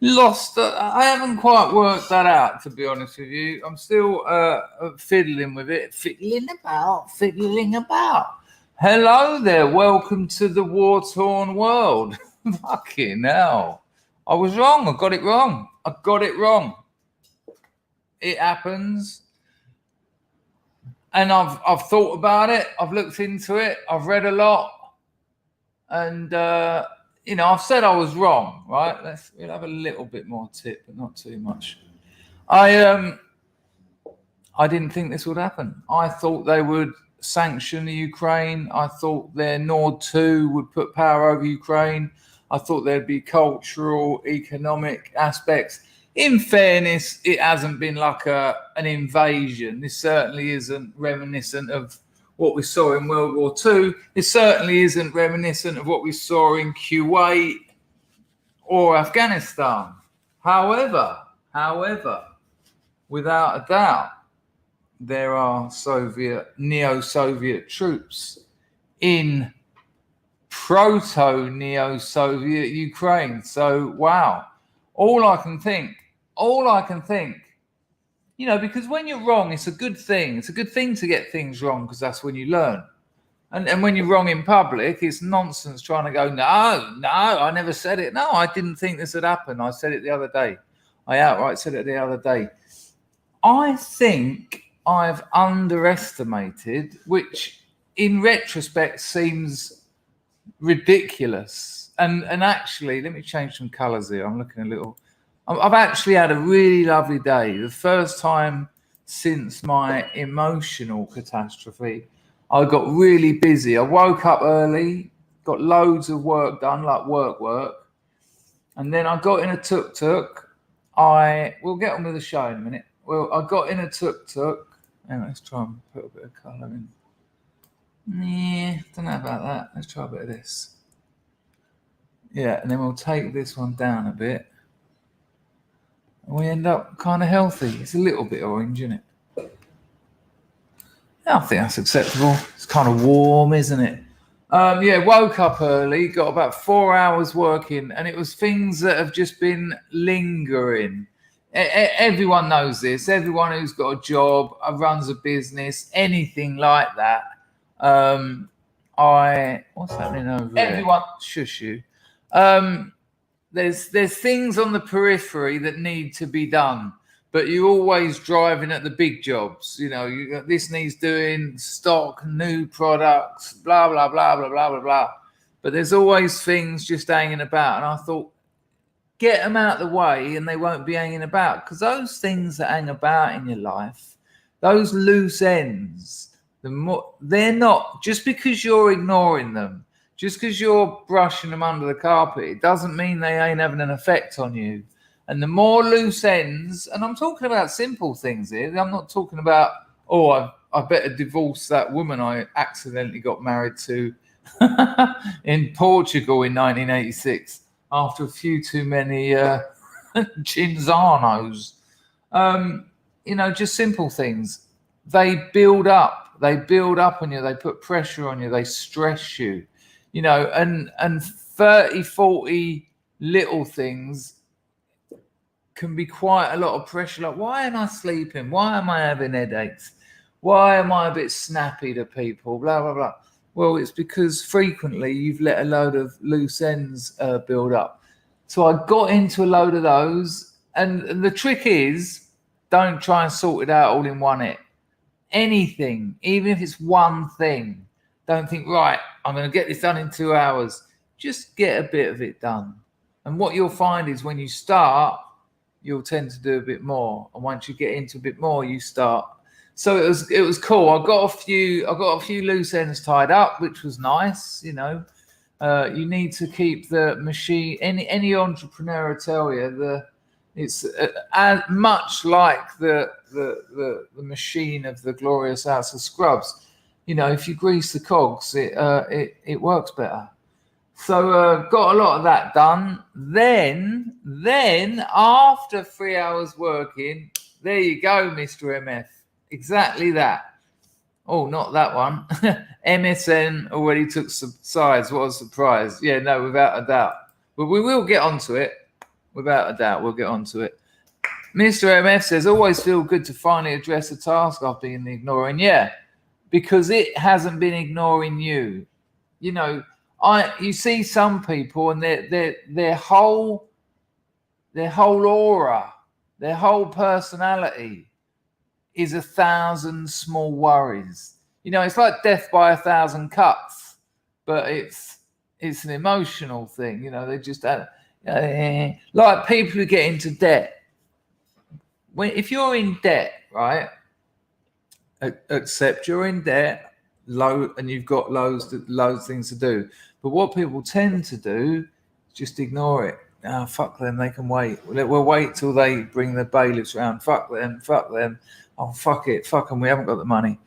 Lost. I haven't quite worked that out, to be honest with you. I'm still fiddling with it. Fiddling about. Hello there. Welcome to the war-torn world. Fucking hell. I was wrong. I got it wrong. It happens. And I've thought about it. I've looked into it. I've read a lot. And, I've said I was wrong, right? We'll have a little bit more tip, but not too much. I didn't think this would happen. I thought they would sanction the Ukraine. I thought their Nord 2 would put power over Ukraine. I thought there'd be cultural, economic aspects. In fairness, it hasn't been like an invasion. This certainly isn't reminiscent of what we saw in World War II. It certainly isn't reminiscent of what we saw in Kuwait or Afghanistan. However, without a doubt, there are neo-Soviet troops in proto-neo-Soviet Ukraine. So, wow. All I can think, because when you're wrong, it's a good thing. It's a good thing to get things wrong because that's when you learn. And when you're wrong in public, it's nonsense trying to go, no, I never said it. No, I didn't think this had happened. I said it the other day. I outright said it the other day. I think I've underestimated, which in retrospect seems ridiculous. And actually, let me change some colours here. I'm looking a little... I've actually had a really lovely day. The first time since my emotional catastrophe. I got really busy. I woke up early, got loads of work done, like work. And then I got in a tuk-tuk. We'll get on with the show in a minute. Well, I got in a tuk-tuk. Anyway, let's try and put a bit of colour in. Yeah, don't know about that. Let's try a bit of this. Yeah, and then we'll take this one down a bit. And we end up kind of healthy. It's a little bit orange, isn't it? I think that's acceptable. It's kind of warm, isn't it? Woke up early, got about 4 hours working, and it was things that have just been lingering. Everyone knows this. Everyone who's got a job, runs a business, anything like that. What's happening over there? Everyone, shush you. There's things on the periphery that need to be done, but you're always driving at the big jobs. This needs doing, stock, new products, blah, blah, blah, blah, blah, blah, blah. But there's always things just hanging about. And I thought, get them out of the way and they won't be hanging about. Because those things that hang about in your life, those loose ends, they're not, just because you're ignoring them, just because you're brushing them under the carpet, it doesn't mean they ain't having an effect on you. And the more loose ends, and I'm talking about simple things here. I'm not talking about, I better divorce that woman I accidentally got married to in Portugal in 1986 after a few too many Cinzanos. Just simple things. They build up. They build up on you. They put pressure on you. They stress you. And 30, 40 little things can be quite a lot of pressure. Like, why am I sleeping? Why am I having headaches? Why am I a bit snappy to people? Blah, blah, blah. Well, it's because frequently you've let a load of loose ends build up. So I got into a load of those. And the trick is, don't try and sort it out all in one hit. Anything, even if it's one thing. Don't think, right, I'm going to get this done in 2 hours. Just get a bit of it done. And what you'll find is when you start, you'll tend to do a bit more. And once you get into a bit more, you start. So it was cool. I got a few loose ends tied up, which was nice. You need to keep the machine. Any entrepreneur will tell you it's as much like the machine of the glorious House of Scrubs. If you grease the cogs, it works better. So got a lot of that done. Then after 3 hours working, there you go, Mr. MF. Exactly that. Oh, not that one. MSN already took some sides. What a surprise. Yeah, no, without a doubt. But we will get onto it. Without a doubt, we'll get onto it. Mr. MF says, always feel good to finally address a task I've been ignoring. Yeah, because it hasn't been ignoring you. You know, you see some people and their whole aura, their whole personality is 1,000 small worries. You know, it's like death by 1,000 cuts, but it's an emotional thing. You know, they just like people who get into debt. If you're in debt, right? Accept you're in debt, and you've got loads of things to do. But what people tend to do is just ignore it. Oh, fuck them, they can wait. We'll wait till they bring the bailiffs around. Fuck them. Oh, fuck it, fuck them, we haven't got the money.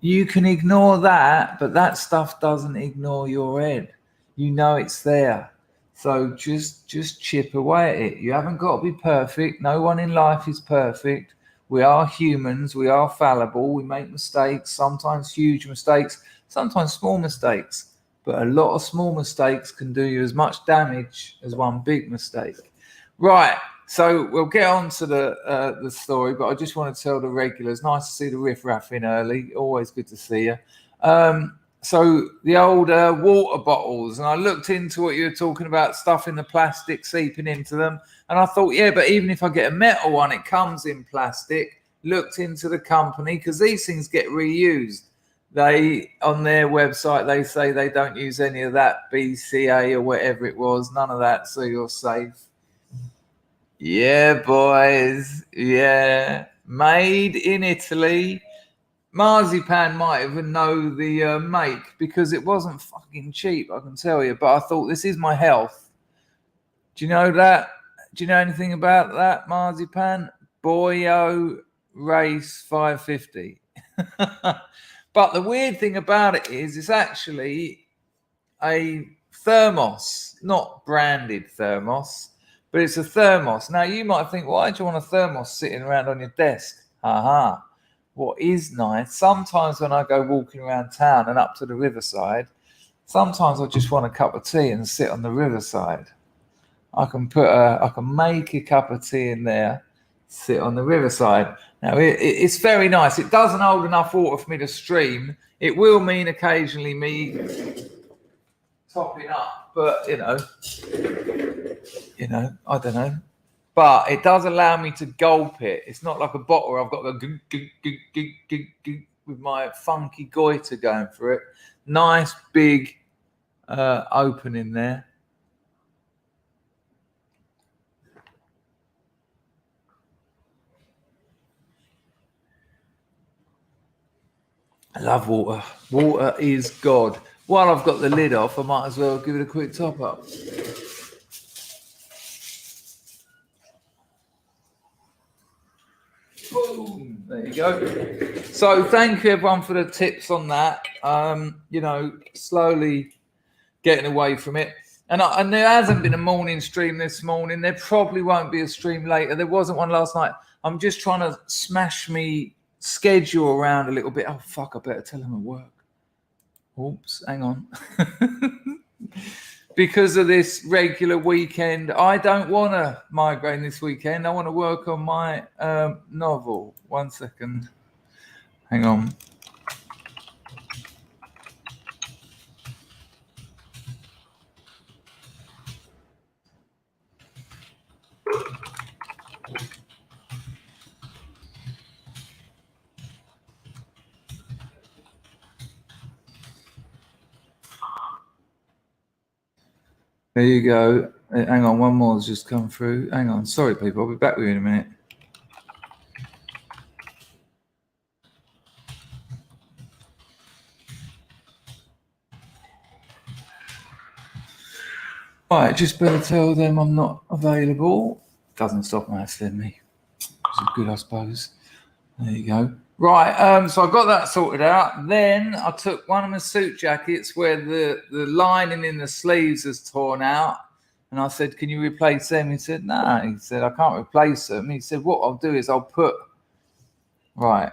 You can ignore that, but that stuff doesn't ignore your head. You know it's there. So just chip away at it. You haven't got to be perfect. No one in life is perfect. We are humans. We are fallible. We make mistakes, sometimes huge mistakes, sometimes small mistakes. But a lot of small mistakes can do you as much damage as one big mistake. Right. So we'll get on to the story, but I just want to tell the regulars, nice to see the riff-raff in early. Always good to see you. So the old water bottles, and I looked into what you were talking about, stuff in the plastic seeping into them. And I thought, yeah, but even if I get a metal one, it comes in plastic. Looked into the company, because these things get reused. They, on their website, they say they don't use any of that BCA or whatever it was, none of that, so you're safe. Yeah, boys. Yeah. Made in Italy. Marzipan might even know the make, because it wasn't fucking cheap, I can tell you. But I thought, this is my health. Do you know that? Do you know anything about that, Marzipan? Boyo Race 550. But the weird thing about it is it's actually a thermos, not branded thermos, but it's a thermos. Now, you might think, why do you want a thermos sitting around on your desk? Aha. What is nice, sometimes when I go walking around town and up to the riverside, sometimes I just want a cup of tea and sit on the riverside. I can make a cup of tea in there, sit on the riverside. Now, it's very nice. It doesn't hold enough water for me to stream. It will mean occasionally me topping up, but you know, I don't know. But it does allow me to gulp it. It's not like a bottle where I've got to go with my funky goiter going for it. Nice big opening there. I love water. Water is God. While I've got the lid off, I might as well give it a quick top up. Boom. There you go. So thank you everyone for the tips on that. Slowly getting away from it. And there hasn't been a morning stream this morning. There probably won't be a stream later. There wasn't one last night. I'm just trying to smash me schedule around a little bit. Oh, fuck, I better tell him at work. Oops, hang on. Because of this regular weekend, I don't want to migraine this weekend. I want to work on my novel. 1 second. Hang on. There you go. Hang on, one more has just come through. Hang on. Sorry, people. I'll be back with you in a minute. All right, just better tell them I'm not available. Doesn't stop my me. It's good, I suppose. There you go. Right, so I got that sorted out. Then I took one of my suit jackets where the lining in the sleeves is torn out. And I said, can you replace them? He said, no. He said, I can't replace them. He said, what I'll do is I'll put, right,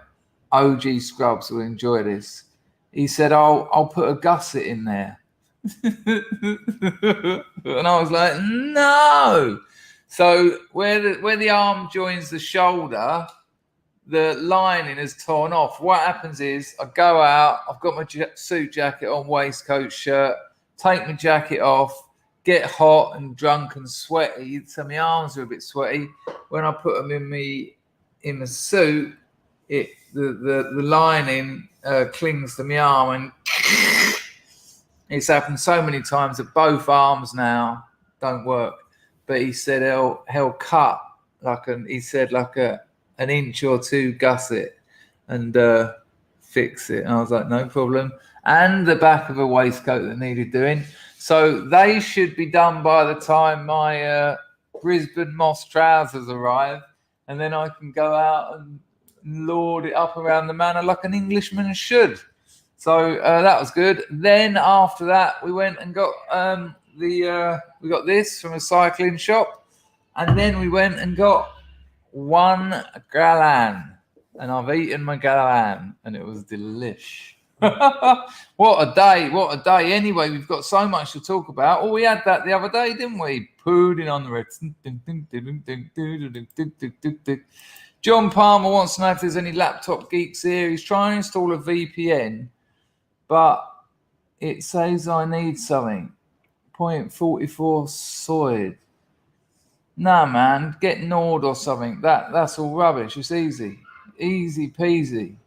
OG Scrubs will enjoy this. He said, I'll put a gusset in there. And I was like, no. So where the arm joins the shoulder, the lining is torn off. What happens is I go out, I've got my suit jacket on, waistcoat, shirt, take my jacket off, get hot and drunk and sweaty, so my arms are a bit sweaty. When I put them in the suit, the lining clings to my arm, and it's happened so many times that both arms now don't work. But he said he'll cut like an inch or two gusset and fix it. And I was like, no problem. And the back of a waistcoat that needed doing. So they should be done by the time my Brisbane Moss trousers arrive, and then I can go out and lord it up around the manor like an Englishman should. So that was good. Then after that, we went and got we got this from a cycling shop, and then we went and got one galan, and I've eaten my galan, and it was delish. What a day! Anyway, we've got so much to talk about. Oh, we had that the other day, didn't we? Pudding on the red. John Palmer wants to know if there's any laptop geeks here. He's trying to install a VPN, but it says I need something. 0.44 soid. Nah, man, get Nord or something. That's all rubbish. It's easy peasy.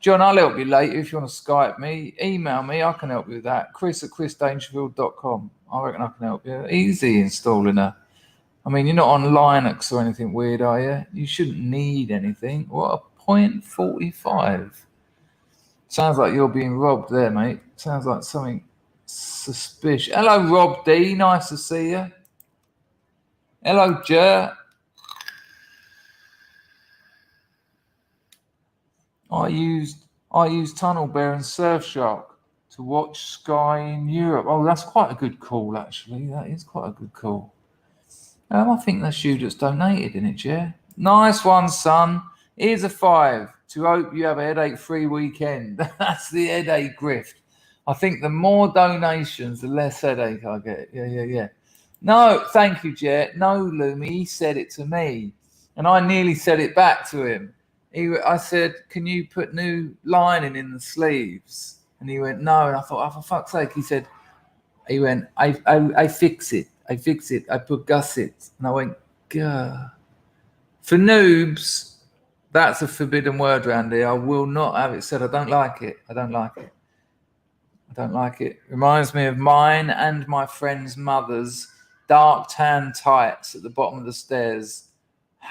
John, I'll help you later if you want to Skype me. Email me, I can help you with that. Chris@chrisdangerfield.com. I reckon I can help you. Easy installing a. I mean, you're not on Linux or anything weird, are you? You shouldn't need anything. What a 0.45. Sounds like you're being robbed there, mate. Sounds like something suspicious. Hello, Rob D. Nice to see you. Hello, Jer. I used Tunnel Bear and Surfshark to watch Sky in Europe. Oh, that's quite a good call, actually. That is quite a good call. I think that's you that's donated, isn't it, Jer? Nice one, son. Here's a 5 to hope you have a headache-free weekend. That's the headache grift. I think the more donations, the less headache I get. Yeah. No, thank you, Jer. No, Lumi, he said it to me, and I nearly said it back to him. I said, can you put new lining in the sleeves? And he went, no. And I thought, oh, for fuck's sake. He went, I fix it. I put gusset. And I went, gah. For noobs, that's a forbidden word around here. I will not have it said. I don't like it. Reminds me of mine and my friend's mother's dark tan tights at the bottom of the stairs,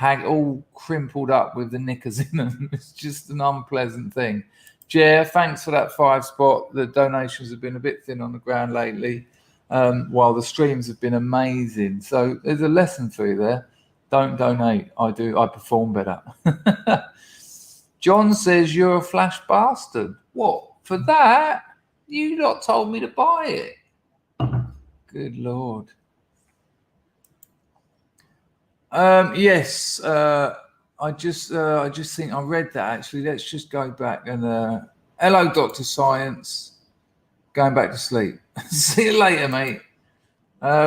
all crimpled up with the knickers in them. It's just an unpleasant thing. Jer, thanks for that 5 spot. The donations have been a bit thin on the ground lately, while the streams have been amazing. So there's a lesson for you there. Don't donate. I perform better. John says you're a flash bastard. What? For that? You lot told me to buy it. Good Lord. Yes. I just think I read that actually. Let's just go back and hello, Dr. Science. Going back to sleep. See you later, mate.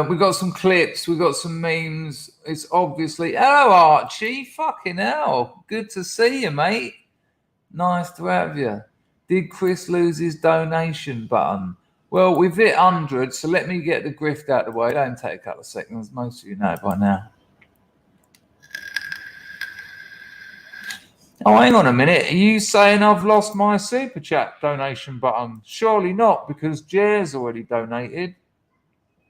We got some clips. We got some memes. It's obviously hello, Archie. Fucking hell. Good to see you, mate. Nice to have you. Did Chris lose his donation button? Well, we've hit 100, so let me get the grift out of the way. Don't take a couple of seconds. Most of you know by now. Oh, hang on a minute. Are you saying I've lost my super chat donation button? Surely not, because Jer's already donated.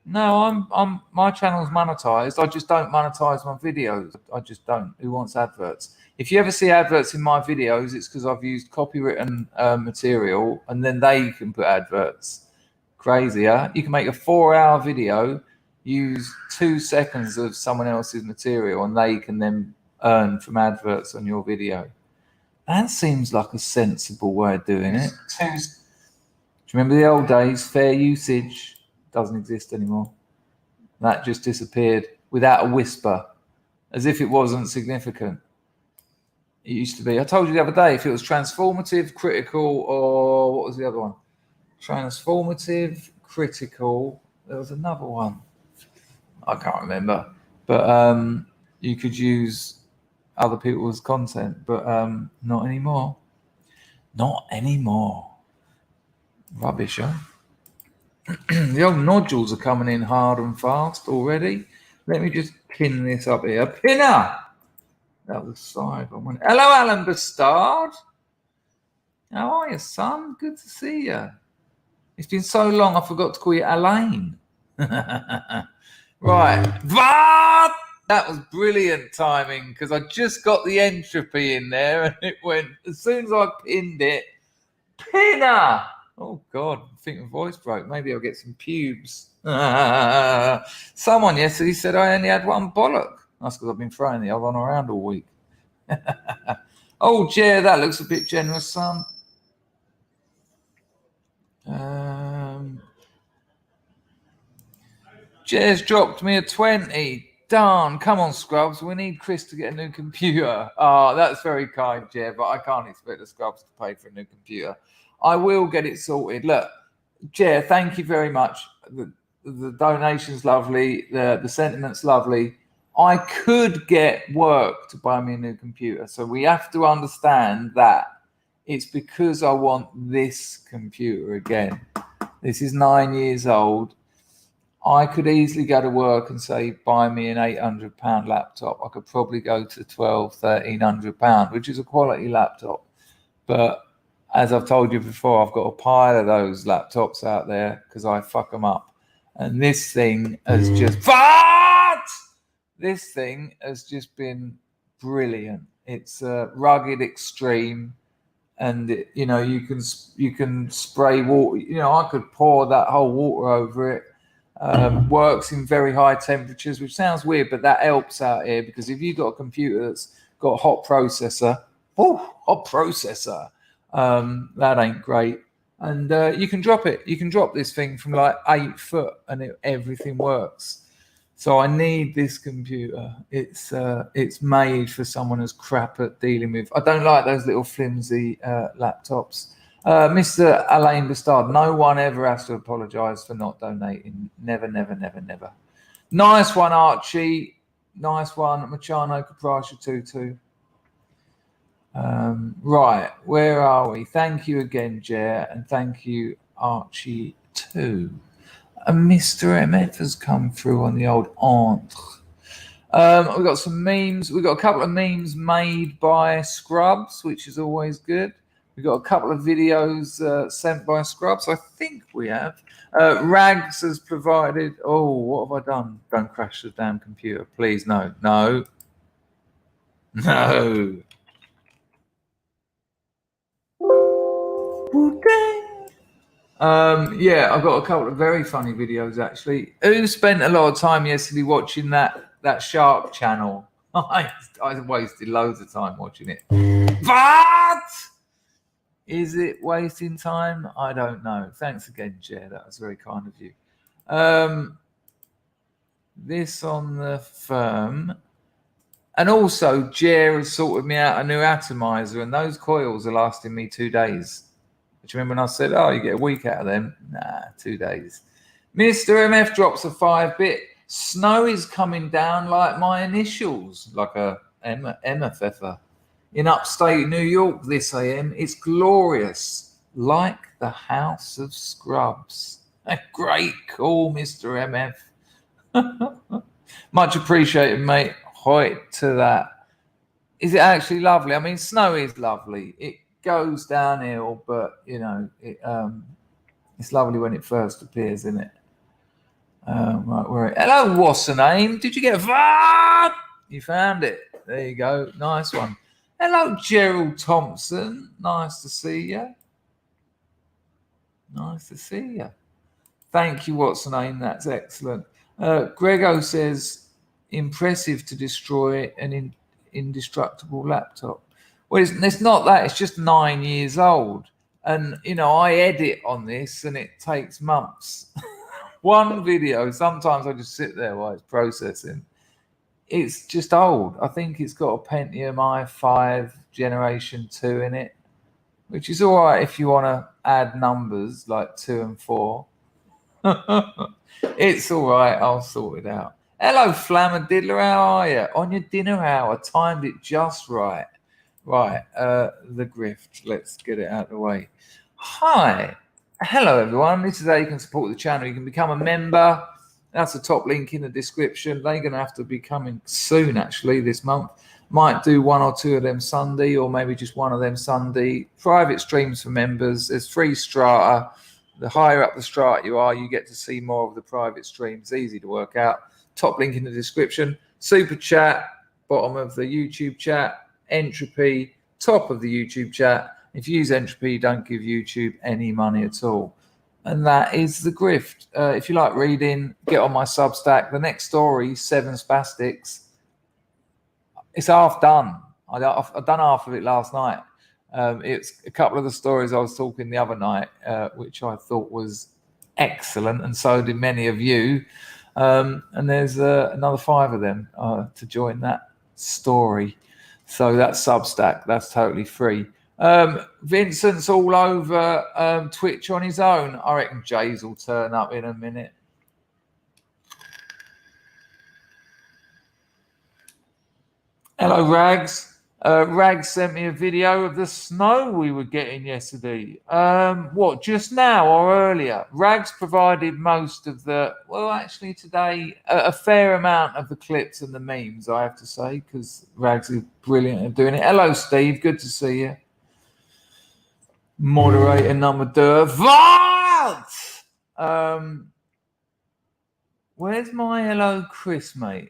No, my channel's monetized. I just don't monetize my videos. I just don't. Who wants adverts? If you ever see adverts in my videos, it's because I've used copywritten material, and then they can put adverts. Crazy, huh? You can make a 4-hour video, use 2 seconds of someone else's material, and they can then earn from adverts on your video. That seems like a sensible way of doing it. Do you remember the old days? Fair usage doesn't exist anymore. That just disappeared without a whisper, as if it wasn't significant. It used to be. I told you the other day, if it was transformative, critical, or what was the other one? Transformative, critical. There was another one. I can't remember. But you could use other people's content, but not anymore. Not anymore. Rubbish, huh? The old nodules are coming in hard and fast already. Let me just pin this up here. Pinner! That was side one. Hello, Alan Bastard. How are you, son? Good to see you. It's been so long, I forgot to call you Alain. Right. That was brilliant timing because I just got the entropy in there and it went, as soon as I pinned it, Pinner! Oh, God, I think my voice broke. Maybe I'll get some pubes. Someone yesterday said I only had one bollock. That's because I've been throwing the other one around all week. Oh, Jer, that looks a bit generous, son. Jer's dropped me a 20. Darn, come on, Scrubs. We need Chris to get a new computer. Oh, that's very kind, Jer, but I can't expect the Scrubs to pay for a new computer. I will get it sorted. Look, Jer, thank you very much. The donation's lovely. The sentiment's lovely. I could get work to buy me a new computer. So we have to understand that it's because I want this computer again. This is 9 years old. I could easily go to work and say, buy me an £800 laptop. I could probably go to £1,200, £1,300, which is a quality laptop. But as I've told you before, I've got a pile of those laptops out there because I fuck them up. And this thing has just... This thing has just been brilliant. It's rugged, extreme. And, you know, you can spray water. You know, I could pour that whole water over it. Works in very high temperatures, which sounds weird, but that helps out here because if you've got a computer that's got a hot processor, that ain't great. And you can drop it. You can drop this thing from like 8 foot and everything works. So I need this computer. It's made for someone who's crap at dealing with. I don't like those little flimsy laptops. Mr. Alain Bastard, no one ever has to apologise for not donating. Never, never, never, never. Nice one, Archie. Nice one, Machano Caprasha Tutu. Right, where are we? Thank you again, Jer, and thank you, Archie, too. And Mr. MF has come through on the old entre. We've got some memes. We've got a couple of memes made by Scrubs, which is always good. We've got a couple of videos sent by Scrubs. I think we have. Rags has provided. Oh, what have I done? Don't crash the damn computer. Please, no. No. No. Yeah, I've got a couple of very funny videos actually. Who spent a lot of time yesterday watching that Shark Channel? I wasted loads of time watching it. But is it wasting time? I don't know. Thanks again, Jer. That was very kind of you. This on the firm. And also, Jer has sorted me out a new atomizer, and those coils are lasting me 2 days. Do you remember when I said, oh, you get a week out of them? Nah, 2 days. Mr. MF drops a 5-bit. Snow is coming down like my initials, like a MFFer. In upstate New York this AM, it's glorious, like the House of Scrubs. A great call, Mr. MF. Much appreciated, mate. Hoyt to that. Is it actually lovely? I mean, snow is lovely. It goes downhill, but you know, it's lovely when it first appears, isn't it? Right, hello, what's the name? Did you get a You found it. There you go. Nice one. Hello, Gerald Thompson. Nice to see you. Nice to see you. Thank you, what's the name? That's excellent. Grego says, impressive to destroy an indestructible laptop. Well, it's not that. It's just 9 years old. And, you know, I edit on this and it takes months. One video, sometimes I just sit there while it's processing. It's just old. I think it's got a Pentium i5 Generation 2 in it, which is all right if you want to add numbers like 2 and 4. It's all right. I'll sort it out. Hello, Flammadiddler. How are you? On your dinner hour. Timed it just right. Right. The grift. Let's get it out of the way. Hi. Hello, everyone. This is how you can support the channel. You can become a member. That's the top link in the description. They're going to have to be coming soon, actually, this month. Might do one or two of them Sunday, or maybe just one of them Sunday. Private streams for members. There's free strata. The higher up the strata you are, you get to see more of the private streams. Easy to work out. Top link in the description. Super chat, bottom of the YouTube chat. Entropy, top of the YouTube chat. If you use entropy, you don't give YouTube any money at all. And that is the grift. If you like reading, get on my Substack. The next story, 7 Spastics, it's half done. I've done half of it last night. It's a couple of the stories I was talking the other night, which I thought was excellent, and so did many of you. And there's another 5 of them to join that story. So that's Substack. That's totally free. Vincent's all over Twitch on his own. I reckon Jays will turn up in a minute. Hello, Rags. Rags sent me a video of the snow we were getting yesterday. What, just now or earlier? Rags provided most of the, well, actually today, a fair amount of the clips and the memes, I have to say, because Rags is brilliant at doing it. Hello, Steve. Good to see you. Moderator number 2. Where's my hello, Chris, mate?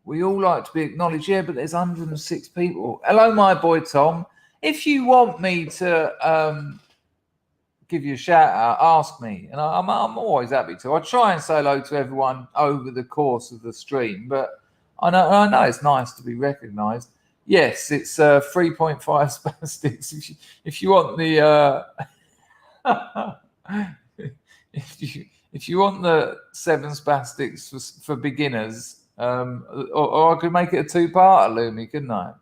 We all like to be acknowledged. Yeah, but there's 106 people. Hello, my boy Tom. If you want me to give you a shout out, ask me, and I'm always happy to. I try and say hello to everyone over the course of the stream, but I know it's nice to be recognised. Yes, it's 3.5 spastics. If you want the if you want the 7 spastics for beginners. Or I could make it a 2-parter, Lumi, couldn't I?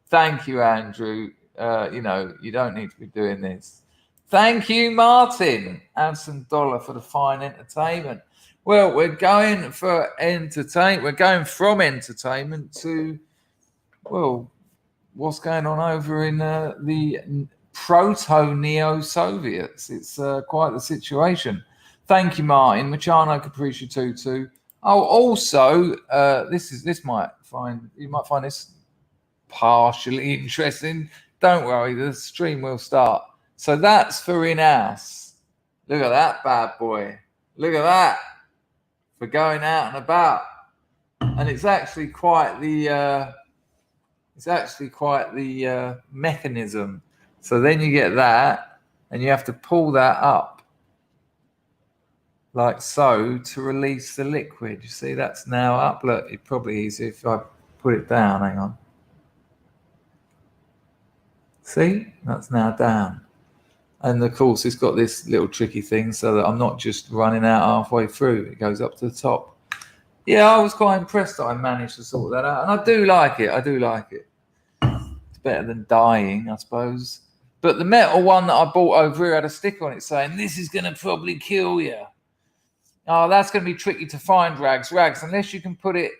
Thank you, Andrew. You don't need to be doing this. Thank you, Martin. Anson Dollar for the fine entertainment. Well, we're going for entertainment. We're going from entertainment to, well, what's going on over in the proto-neo-Soviets. It's quite the situation. Thank you, Martin. Machano Capriccia Tutu. Oh, also, you might find this partially interesting. Don't worry, the stream will start. So that's for in-house. Look at that bad boy. Look at that. For going out and about. And it's actually quite the mechanism. So then you get that, and you have to pull that up. Like so, to release the liquid. You see, that's now up. Look, it's probably easier if I put it down. Hang on. See, that's now down. And of course, it's got this little tricky thing so that I'm not just running out halfway through. It goes up to the top. Yeah, I was quite impressed that I managed to sort that out. And I do like it. It's better than dying, I suppose. But the metal one that I bought over here had a sticker on it saying, "This is going to probably kill you." Oh, that's going to be tricky to find, Rags, unless you can put it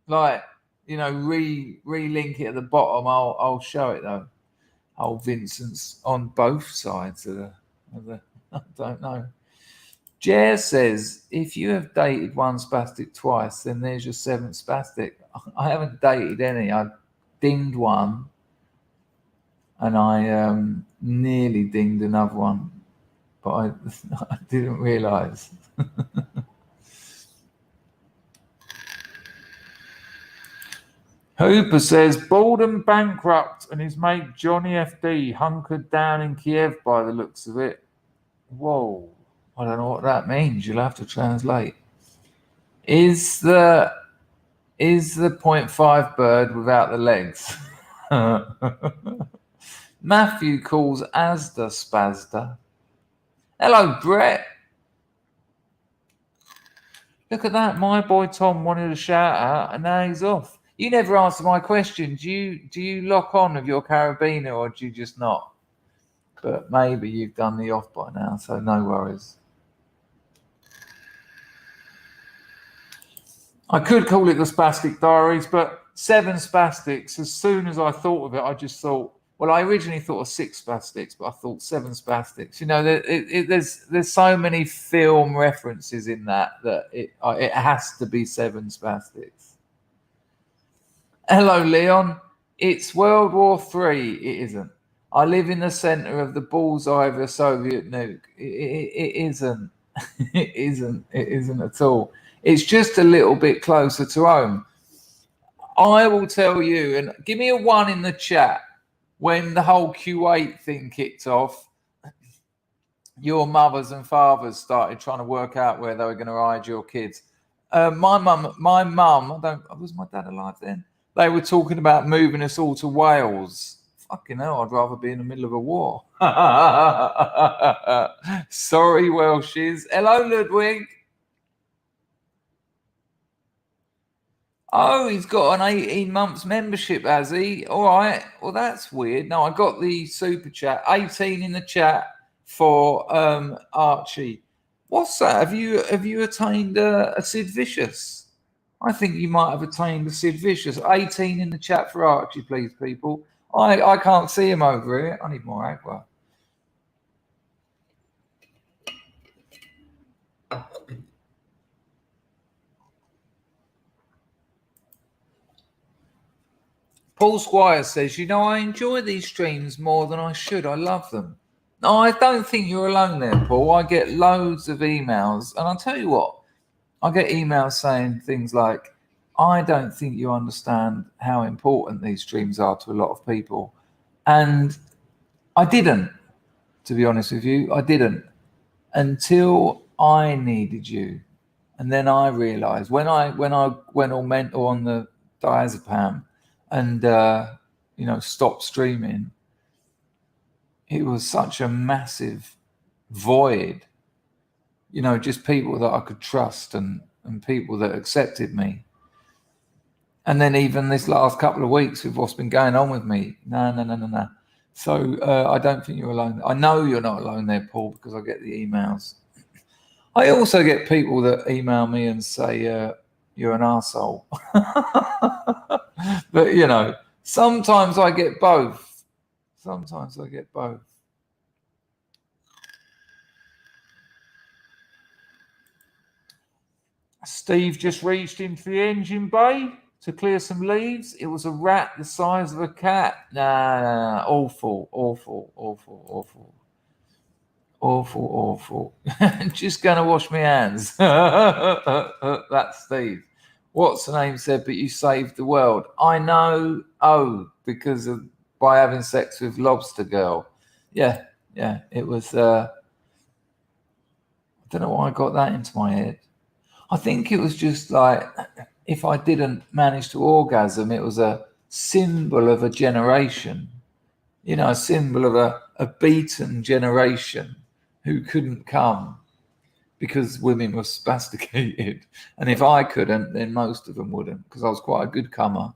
like, re-link it at the bottom. I'll show it though. Oh, Vincent's on both sides of the I don't know. Jer says, if you have dated one spastic twice, then there's your 7th spastic. I haven't dated any. I dinged one, and I nearly dinged another one, but I didn't realise. Hooper says, Baldwin bankrupt and his mate Johnny FD hunkered down in Kiev by the looks of it. Whoa, I don't know what that means. You'll have to translate. Is the 0.5 bird without the legs? Matthew calls Asda Spazda. Hello, Brett. Look at that. My boy Tom wanted a shout out and now he's off. You never answer my question. Do you lock on with your carabiner or do you just not? But maybe you've done the off by now, so no worries. I could call it the Spastic Diaries, but 7 Spastics, as soon as I thought of it, I just thought, well, I originally thought of 6 Spastics, but I thought 7 Spastics. You know, there's so many film references in that it has to be 7 Spastics. Hello, Leon. It's World War III. It isn't. I live in the center of the bullseye of a Soviet nuke. It isn't. It isn't. It isn't at all. It's just a little bit closer to home. I will tell you, and give me a 1 in the chat when the whole Kuwait thing kicked off. Your mothers and fathers started trying to work out where they were going to hide your kids. My mum, was my dad alive then? They were talking about moving us all to Wales. Fucking hell, I'd rather be in the middle of a war. Sorry, Welshies. Hello, Ludwig. Oh, he's got an 18 months membership, has he? All right. Well, that's weird. No, I got the super chat. 18 in the chat for Archie. What's that? Have you attained a Sid Vicious? I think you might have attained a Sid Vicious. 18 in the chat for Archie, please, people. I can't see him over here. I need more agua. Paul Squire says, you know, I enjoy these streams more than I should. I love them. No, I don't think you're alone there, Paul. I get loads of emails. And I'll tell you what, I get emails saying things like, I don't think you understand how important these streams are to a lot of people. And I didn't, to be honest with you. I didn't until I needed you. And then I realized when I went all mental on the diazepam and stopped streaming, it was such a massive void, just people that I could trust and people that accepted me. And then even this last couple of weeks with what's been going on with me, no. So I don't think you're alone. I know you're not alone there, Paul, because I get the emails. I also get people that email me and say, you're an arsehole. But, sometimes I get both. Sometimes I get both. Steve just reached into the engine bay to clear some leaves. It was a rat the size of a cat. Nah. Awful. Just going to wash my hands. That's Steve. What's the name said, but you saved the world. I know. Oh, because by having sex with Lobster Girl. Yeah. It was. I don't know why I got that into my head. I think it was just like, if I didn't manage to orgasm, it was a symbol of a generation. A symbol of a beaten generation who couldn't come because women were spasticated. And if I couldn't, then most of them wouldn't, because I was quite a good comer.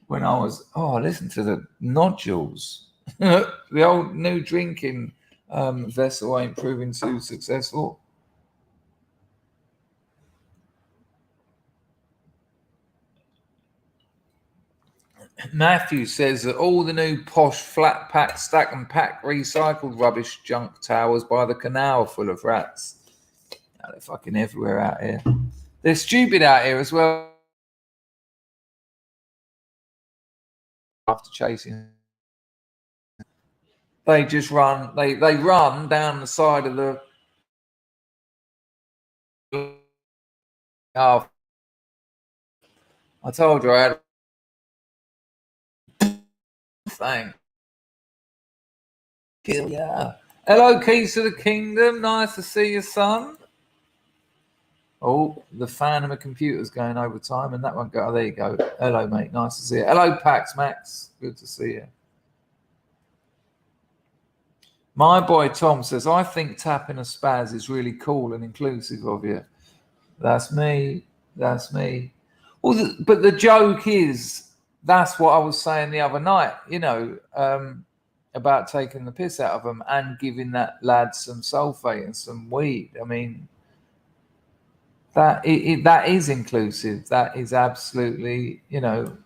When I was, listen to the nodules. The old new drinking vessel ain't proving too successful. Matthew says that all the new posh flat pack, stack and pack recycled rubbish junk towers by the canal are full of rats. Oh, they're fucking everywhere out here. They're stupid out here as well. After chasing, they just run. They run down the side of the. Oh, I told you I had. Thanks. Yeah. Hello, Keys to the Kingdom. Nice to see you, son. Oh, the fan of my computer's going over time, and that won't go. Oh, there you go. Hello, mate. Nice to see you. Hello, Pax Max. Good to see you. My boy Tom says, I think tapping a spaz is really cool and inclusive of you. That's me. Well, but the joke is, that's what I was saying the other night, about taking the piss out of them and giving that lad some sulfate and some weed. I mean, That that is inclusive. That is absolutely, no,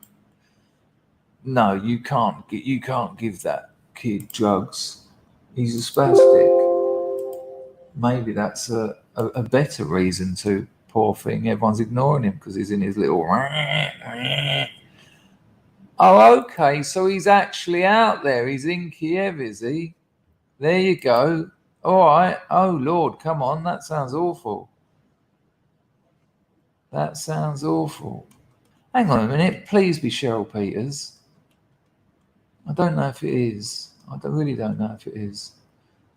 you can't give that kid drugs. He's a spastic. Maybe that's a better reason to. Poor thing. Everyone's ignoring him because he's in his little. Oh, okay. So he's actually out there. He's in Kiev, is he? There you go. All right. Oh, Lord, come on. That sounds awful. That sounds awful. Hang on a minute. Please be Cheryl Peters. I don't know if it is. Really don't know if it is.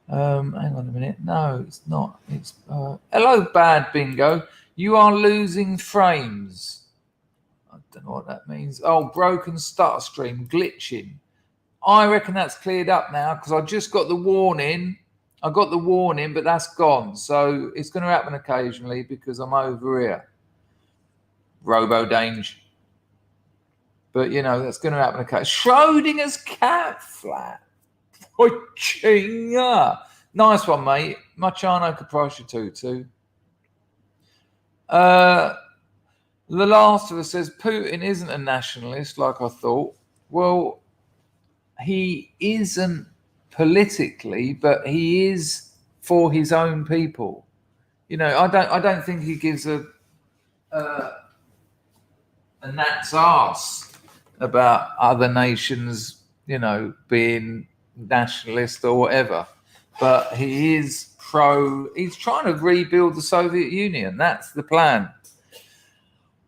Hang on a minute. No, it's not. It's hello, Bad Bingo. You are losing frames. I don't know what that means. Oh, broken stutter stream, glitching. I reckon that's cleared up now because I just got the warning. I got the warning, but that's gone. So it's going to happen occasionally because I'm over here. Robo-Dange. But, that's going to happen occasionally. Schrodinger's cat flat. Chinga. Nice one, mate. Machano Caprosciututu. The Last of Us says Putin isn't a nationalist like I thought. Well, he isn't politically, but he is for his own people. I don't think he gives a gnat's arse about other nations, being nationalist or whatever. But he is he's trying to rebuild the Soviet Union. That's the plan.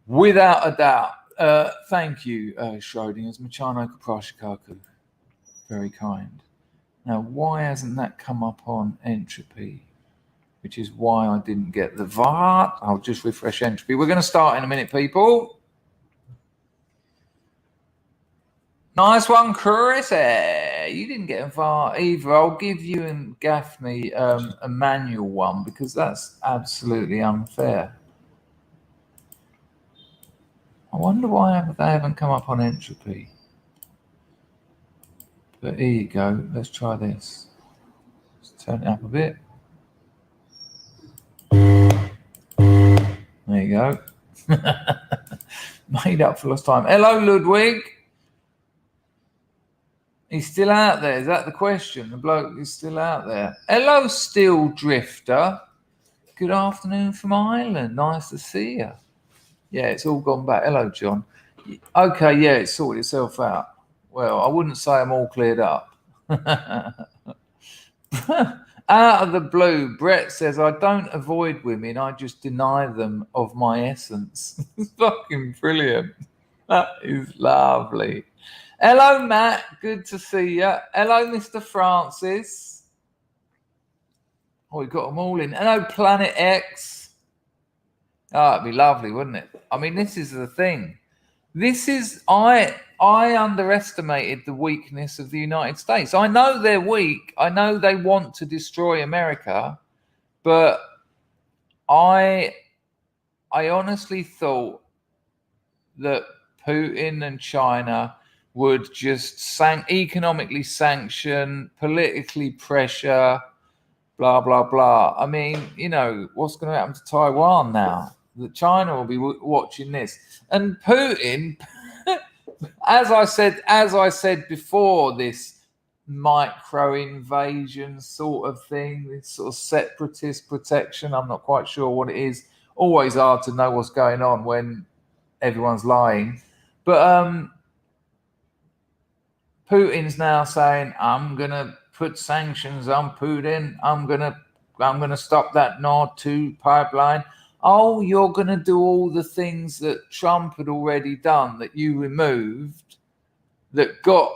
Without a doubt. Thank you, Schrodinger's Machano Caprosciututu. Very kind. Now, why hasn't that come up on entropy? Which is why I didn't get the VART. I'll just refresh entropy. We're going to start in a minute, people. Nice one, Chris. You didn't get a VART either. I'll give you and Gaffney a manual one because that's absolutely unfair. I wonder why they haven't come up on entropy. But here you go. Let's try this. Let's turn it up a bit. There you go. Made up for lost time. Hello, Ludwig. He's still out there. Is that the question? The bloke is still out there. Hello, Steel Drifter. Good afternoon from Ireland. Nice to see you. Yeah, it's all gone back. Hello, John. Okay, yeah, it's sorted itself out. Well, I wouldn't say I'm all cleared up. Out of the blue, Brett says, I don't avoid women, I just deny them of my essence. It's fucking brilliant. That is lovely. Hello, Matt. Good to see you. Hello, Mr. Francis. Oh, we got them all in. Hello, Planet X. Oh, it'd be lovely, wouldn't it? I mean, this is the thing. This is, I underestimated the weakness of the United States. I know they're weak. I know they want to destroy America, but I honestly thought that Putin and China would just economically sanction, politically pressure, blah, blah, blah. I mean, what's going to happen to Taiwan now? That China will be watching this. And Putin, as I said before, this micro invasion sort of thing, this sort of separatist protection, I'm not quite sure what it is. Always hard to know what's going on when everyone's lying. But Putin's now saying, I'm going to put sanctions on Putin. I'm going to stop that Nord 2 pipeline. Oh, you're going to do all the things that Trump had already done that you removed that got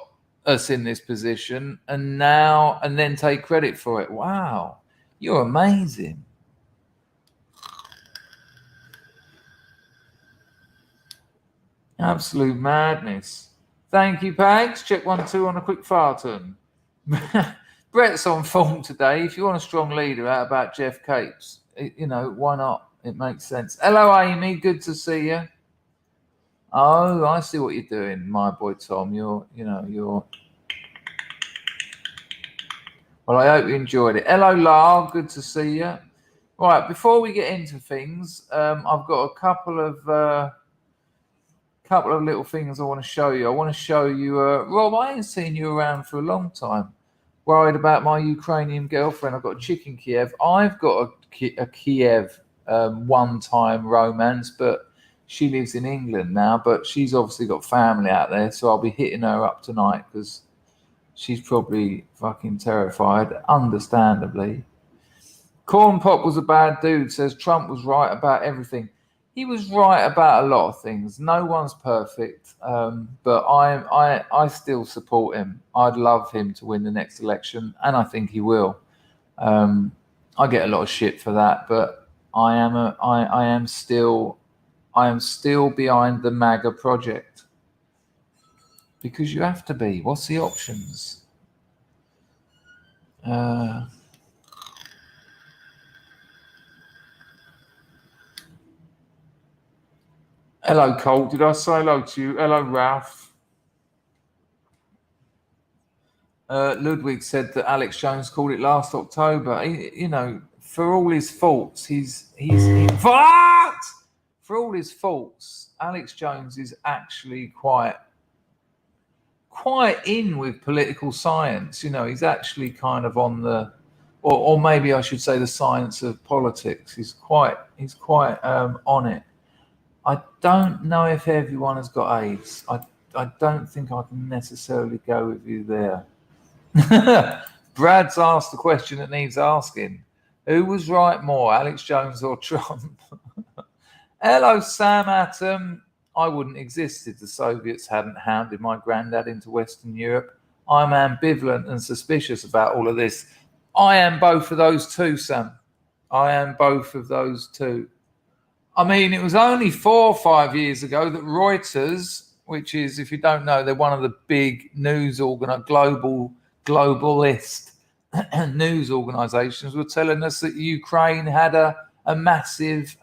us in this position and then take credit for it. Wow, you're amazing. Absolute madness. Thank you, Pags. Check 1, 2 on a quick farton. Brett's on form today. If you want a strong leader, out about Jeff Capes, why not? It makes sense. Hello, Amy. Good to see you. Oh, I see what you're doing, my boy Tom. You're. Well, I hope you enjoyed it. Hello, Lyle. Good to see you. Right, before we get into things, I've got a couple of little things I want to show you. I want to show you, Rob, I ain't seen you around for a long time. Worried about my Ukrainian girlfriend. I've got a chick in Kiev. I've got a Kiev one-time romance, but she lives in England now. But she's obviously got family out there, so I'll be hitting her up tonight because she's probably fucking terrified, understandably. Corn Pop was a bad dude, says Trump was right about everything. He was right about a lot of things. No one's perfect, but I still support him. I'd love him to win the next election, and I think he will. I get a lot of shit for that, but I am still behind the MAGA project because you have to be. What's the options? Hello, Cole. Did I say hello to you? Hello, Ralph. Ludwig said that Alex Jones called it last October. For all his faults, for all his faults, Alex Jones is actually quite in with political science. He's actually kind of on the, or maybe I should say the science of politics. He's quite on it. I don't know if everyone has got AIDS. I don't think I can necessarily go with you there. Brad's asked the question that needs asking. Who was right more, Alex Jones or Trump? Hello, Sam Atom. I wouldn't exist if the Soviets hadn't hounded my granddad into Western Europe. I'm ambivalent and suspicious about all of this. I am both of those too, Sam. I am both of those too. I mean, it was only 4 or 5 years ago that Reuters, which is, if you don't know, they're one of the big news globalist news organizations, were telling us that Ukraine had a massive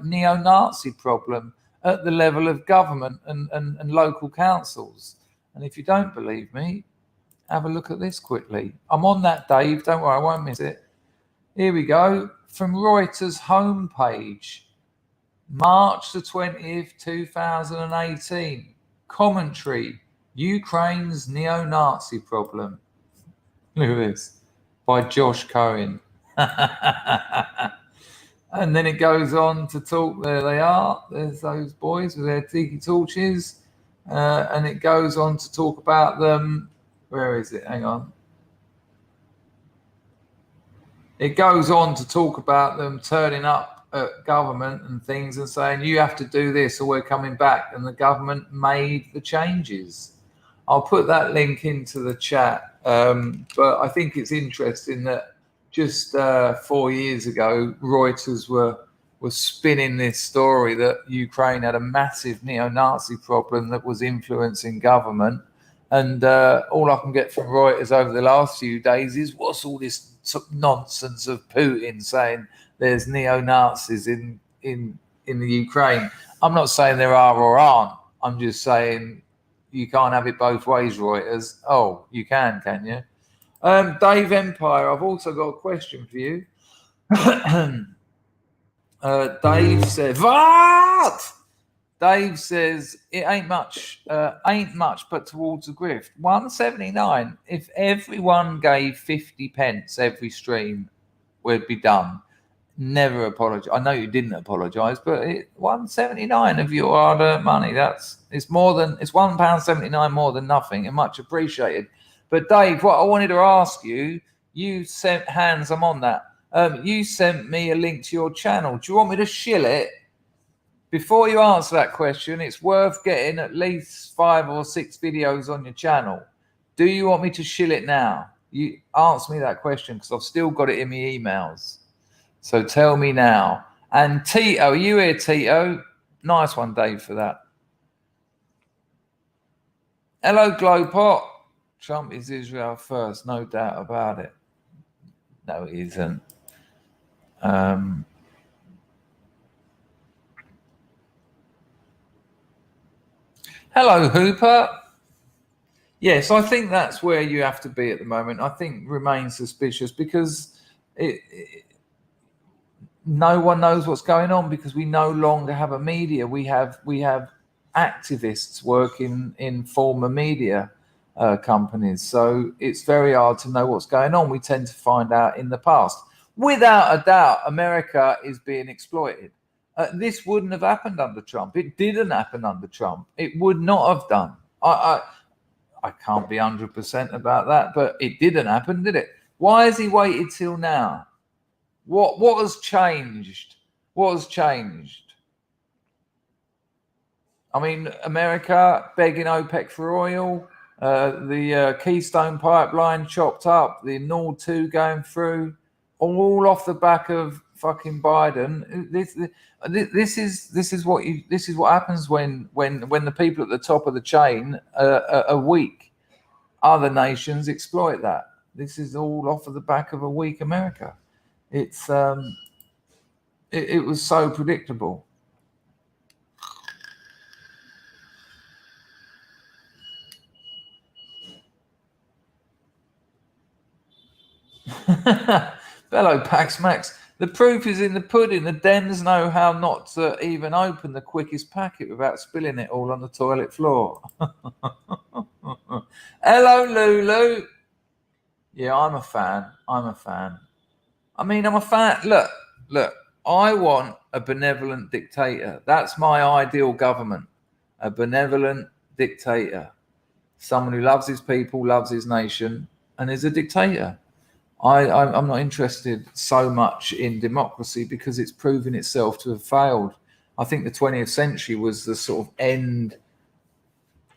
neo-Nazi problem at the level of government and local councils. And if you don't believe me, have a look at this quickly. I'm on that, Dave. Don't worry, I won't miss it. Here we go. From Reuters homepage. March the 20th, 2018. Commentary, Ukraine's neo-Nazi problem. Look at this, by Josh Cohen. And then it goes on to talk, there they are, there's those boys with their tiki torches. And it goes on to talk about them, where is it? Hang on. It goes on to talk about them turning up at government and things and saying, you have to do this or we're coming back. And the government made the changes. I'll put that link into the chat. But I think it's interesting that just 4 years ago, Reuters were spinning this story that Ukraine had a massive neo-Nazi problem that was influencing government. And all I can get from Reuters over the last few days is, what's all this nonsense of Putin saying there's neo-Nazis in the Ukraine? I'm not saying there are or aren't. I'm just saying you can't have it both ways, Reuters. Oh, you can you? Dave Empire, I've also got a question for you. Dave said, what? Dave says it ain't much, but towards a grift. 179. If everyone gave 50 pence every stream, we'd be done. Never apologize. I know you didn't apologize, but 179 of your hard-earned money. It's £1.79 more than nothing, and much appreciated. But Dave, what I wanted to ask you, you sent hands. I'm on that. You sent me a link to your channel. Do you want me to shill it? Before you answer that question, it's worth getting at least 5 or 6 videos on your channel. Do you want me to shill it now? You answer me that question because I've still got it in my emails. So tell me now. And Tito, are you here, Tito? Nice one, Dave, for that. Hello, Glowpot. Trump is Israel first, no doubt about it. No, it isn't. Hello, Hooper. Yes, I think that's where you have to be at the moment. I think remain suspicious because no one knows what's going on because we no longer have a media. We have activists working in former media companies. So it's very hard to know what's going on. We tend to find out in the past. Without a doubt, America is being exploited. This wouldn't have happened under Trump. It didn't happen under Trump. It would not have done. I can't be 100% about that, but it didn't happen, did it? Why has he waited till now? What has changed? What has changed? I mean, America begging OPEC for oil, the Keystone pipeline chopped up, the Nord 2 going through, all off the back of fucking Biden. This is what happens when the people at the top of the chain are weak. Other nations exploit that. This is all off of the back of a weak America. It's it was so predictable. Bello Pax Max. The proof is in the pudding. The Dems know how not to even open the quickest packet without spilling it all on the toilet floor. Hello, Lulu. Yeah, I'm a fan. I mean, I'm a fan. Look, I want a benevolent dictator. That's my ideal government. A benevolent dictator. Someone who loves his people, loves his nation, and is a dictator. I'm not interested so much in democracy because it's proven itself to have failed. I think the 20th century was the sort of end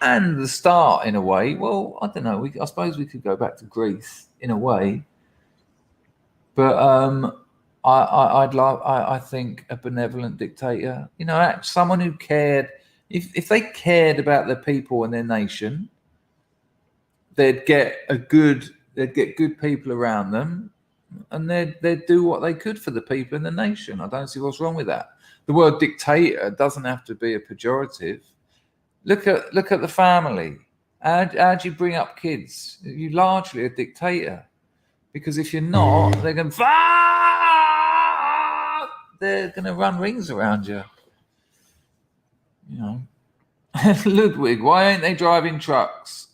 and the start in a way. Well, I don't know. I suppose we could go back to Greece in a way. But I think a benevolent dictator, you know, someone who cared. If they cared about their people and their nation, they'd get good people around them, and they'd do what they could for the people in the nation. I don't see what's wrong with that. The word dictator doesn't have to be a pejorative. Look at the family. How do you bring up kids? You're largely a dictator, because if you're not, they're going to run rings around you. You know, Ludwig, why ain't they driving trucks?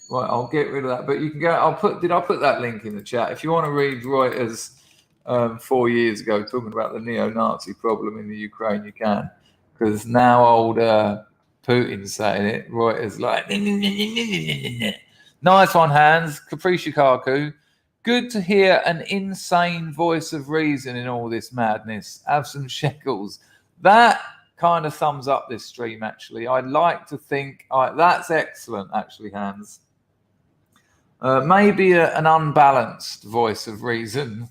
Right, I'll get rid of that. But you can go. Did I put that link in the chat? If you want to read Reuters 4 years ago talking about the neo-Nazi problem in the Ukraine, you can. Because now old Putin's saying it. Reuters like nice one, Hans. Capri Shikaku. Good to hear an insane voice of reason in all this madness. Have some shekels. That kind of sums up this stream, actually. I'd like to think that's excellent, actually, Hans. Maybe an unbalanced voice of reason,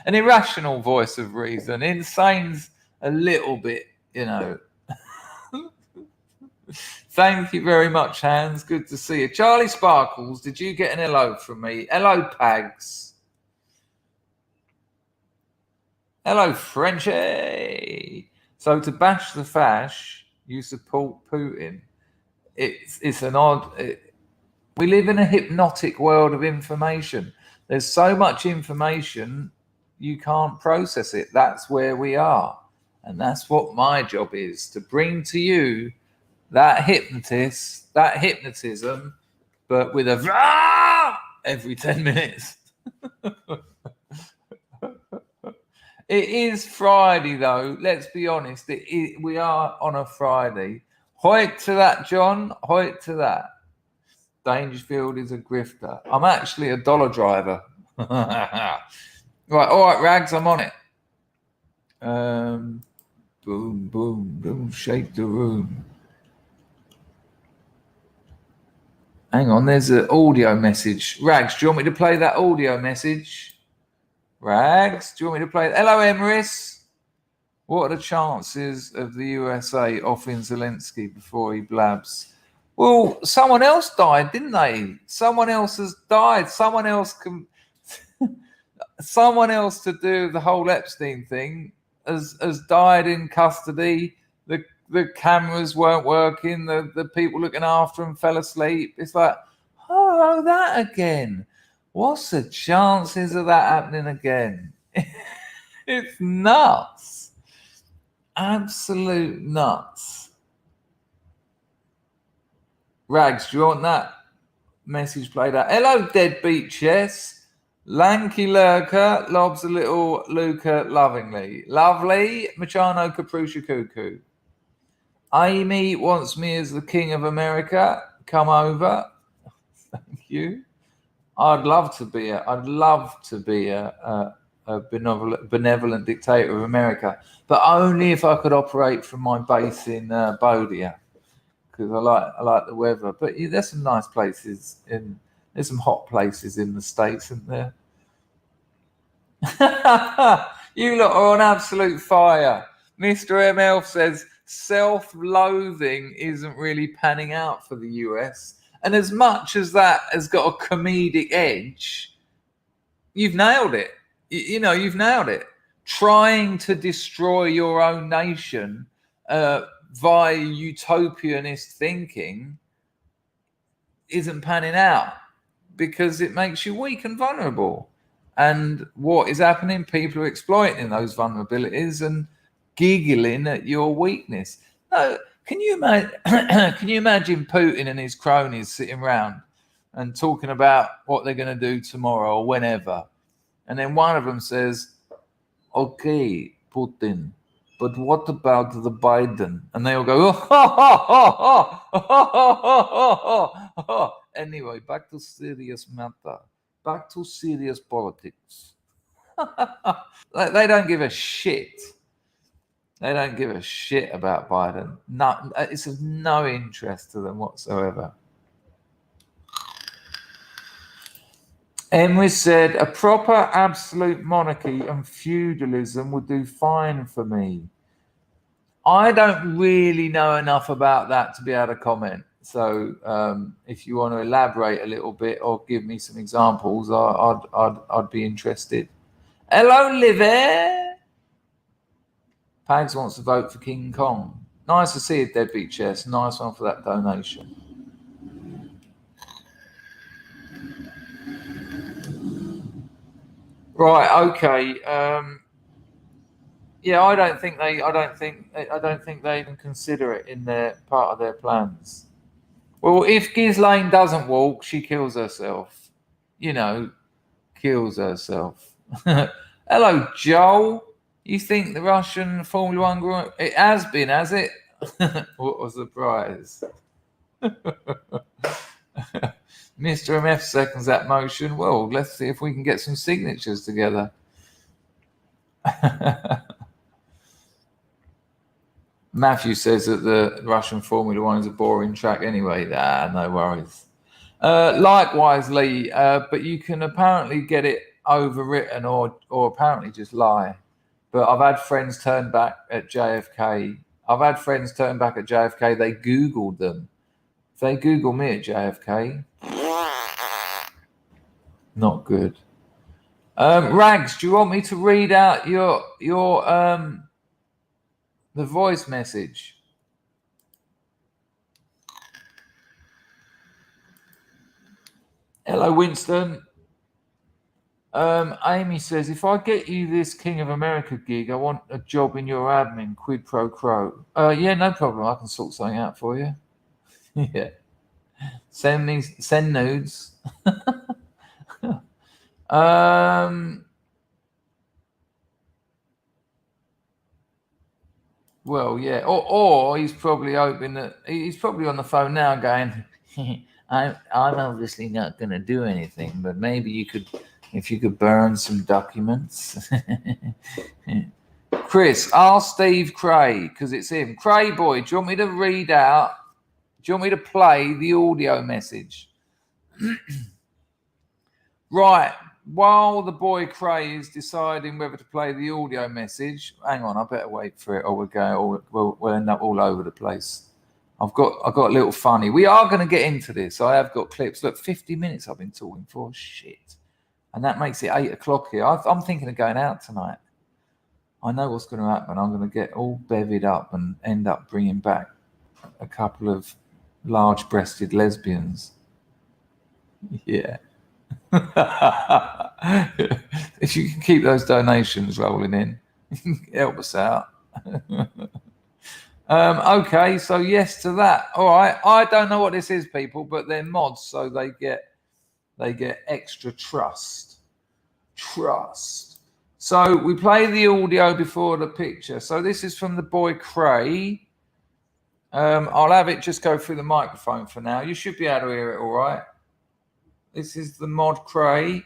an irrational voice of reason. Insane's a little bit, you know. Thank you very much, Hans. Good to see you. Charlie Sparkles, did you get an hello from me? Hello, Pags. Hello, Frenchie. So to bash the fash, you support Putin. It's an odd. We live in a hypnotic world of information. There's so much information, you can't process it. That's where we are. And that's what my job is, to bring to you that hypnotism, but with a every 10 minutes. It is Friday, though. Let's be honest. We are on a Friday. Hoit to that, John. Hoit to that. Dangerfield is a grifter. I'm actually a dollar driver. Right. All right, Rags, I'm on it. Boom, boom, boom. Shake the room. Hang on. There's an audio message. Rags, do you want me to play that audio message? Rags, do you want me to play? Hello, Emrys. What are the chances of the USA offing Zelensky before he blabs? Well, someone else died, didn't they? Someone else has died. Someone else to do the whole Epstein thing has died in custody. The cameras weren't working. The people looking after him fell asleep. It's like, oh, that again. What's the chances of that happening again? It's nuts. Absolute nuts. Rags, do you want that message played out? Hello, deadbeat chess. Lanky lurker lobs a little Luca lovingly. Lovely. Machano Caprusha Cuckoo. Amy wants me as the King of America. Come over. Thank you. I'd love to be a benevolent dictator of America, but only if I could operate from my base in Bodia, because I like the weather. But there's some nice places there's some hot places in the States, isn't there? You lot are on absolute fire. Mr. ML says self-loathing isn't really panning out for the US. And as much as that has got a comedic edge, you've nailed it. You've nailed it. Trying to destroy your own nation via utopianist thinking isn't panning out because it makes you weak and vulnerable. And what is happening? People are exploiting those vulnerabilities and giggling at your weakness. No, can you imagine? Can you imagine Putin and his cronies sitting around and talking about what they're going to do tomorrow or whenever? And then one of them says, "Okay, Putin, but what about the Biden?" And they all go, "Oh, Anyway, back to serious matter. Back to serious politics." They don't give a shit. They don't give a shit about Biden. No, it's of no interest to them whatsoever. Emily said, a proper absolute monarchy and feudalism would do fine for me. I don't really know enough about that to be able to comment. So if you want to elaborate a little bit or give me some examples, I'd be interested. Hello, Livy. Pags wants to vote for King Kong. Nice to see a deadbeat chess. Nice one for that donation. Right. Okay. Yeah, I don't think they even consider it in their part of their plans. Well, if Ghislaine doesn't walk, she kills herself. Kills herself. Hello, Joel. You think the Russian Formula One Group? It has been, has it? What a surprise. Mr. MF seconds that motion. Well, let's see if we can get some signatures together. Matthew says that the Russian Formula One is a boring track anyway. No worries. Likewise, Lee, but you can apparently get it overwritten or apparently just lie. But I've had friends turn back at JFK. They Googled them. If they Google me at JFK, not good. Rags, do you want me to read out your the voice message? Hello, Winston. Amy says, if I get you this King of America gig, I want a job in your admin, quid pro quo. Yeah, no problem. I can sort something out for you. Yeah. Send nudes. Well, yeah. Or he's probably hoping that he's probably on the phone now going, I'm obviously not going to do anything, but maybe if you could burn some documents. Chris, ask Steve Cray, because it's him. Cray boy, do you want me to read out? Do you want me to play the audio message? Right. While the boy Cray is deciding whether to play the audio message, hang on, I better wait for it, or we'll end up all over the place. I've got a little funny. We are going to get into this. I have got clips. Look, 50 minutes I've been talking for. Shit. And that makes it 8 o'clock here. I'm thinking of going out tonight. I know what's going to happen. I'm going to get all bevied up and end up bringing back a couple of large-breasted lesbians. Yeah. If you can keep those donations rolling in, help us out. Okay, so yes to that. All right, I don't know what this is, people, but they're mods, so they get extra trust. So we play the audio before the picture. So this is from the boy Cray. I'll have it just go through the microphone for now. You should be able to hear it all right. This is the mod Cray.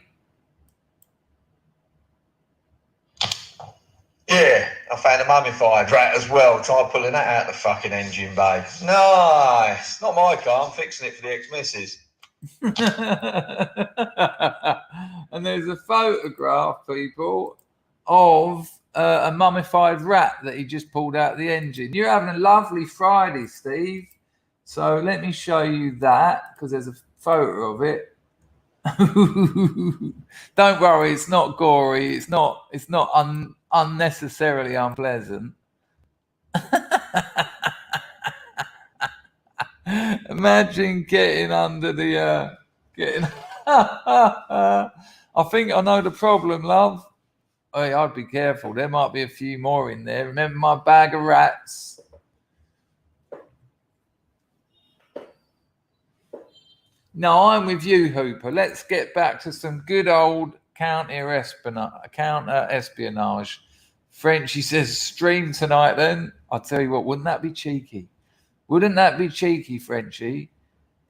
Yeah, I found a mummified rat as well. Try pulling that out the fucking engine bay. Nice. Not my car. I'm fixing it for the ex-missus. And there's a photograph, people, of a mummified rat that he just pulled out the engine. You're having a lovely Friday, Steve. So let me show you that, because there's a photo of it. Don't worry, it's not gory. It's not unnecessarily unpleasant. Imagine getting under the I think I know the problem, love. Hey, I'd be careful. There might be a few more in there. Remember my bag of rats? No, I'm with you, Hooper. Let's get back to some good old counter espionage. Frenchie says, stream tonight then. I'll tell you what, wouldn't that be cheeky? Wouldn't that be cheeky, Frenchie,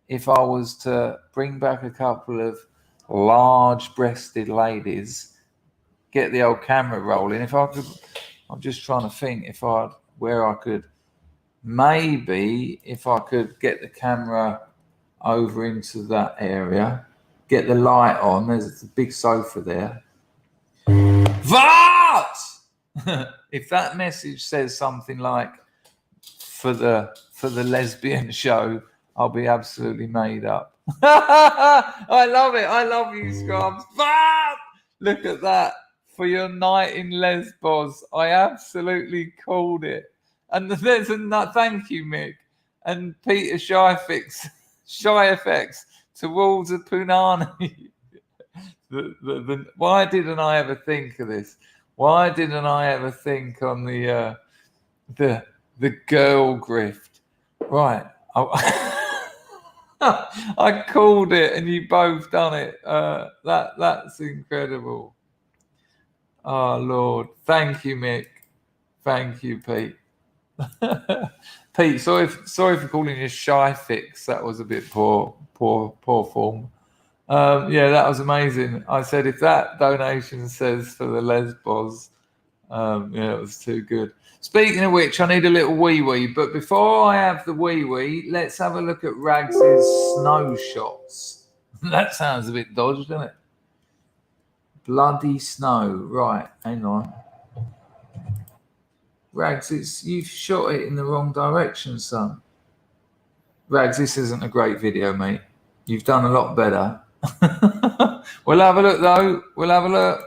if I was to bring back a couple of large-breasted ladies, get the old camera rolling? If I could, I'm just trying to think if I could get the camera over into that area, get the light on. There's a big sofa there. What? If that message says something like for the lesbian show, I'll be absolutely made up. I love it. I love you, Scrubs. Look at that. For your night in Lesbos, I absolutely called it. And there's a thank you, Mick. And Peter Shyfix towards a punani. Why didn't I ever think of this? Why didn't I ever think on the girl grift? Right. I called it and you both done it. That's incredible. Oh Lord. Thank you, Mick. Thank you, Pete. Pete, sorry for calling you shy fix. That was a bit poor form. Yeah, that was amazing. I said if that donation says for the Lesbos, yeah, it was too good. Speaking of which, I need a little wee, but before I have the wee, let's have a look at Rags's snow shots. That sounds a bit dodged, doesn't it? Bloody snow. Right, hang on. Rags, you've shot it in the wrong direction, son. Rags, this isn't a great video, mate. You've done a lot better. We'll have a look, though. We'll have a look.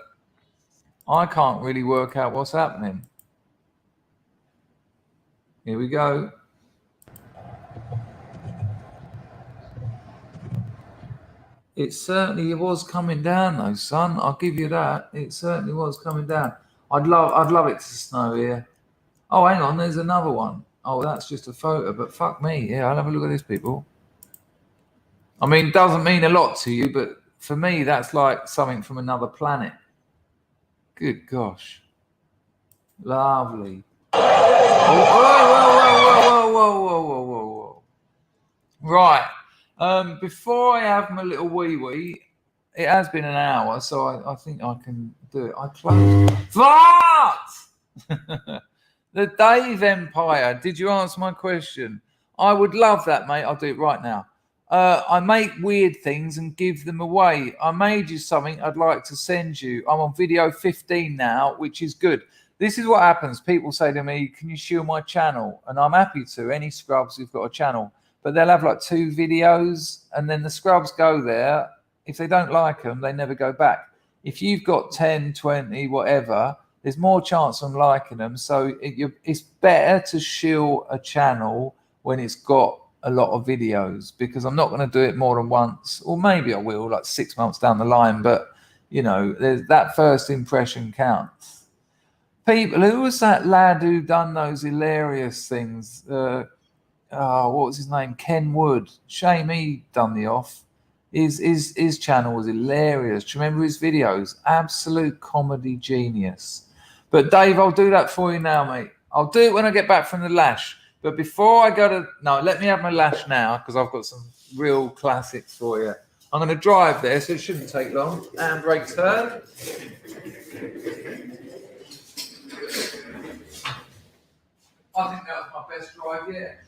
I can't really work out what's happening. Here we go. It certainly was coming down, though, son. I'll give you that. It certainly was coming down. I'd love it to snow here. Oh, hang on. There's another one. Oh, that's just a photo, but fuck me. Yeah, I'll have a look at this, people. I mean, it doesn't mean a lot to you, but for me, that's like something from another planet. Good gosh. Lovely. Whoa. Right. Before I have my little wee, it has been an hour, so I think I can do it. I closed. What? The Dave Empire. Did you answer my question? I would love that, mate. I'll do it right now. I make weird things and give them away. I made you something I'd like to send you. I'm on video 15 now, which is good. This is what happens. People say to me, can you shield my channel? And I'm happy to. Any scrubs who've got a channel. But they'll have like 2 videos, and then the scrubs go there. If they don't like them, they never go back. If you've got 10, 20, whatever, there's more chance of liking them. So it's better to shield a channel when it's got a lot of videos because I'm not going to do it more than once, or maybe I will, like 6 months down the line. But you know, there's that first impression counts. People, who was that lad who done those hilarious things? What was his name? Ken Wood. Shame he done the off. His channel was hilarious. Do you remember his videos? Absolute comedy genius. But Dave, I'll do that for you now, mate. I'll do it when I get back from the lash. But before I go to... No, let me have my lash now because I've got some real classics for you. I'm going to drive there, so it shouldn't take long. Handbrake turn. I think that was my best drive yet.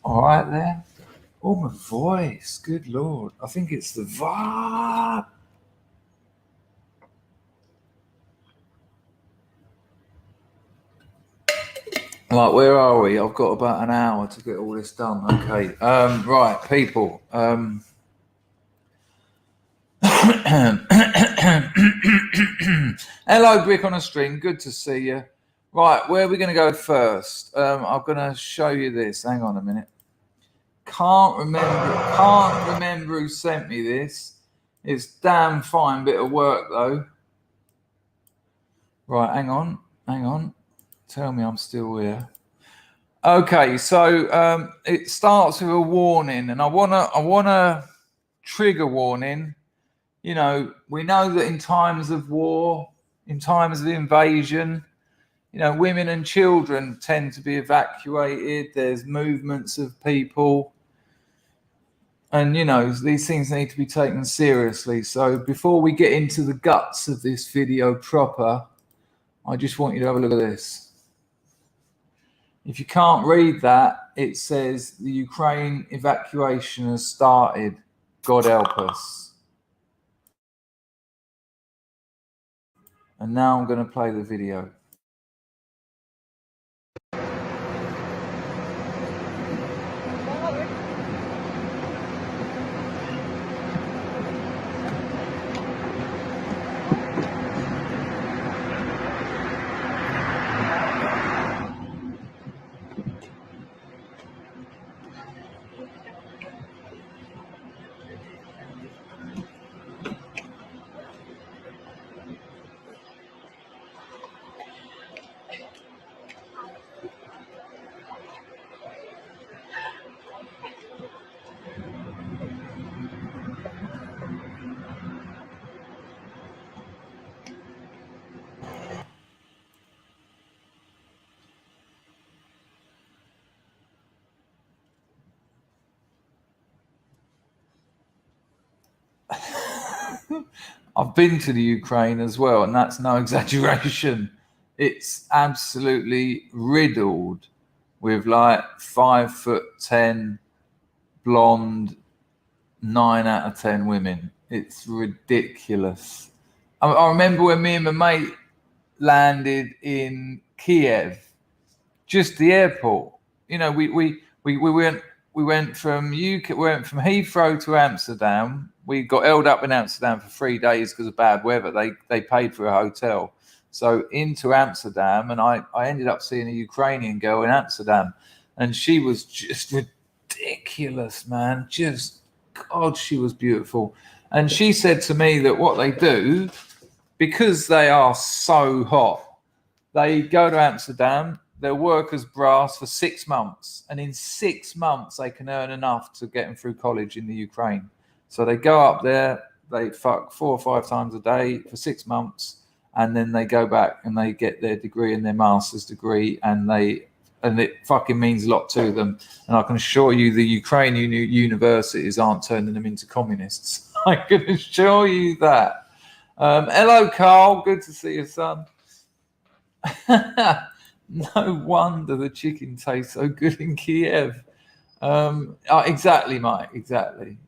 All right there. Oh, my voice. Good Lord. I think it's the vibe. Right, where are we? I've got about an hour to get all this done. Okay. Right, people. Hello, Brick on a String. Good to see you. Right, where are we going to go first? I'm going to show you this. Hang on a minute. Can't remember who sent me this. It's damn fine bit of work though. Right, hang on. Tell me I'm still here. Okay, so it starts with a warning, and I wanna trigger warning. You know, we know that in times of war, in times of invasion, you know, women and children tend to be evacuated. There's movements of people. And, you know, these things need to be taken seriously. So before we get into the guts of this video proper, I just want you to have a look at this. If you can't read that, it says the Ukraine evacuation has started. God help us. And now I'm going to play the video. I've been to the Ukraine as well, and that's no exaggeration. It's absolutely riddled with like 5'10" blonde 9 out of 10 women. It's ridiculous. I remember when me and my mate landed in Kiev, just the airport. You know, we We went from Heathrow to Amsterdam. We got held up in Amsterdam for 3 days because of bad weather. They paid for a hotel. So into Amsterdam, and I ended up seeing a Ukrainian girl in Amsterdam, and she was just ridiculous, man. Just, God, she was beautiful. And she said to me that what they do, because they are so hot, they go to Amsterdam, they'll work as brass for 6 months, and in 6 months they can earn enough to get them through college in the Ukraine. So they go up there, they fuck 4 or 5 times a day for 6 months, and then they go back and they get their degree and their master's degree, and it fucking means a lot to them. And I can assure you the Ukrainian universities aren't turning them into communists. I can assure you that. Hello, Carl. Good to see you, son. No wonder the chicken tastes so good in Kiev. Exactly, Mike. Exactly.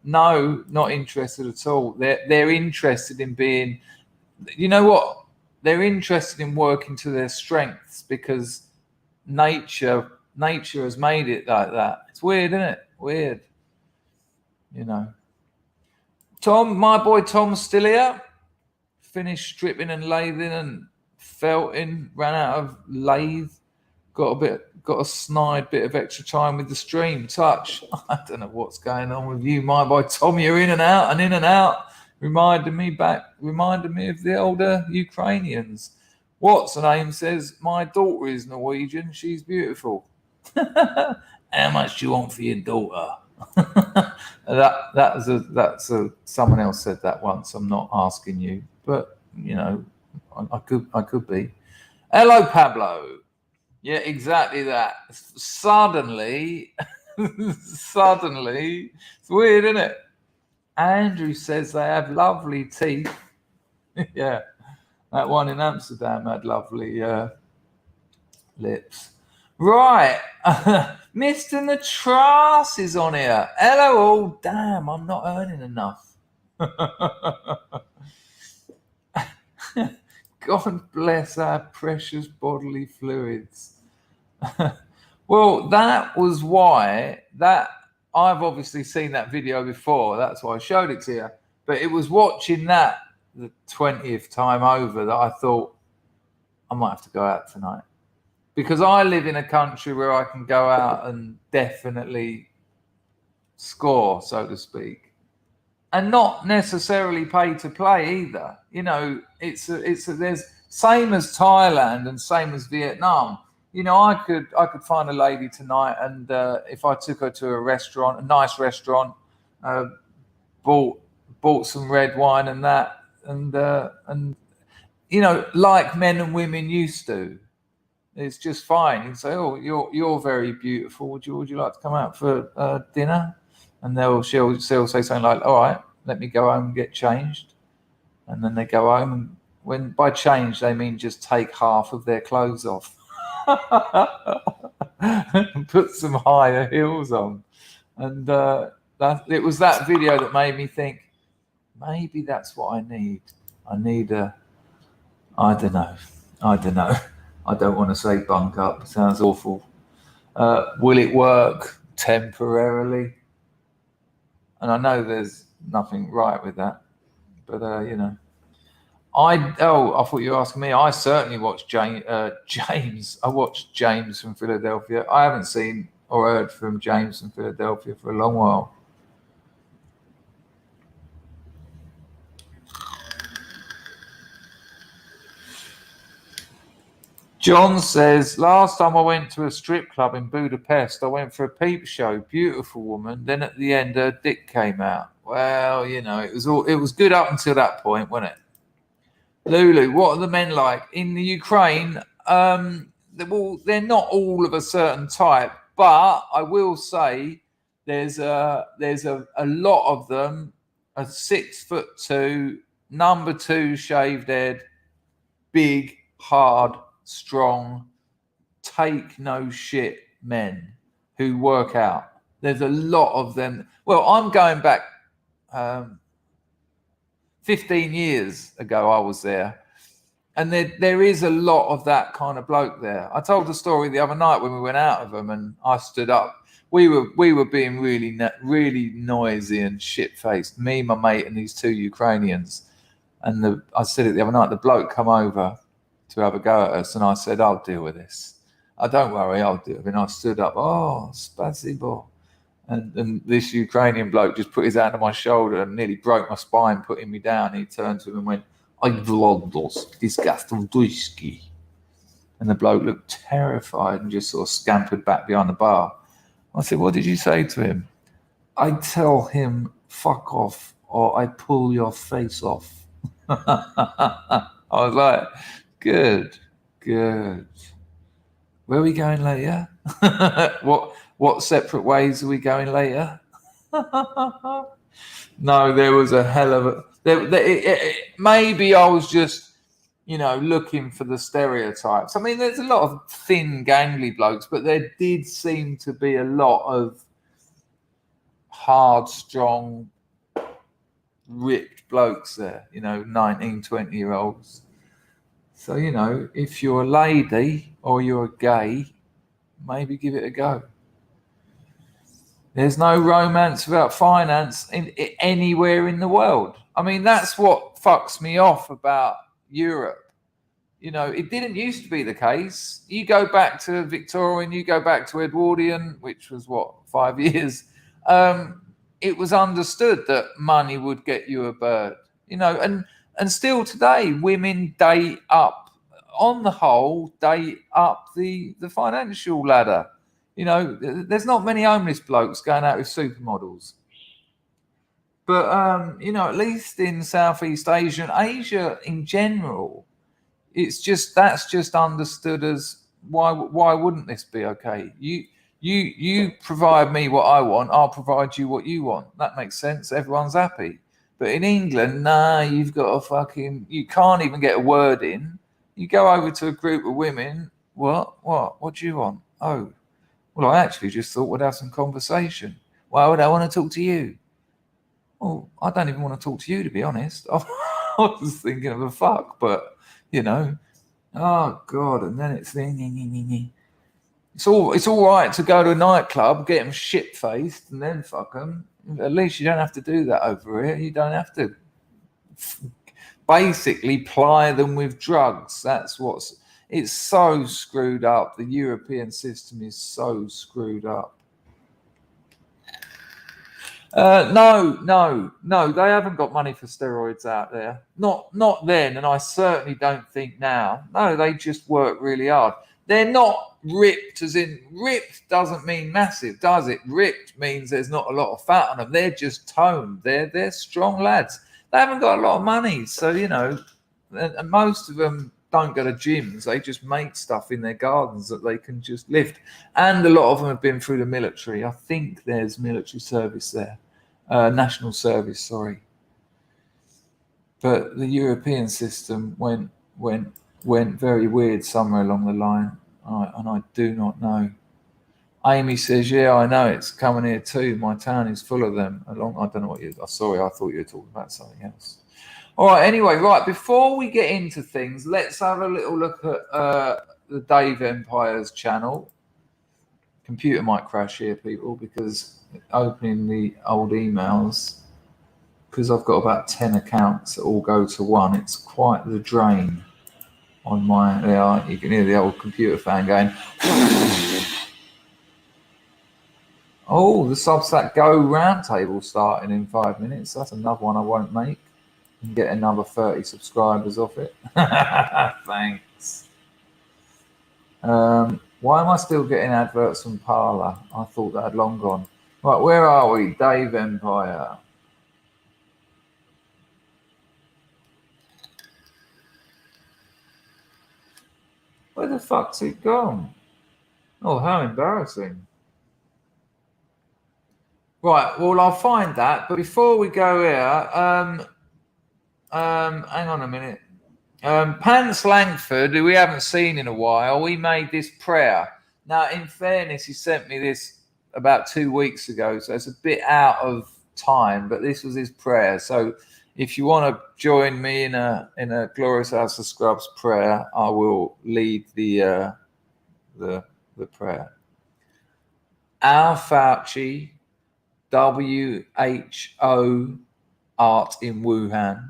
No, not interested at all. They're interested in being. You know what? They're interested in working to their strengths because nature has made it like that. It's weird, isn't it? Weird. You know. Tom, my boy Tom's still here. Finished stripping and lathing and felting. Ran out of lathe. Got a snide bit of extra time with the stream touch. I don't know what's going on with you, my boy Tom. You're in and out and in and out. Reminded me of the older Ukrainians. What's her name says, my daughter is Norwegian. She's beautiful. How much do you want for your daughter? Someone else said that once. I'm not asking you, but you know, I could be. Hello, Pablo. Yeah, exactly that. Suddenly, it's weird, isn't it? Andrew says they have lovely teeth. Yeah, that one in Amsterdam had lovely lips. Right, Mr. Natras is on here. Hello, all. Damn, I'm not earning enough. God bless our precious bodily fluids. Well, that was why that. I've obviously seen that video before. That's why I showed it to you. But it was watching that the 20th time over that I thought I might have to go out tonight. Because I live in a country where I can go out and definitely score, so to speak. And not necessarily pay to play either. You know, there's same as Thailand and same as Vietnam. You know, I could find a lady tonight, and if I took her to a nice restaurant, bought some red wine and that, and you know, like men and women used to, it's just fine. You can say, "Oh, you're very beautiful. Would you like to come out for dinner?" And she'll say something like, "All right, let me go home and get changed," and then they go home, and when by change they mean just take half of their clothes off. Put some higher heels on, and it was that video that made me think maybe that's what I need. I need I don't know. I don't want to say bunk up. It sounds awful. Will it work temporarily? And I know there's nothing right with that, but you know. I thought you were asking me. I certainly watched James. I watched James from Philadelphia. I haven't seen or heard from James from Philadelphia for a long while. John says, last time I went to a strip club in Budapest, I went for a peep show. Beautiful woman. Then at the end, her dick came out. Well, you know, it was good up until that point, wasn't it? Lulu, what are the men like in the Ukraine? They're not all of a certain type, but I will say there's a lot of them are 6'2", number 2 shaved head, big, hard, strong, take no shit men who work out. There's a lot of them. Well, I'm going back 15 years ago, I was there, And there is a lot of that kind of bloke there. I told the story the other night when we went out of them, and I stood up. We were being really noisy and shit-faced. Me, my mate, and these two Ukrainians. And I said it the other night. The bloke come over to have a go at us, and I said, "I'll deal with this. Oh, don't worry, I'll do it." And I stood up. Oh, spasibo. And this Ukrainian bloke just put his hand on my shoulder and nearly broke my spine, putting me down. He turned to him and went, "Disgusting." And the bloke looked terrified and just sort of scampered back behind the bar. I said, "What did you say to him?" "I tell him, fuck off, or I pull your face off." I was like, good. Where are we going later? What separate ways are we going later? No, there was a hell of a... maybe I was just, looking for the stereotypes. I mean, there's a lot of thin, gangly blokes, but there did seem to be a lot of hard, strong, ripped blokes there, 19, 20-year-olds. So, if you're a lady or you're a gay, maybe give it a go. There's no romance without finance anywhere in the world. I mean, that's what fucks me off about Europe. It didn't used to be the case. You go back to Victorian, you go back to Edwardian, which was 5 years. It was understood that money would get you a bird, and still today, women date up, on the whole, date up the financial ladder. There's not many homeless blokes going out with supermodels. But, at least in Southeast Asia and Asia in general, that's just understood as why wouldn't this be okay? You provide me what I want, I'll provide you what you want. That makes sense. Everyone's happy. But in England, you've got you can't even get a word in. You go over to a group of women. What do you want? Oh, well, I actually just thought we'd have some conversation. Why would I want to talk to you? Well, I don't even want to talk to you, to be honest. I was thinking of a fuck, but, oh, God. And then it's all right to go to a nightclub, get them shit-faced, and then fuck them. At least you don't have to do that over here. You don't have to basically ply them with drugs. It's so screwed up. The European system is so screwed up. No, they haven't got money for steroids out there. Not then, and I certainly don't think now. No, they just work really hard. They're not ripped, as in ripped doesn't mean massive, does it? Ripped means there's not a lot of fat on them. They're just toned. They're strong lads. They haven't got a lot of money, so and most of them don't go to gyms. They just make stuff in their gardens that they can just lift. And a lot of them have been through the military. I think there's military service there. National service, sorry. But the European system went very weird somewhere along the line. And I do not know. Amy says, yeah, I know, it's coming here too. My town is full of them. I don't know what sorry, I thought you were talking about something else. All right, anyway, before we get into things, let's have a little look at the Dave Empire's channel. Computer might crash here, people, because opening the old emails, because I've got about 10 accounts that all go to one, it's quite the drain on my... you can hear the old computer fan going... Oh, the Substack Go roundtable starting in 5 minutes. That's another one I won't make. And get another 30 subscribers off it. Thanks. Why am I still getting adverts from Parler? I thought that had long gone. Right, where are we? Dave Empire. Where the fuck's it gone? Oh, how embarrassing. Right, well, I'll find that. But before we go here, hang on a minute. Pants Langford, who we haven't seen in a while, he made this prayer. Now, in fairness, he sent me this about 2 weeks ago, so it's a bit out of time, but this was his prayer. So if you want to join me in a Glorious House of Scrubs prayer, I will lead the prayer. Our Fauci, WHO, art in Wuhan.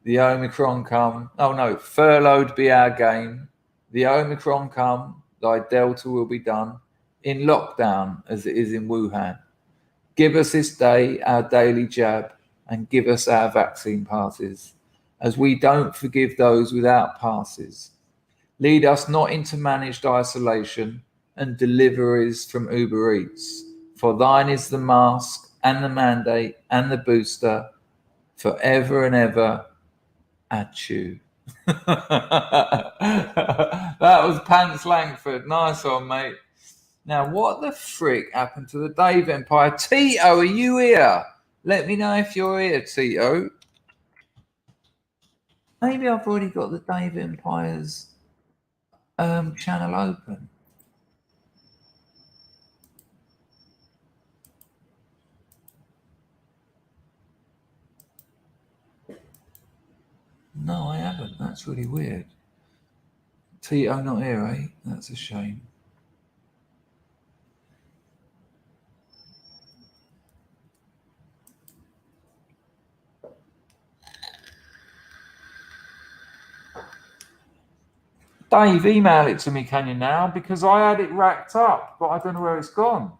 The Omicron come. Oh no, furloughed be our gain. The Omicron come, thy Delta will be done. In lockdown as it is in Wuhan. Give us this day our daily jab and give us our vaccine passes, as we don't forgive those without passes. Lead us not into managed isolation and deliveries from Uber Eats. For thine is the mask and the mandate and the booster forever and ever. At you. That was Pants Langford. Nice one, mate. Now, what the frick happened to the Dave Empire? Tito, are you here? Let me know if you're here, Tito. Maybe I've already got the Dave Empire's channel open. No, I haven't. That's really weird. Tito not here, eh? That's a shame. Dave, email it to me, can you now? Because I had it racked up, but I don't know where it's gone.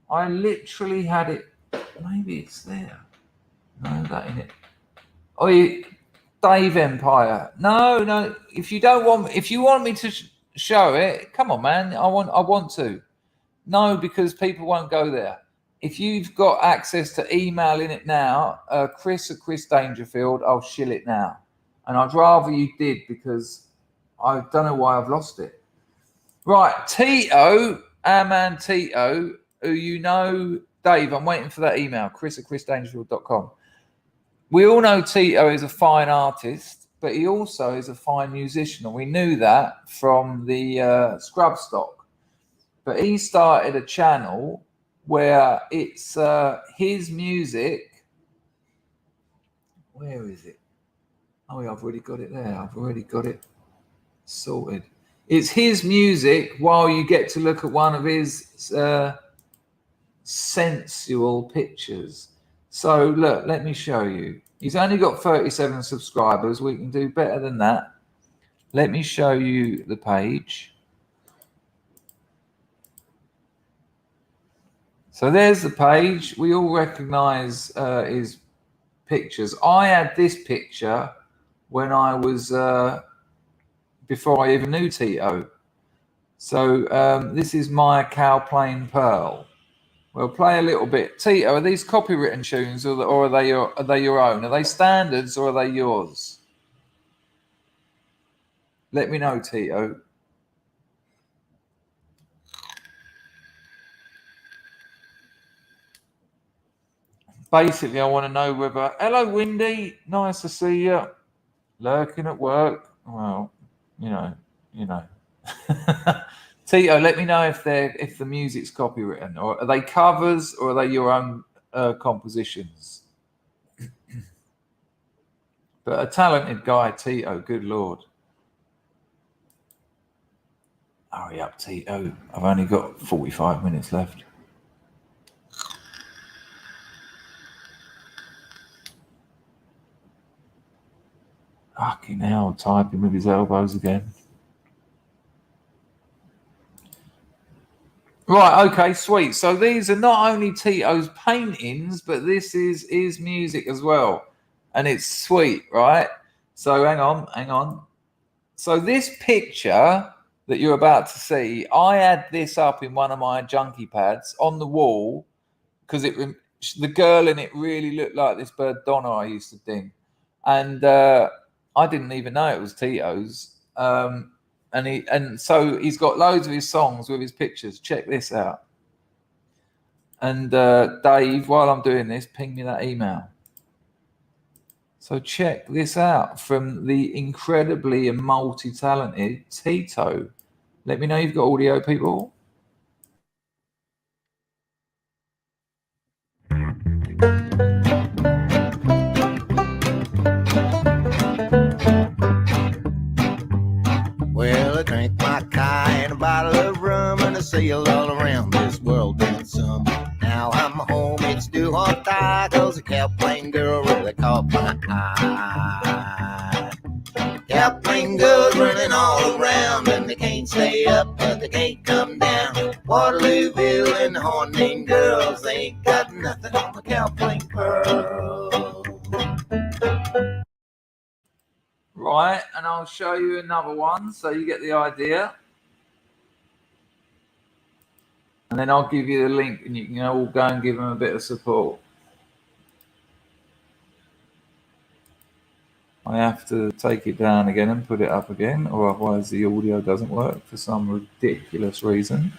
I literally had it. Maybe it's there. No, that in it. Oh, Dave Empire. No. If you want me to show it, come on, man. I want to. No, because people won't go there. If you've got access to emailing it now, Chris at Chris Dangerfield, I'll shill it now. And I'd rather you did, because I don't know why I've lost it. Right, Tito, our man Tito, who you know, Dave, I'm waiting for that email, Chris at chrisdangerfield.com. We all know Tito is a fine artist, but he also is a fine musician, and we knew that from the SUBSTACK. But he started a channel where it's his music. Where is it? Oh, yeah, I've already got it there. I've already got it sorted. It's his music while you get to look at one of his sensual pictures. So look, let me show you. He's only got 37 subscribers. We can do better than that. Let me show you the page. So there's the page. We all recognize his pictures. I had this picture when I was before I even knew Tito. So this is my Cow Plain Pearl. We'll play a little bit. Tito, are these copywritten tunes, or are they your own? Are they standards, or are they yours? Let me know, Tito. Basically, I want to know whether. Hello, Windy. Nice to see you. Lurking at work. Well, you know. Tito, let me know if the music's copywritten, or are they covers, or are they your own compositions? But a talented guy, Tito. Good Lord. Hurry up, Tito. I've only got 45 minutes left. Fucking hell, typing with his elbows again. Right, okay, sweet. So these are not only Tito's paintings, but this is his music as well. And it's sweet, right? So hang on. So this picture that you're about to see, I had this up in one of my junkie pads on the wall because the girl in it really looked like this bird Donna I used to ding. And I didn't even know it was Tito's. And so he's got loads of his songs with his pictures. Check this out. And Dave, while I'm doing this, ping me that email. So check this out from the incredibly and multi-talented Tito. Let me know you've got audio, people. pie and a bottle of rum and a sail all around this world and some. Now I'm home, it's do or die, 'cause a Cowplane girl really caught my eye. Cowplane girls running all around, and they can't stay up, but they can't come down. Waterlooville and the Hornbeam girls, they ain't got nothing on the Cowplane pearl. Right, and I'll show you another one so you get the idea. And then I'll give you the link and you can all go and give them a bit of support. I have to take it down again and put it up again, or otherwise the audio doesn't work for some ridiculous reason.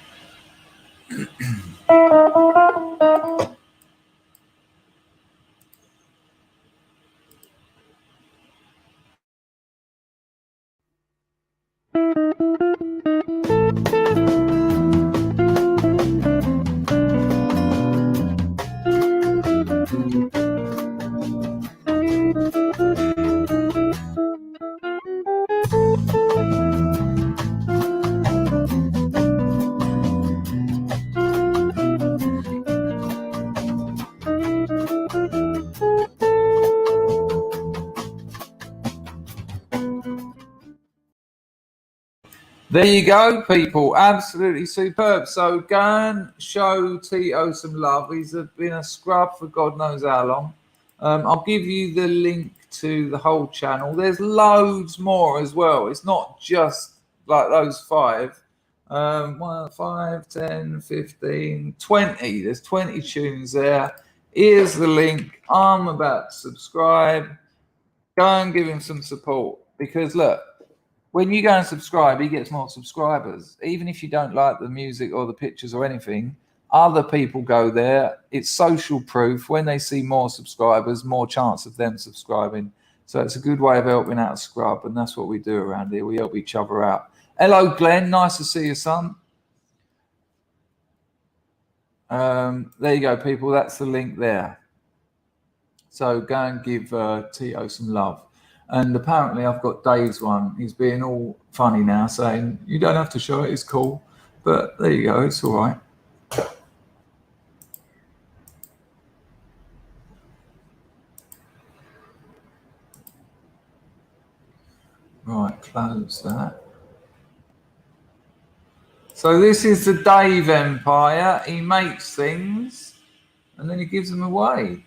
There you go, people. Absolutely superb. So go and show Tito some love. He's been a scrub for God knows how long. I'll give you the link to the whole channel. There's loads more as well. It's not just like those 5. 1, 5, 10, 15, 20. There's 20 tunes there. Here's the link. I'm about to subscribe. Go and give him some support, because look, when you go and subscribe, he gets more subscribers. Even if you don't like the music or the pictures or anything, other people go there. It's social proof. When they see more subscribers, more chance of them subscribing. So it's a good way of helping out a scrub, and that's what we do around here. We help each other out. Hello, Glenn. Nice to see you, son. There you go, people. That's the link there. So go and give Tito some love. And apparently I've got Dave's one. He's being all funny now, saying, you don't have to show it, it's cool. But there you go, it's all right. Right, close that. So this is the Dave Empire. He makes things and then he gives them away.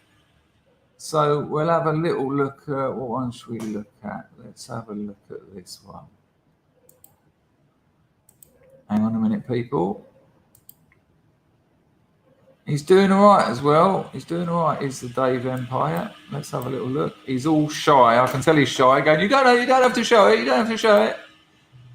So we'll have a little look at, what one should we look at? Let's have a look at this one. Hang on a minute, people. He's doing all right as well. He's doing all right. It's the Dave Empire. Let's have a little look. He's all shy. I can tell he's shy. Going, you don't have to show it. You don't have to show it.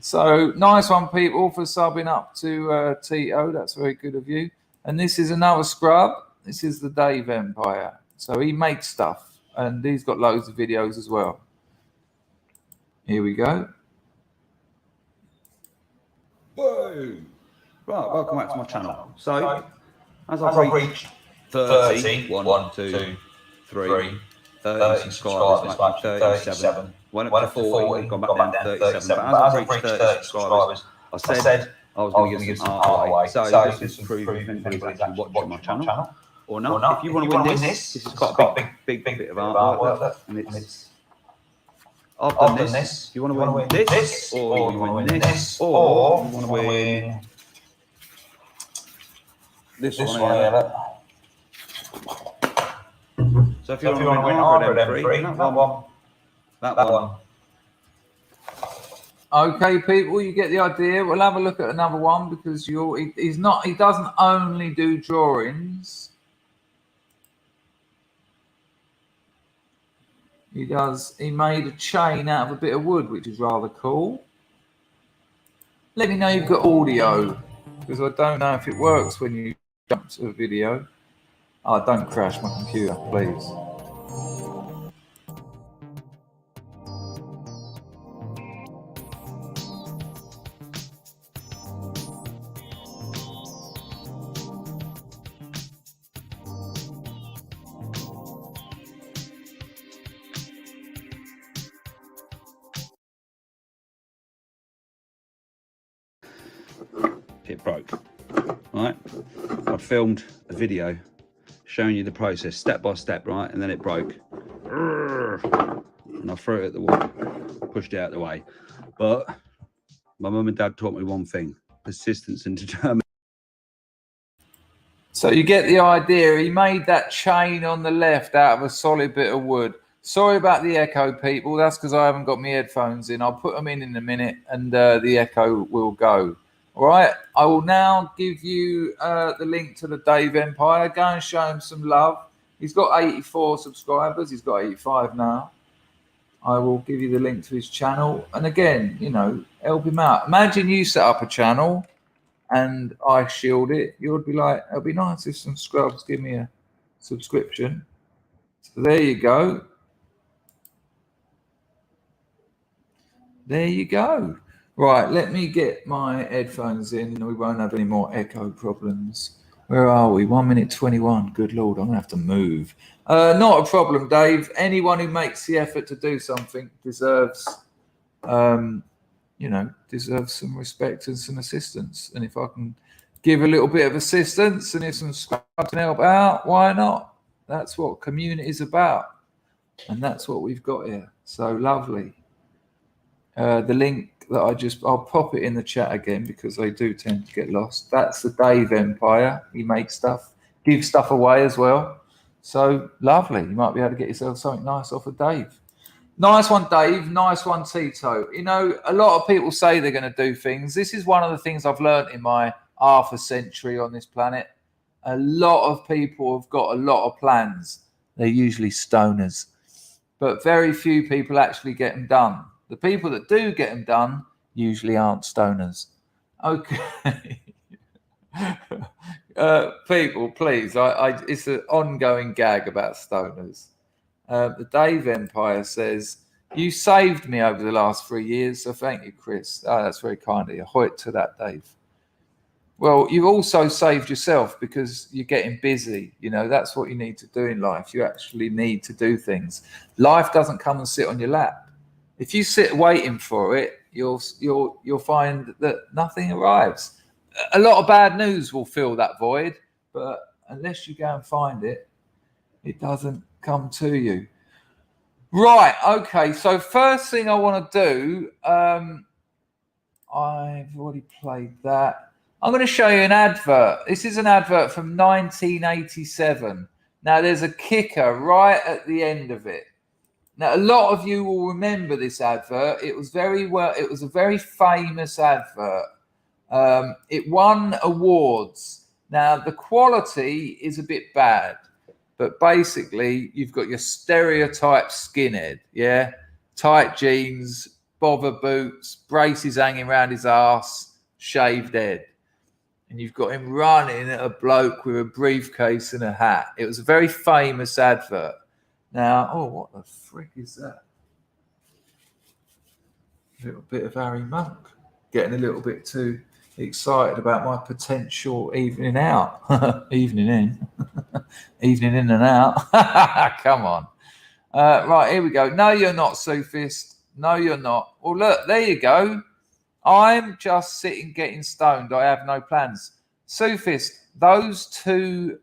So nice one, people, for subbing up to Tito. That's very good of you. And this is another scrub. This is the Dave Empire. So he makes stuff, and he's got loads of videos as well. Here we go. Whoa! Right, welcome back to my channel. So, as I've reached 30, 1, 2, 3, 30 subscribers, it's like 37. Went up to 40, gone back down to 37. But as I've reached 30 subscribers, I said I was going to give some art away. So this is proof if anybody's actually watching my channel or not. If you want to win this is quite a big bit of artwork, and it's I've done this. You want to win this, or you want to win this, or you want to win this one here. So if you want to win hybrid M3, that one. Okay, people, you get the idea. We'll have a look at another one, because he doesn't only do drawings. He made a chain out of a bit of wood, which is rather cool. Let me know you've got audio, because I don't know if it works when you jump to a video. Oh, don't crash my computer, please. it broke. Right? I filmed a video showing you the process step by step, right? And then it broke. And I threw it at the wall, pushed it out of the way. But my mum and dad taught me one thing: persistence and determination. So you get the idea. He made that chain on the left out of a solid bit of wood. Sorry about the echo, people. That's because I haven't got my headphones in. I'll put them in a minute, and the echo will go. All right. I will now give you the link to the Dave Empire. Go and show him some love. He's got 84 subscribers. He's got 85 now. I will give you the link to his channel. And again, you know, help him out. Imagine you set up a channel and I shield it. You'd be like, it'll be nice if some scrubs give me a subscription. So there you go. There you go. Right, let me get my headphones in. We won't have any more echo problems. Where are we? 1 minute 21. Good Lord, I'm going to have to move. Not a problem, Dave. Anyone who makes the effort to do something deserves, deserves some respect and some assistance. And if I can give a little bit of assistance and if some scrubs can help out, why not? That's what community is about. And that's what we've got here. So lovely. The link that I'll pop it in the chat again because they do tend to get lost. That's the Dave Empire. He makes stuff, gives stuff away as well. So lovely. You might be able to get yourself something nice off of Dave. Nice one, Dave. Nice one, Tito. You know, a lot of people say they're going to do things. This is one of the things I've learned in my half a century on this planet. A lot of people have got a lot of plans. They're usually stoners. But very few people actually get them done. The people that do get them done usually aren't stoners. Okay. People, please. It's an ongoing gag about stoners. The Dave Empire says, you saved me over the last 3 years, so thank you, Chris. Oh, that's very kind of you. Hoit to that, Dave. Well, you've also saved yourself because you're getting busy. You know, that's what you need to do in life. You actually need to do things. Life doesn't come and sit on your lap. If you sit waiting for it, you'll find that nothing arrives. A lot of bad news will fill that void, but unless you go and find it, it doesn't come to you. Right, okay, so first thing I want to do, I've already played that. I'm going to show you an advert. This is an advert from 1987. Now, there's a kicker right at the end of it. Now, a lot of you will remember this advert. It was a very famous advert. It won awards. Now, the quality is a bit bad, but basically, you've got your stereotype skinhead, yeah? Tight jeans, bother boots, braces hanging around his ass, shaved head. And you've got him running at a bloke with a briefcase and a hat. It was a very famous advert. Now, oh, what the frick is that? A little bit of Harry Monk. Getting a little bit too excited about my potential evening out. Evening in. Evening in and out. Come on. Right, here we go. No, you're not, Sufist. No, you're not. Well, look, there you go. I'm just sitting getting stoned. I have no plans. Sufist, those two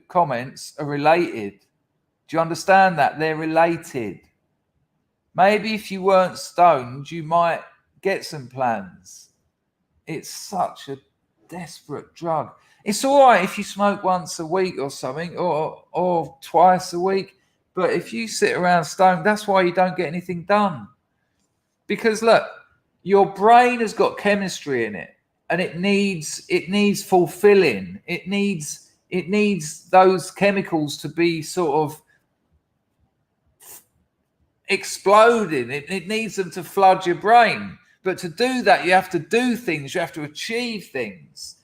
comments are related. Do you understand that? They're related. Maybe if you weren't stoned, you might get some plans. It's such a desperate drug. It's all right if you smoke once a week or something, or twice a week. But if you sit around stoned, that's why you don't get anything done. Because look, your brain has got chemistry in it, and it needs fulfilling. It needs those chemicals to be sort of exploding. It needs them to flood your brain. But to do that, you have to do things. You have to achieve things.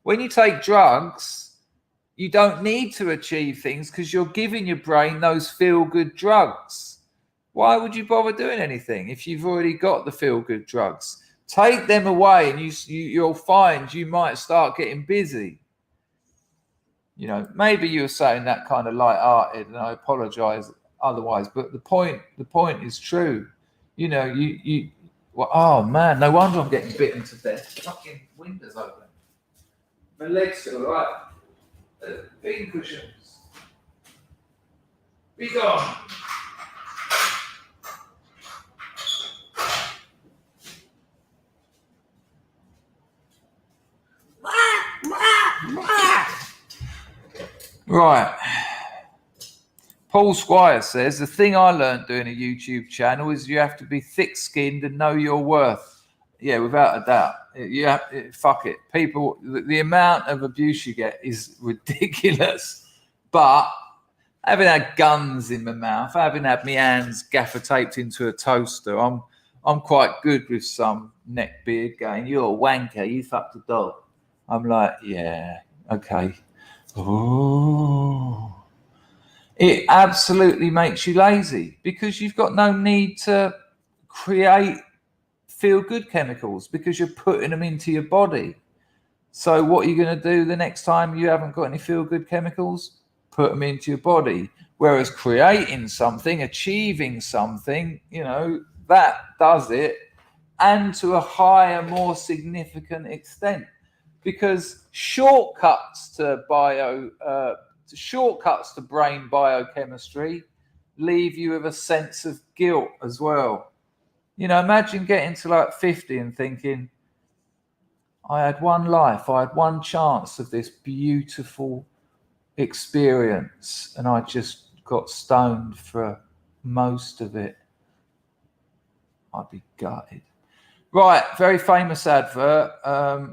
When you take drugs, you don't need to achieve things because you're giving your brain those feel-good drugs. Why would you bother doing anything if you've already got the feel-good drugs? Take them away and you'll find you might start getting busy. You know, maybe you're saying that kind of light-hearted, and I apologize otherwise, but the point is true. You know, Well, oh man, no wonder I'm getting bitten to death. Fucking windows open. My legs feel right. Bean cushions. Be gone. Right. Paul Squire says, the thing I learned doing a YouTube channel is you have to be thick-skinned and know your worth. Yeah, without a doubt. Fuck it. People, the amount of abuse you get is ridiculous. But having had guns in my mouth, having had my hands gaffer taped into a toaster, I'm quite good with some neckbeard going, you're a wanker, you fucked a dog. I'm like, yeah, okay. Oh. It absolutely makes you lazy because you've got no need to create feel-good chemicals because you're putting them into your body. So what are you going to do the next time you haven't got any feel-good chemicals? Put them into your body. Whereas creating something, achieving something, you know, that does it, and to a higher, more significant extent. Because shortcuts to brain biochemistry leave you with a sense of guilt as well. You know, imagine getting to like 50 and thinking, I had one life, I had one chance of this beautiful experience, and I just got stoned for most of it. I'd be gutted. Right, very famous advert.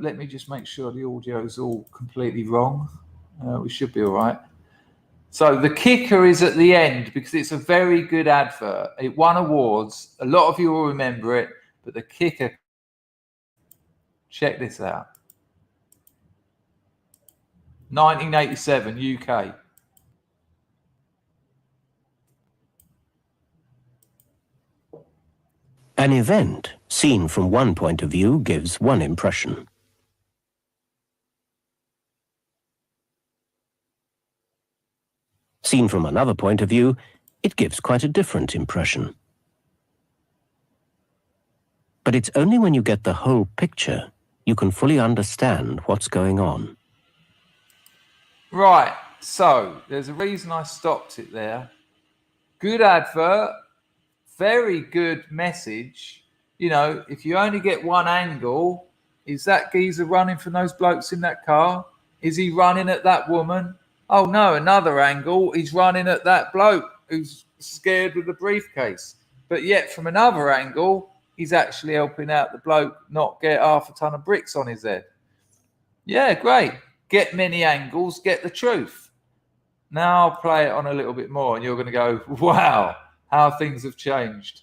Let me just make sure the audio is all completely wrong. We should be all right. So the kicker is at the end because it's a very good advert. It won awards. A lot of you will remember it, but the kicker, check this out. 1987, UK. An event seen from one point of view gives one impression. Seen from another point of view, it gives quite a different impression. But it's only when you get the whole picture you can fully understand what's going on. Right, so there's a reason I stopped it there. Good advert, very good message. You know, if you only get one angle, is that geezer running from those blokes in that car? Is he running at that woman? Oh no, another angle, he's running at that bloke who's scared with the briefcase. But yet from another angle, he's actually helping out the bloke not get half a ton of bricks on his head. Yeah, great. Get many angles, get the truth. Now I'll play it on a little bit more and you're going to go, wow, how things have changed.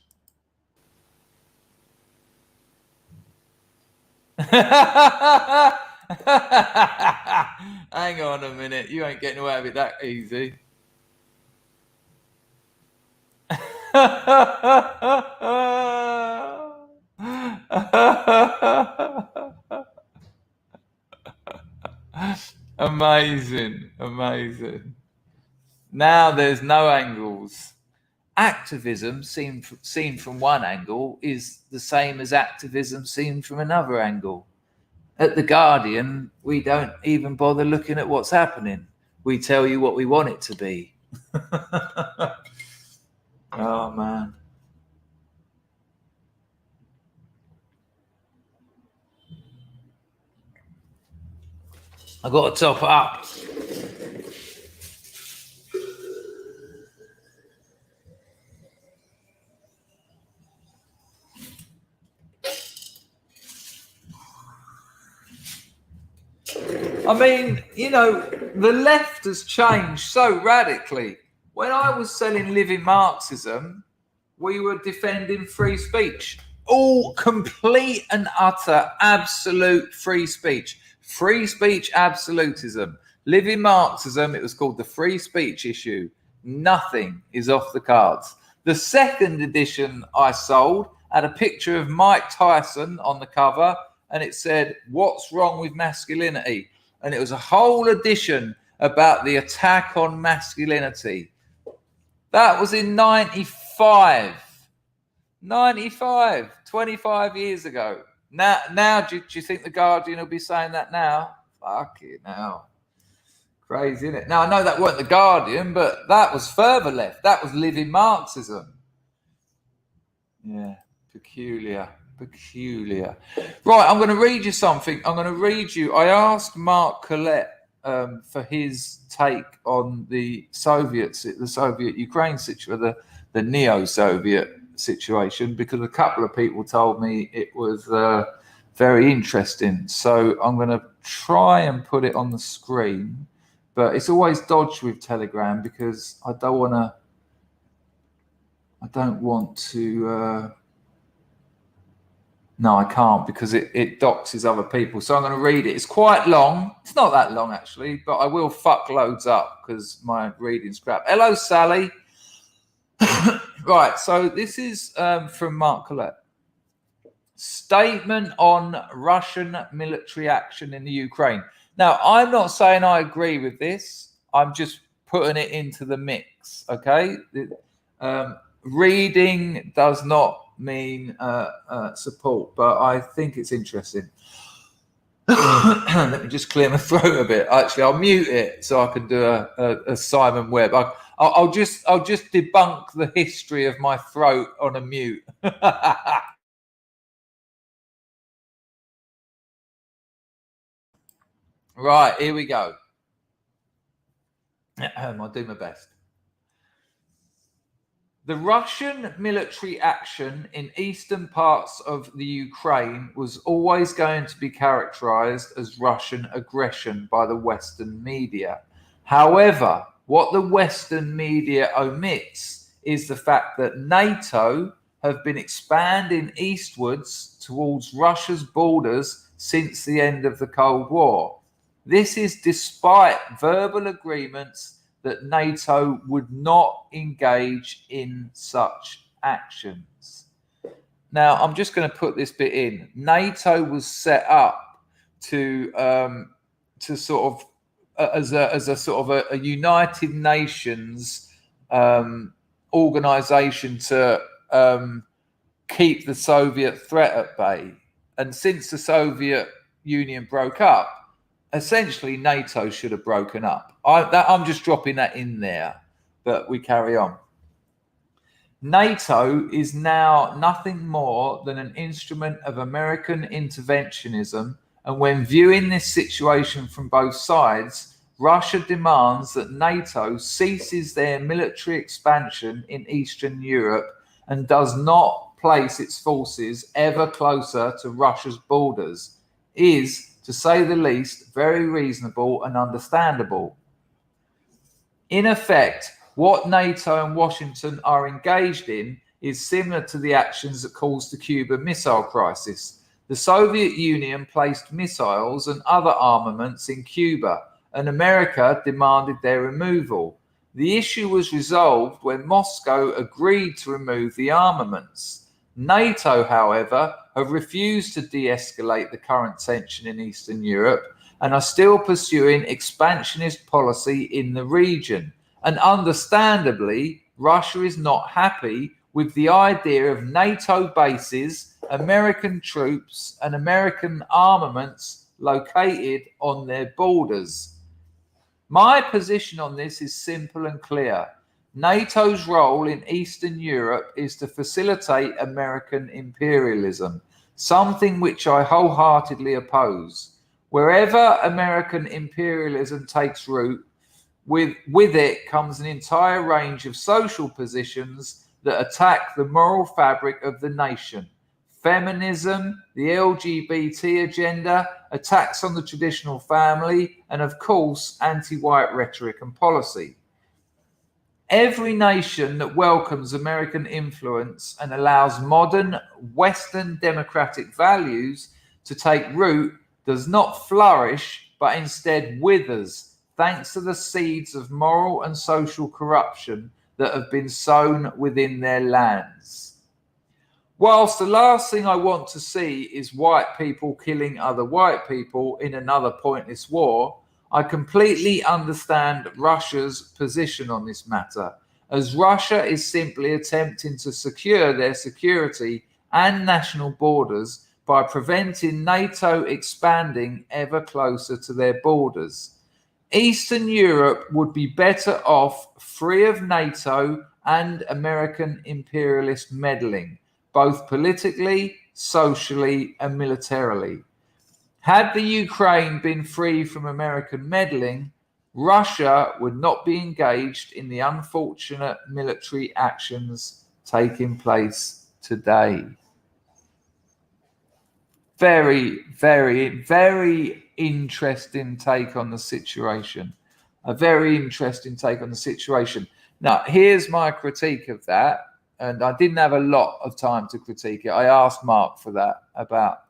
Hang on a minute, you ain't getting away with it that easy. Amazing, amazing. Now there's no angles. Activism seen from one angle is the same as activism seen from another angle. At The Guardian, we don't even bother looking at what's happening. We tell you what we want it to be. Oh, man. I've got to top it up. I mean, you know, the left has changed so radically. When I was selling Living Marxism, we were defending free speech. All complete and utter, absolute free speech. Free speech absolutism. Living Marxism, it was called the free speech issue. Nothing is off the cards. The second edition I sold had a picture of Mike Tyson on the cover, and it said, "What's wrong with masculinity?" And it was a whole edition about the attack on masculinity. That was in 95. 95, 25 years ago. Now, do you think the Guardian will be saying that now? Fuck it now. Crazy, isn't it? Now, I know that weren't the Guardian, but that was further left. That was living Marxism. Yeah, peculiar. Right, I'm going to read you something. I asked Mark Collette for his take on the Soviet Ukraine situation, the neo-Soviet situation, because a couple of people told me it was very interesting. So I'm going to try and put it on the screen, but it's always dodged with Telegram because I don't want to. No, I can't because it doxes other people. So I'm going to read it. It's quite long. It's not that long, actually, but I will fuck loads up because my reading's crap. Hello, Sally. Right, so this is from Mark Collette. Statement on Russian military action in the Ukraine. Now, I'm not saying I agree with this. I'm just putting it into the mix, okay? Reading does not mean support, but I think it's interesting. Let me just clear my throat a bit. Actually, I'll mute it so I can do a Simon Webb. I'll just debunk the history of my throat on a mute. Right, here we go. I'll do my best. The Russian military action in eastern parts of the Ukraine was always going to be characterized as Russian aggression by the Western media. However, what the Western media omits is the fact that NATO have been expanding eastwards towards Russia's borders since the end of the Cold War. This is despite verbal agreements that NATO would not engage in such actions. Now, I'm just going to put this bit in. NATO was set up to sort of as a sort of a United Nations organization to keep the Soviet threat at bay. And since the Soviet Union broke up, essentially NATO should have broken up. I'm just dropping that in there, but we carry on. NATO is now nothing more than an instrument of American interventionism, and when viewing this situation from both sides, Russia demands that NATO ceases their military expansion in Eastern Europe and does not place its forces ever closer to Russia's borders, is, to say the least, very reasonable and understandable. In effect, what NATO and Washington are engaged in is similar to the actions that caused the Cuban Missile Crisis. The Soviet Union placed missiles and other armaments in Cuba, and America demanded their removal. The issue was resolved when Moscow agreed to remove the armaments. NATO, however, have refused to de-escalate the current tension in Eastern Europe and are still pursuing expansionist policy in the region. And understandably, Russia is not happy with the idea of NATO bases, American troops, and American armaments located on their borders. My position on this is simple and clear. NATO's role in Eastern Europe is to facilitate American imperialism, something which I wholeheartedly oppose. Wherever American imperialism takes root, with it comes an entire range of social positions that attack the moral fabric of the nation. Feminism, the LGBT agenda, attacks on the traditional family, and of course, anti-white rhetoric and policy. Every nation that welcomes American influence and allows modern Western democratic values to take root does not flourish, but instead withers, thanks to the seeds of moral and social corruption that have been sown within their lands. Whilst the last thing I want to see is white people killing other white people in another pointless war, I completely understand Russia's position on this matter, as Russia is simply attempting to secure their security and national borders by preventing NATO expanding ever closer to their borders. Eastern Europe would be better off free of NATO and American imperialist meddling, both politically, socially, and militarily. Had the Ukraine been free from American meddling, Russia would not be engaged in the unfortunate military actions taking place today. Very, very, very interesting take on the situation. A very interesting take on the situation. Now, here's my critique of that. And I didn't have a lot of time to critique it. I asked Mark for that about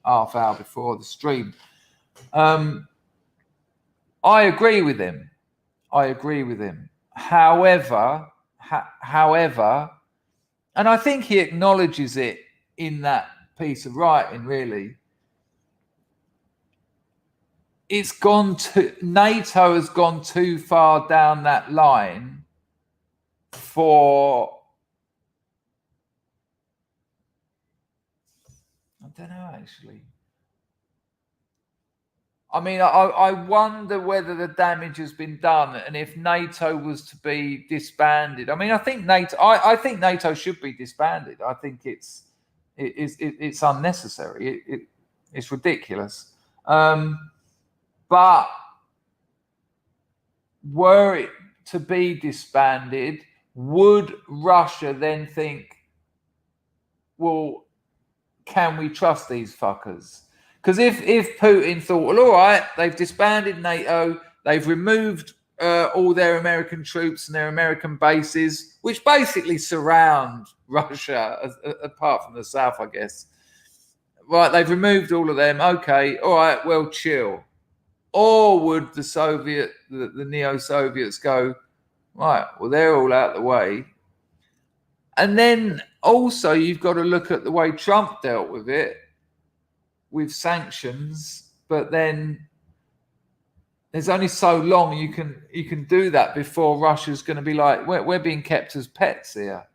half hour before the stream. I agree with him. However, and I think he acknowledges it in that piece of writing, really. NATO has gone too far down that line for, I don't know, actually. I mean, I wonder whether the damage has been done, and if NATO was to be disbanded. I mean, I think NATO should be disbanded. I think it's unnecessary. It's ridiculous. But were it to be disbanded, would Russia then think, well, can we trust these fuckers? Because if Putin thought, well, all right, they've disbanded NATO, they've removed all their American troops and their American bases, which basically surround Russia, apart from the south, I guess. Right, they've removed all of them. Okay, all right, well, chill. Or would the neo-Soviets go, right, well, they're all out the way. And then also you've got to look at the way Trump dealt with it, with sanctions, but then there's only so long you can do that before Russia's going to be like, we're being kept as pets here.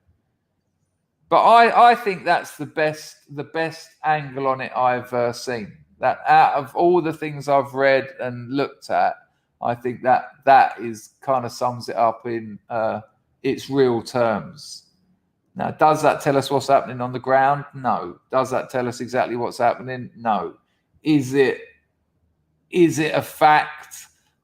But I think that's the best angle on it I've seen. That out of all the things I've read and looked at, I think that is kind of sums it up in its real terms. Now, does that tell us what's happening on the ground? No. Does that tell us exactly what's happening? No. Is it a fact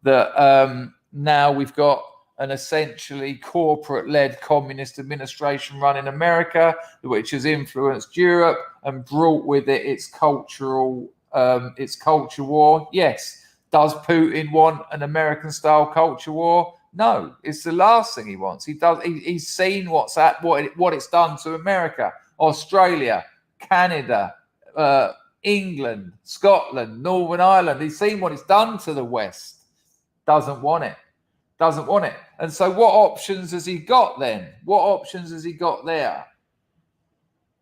that now we've got an essentially corporate-led communist administration running America, which has influenced Europe and brought with it its culture war? Yes. Does Putin want an American-style culture war? No, it's the last thing he wants. He's seen what it's done to America, Australia, Canada, England, Scotland, Northern Ireland. He's seen what it's done to the West. Doesn't want it. And so what options has he got then? What options has he got there?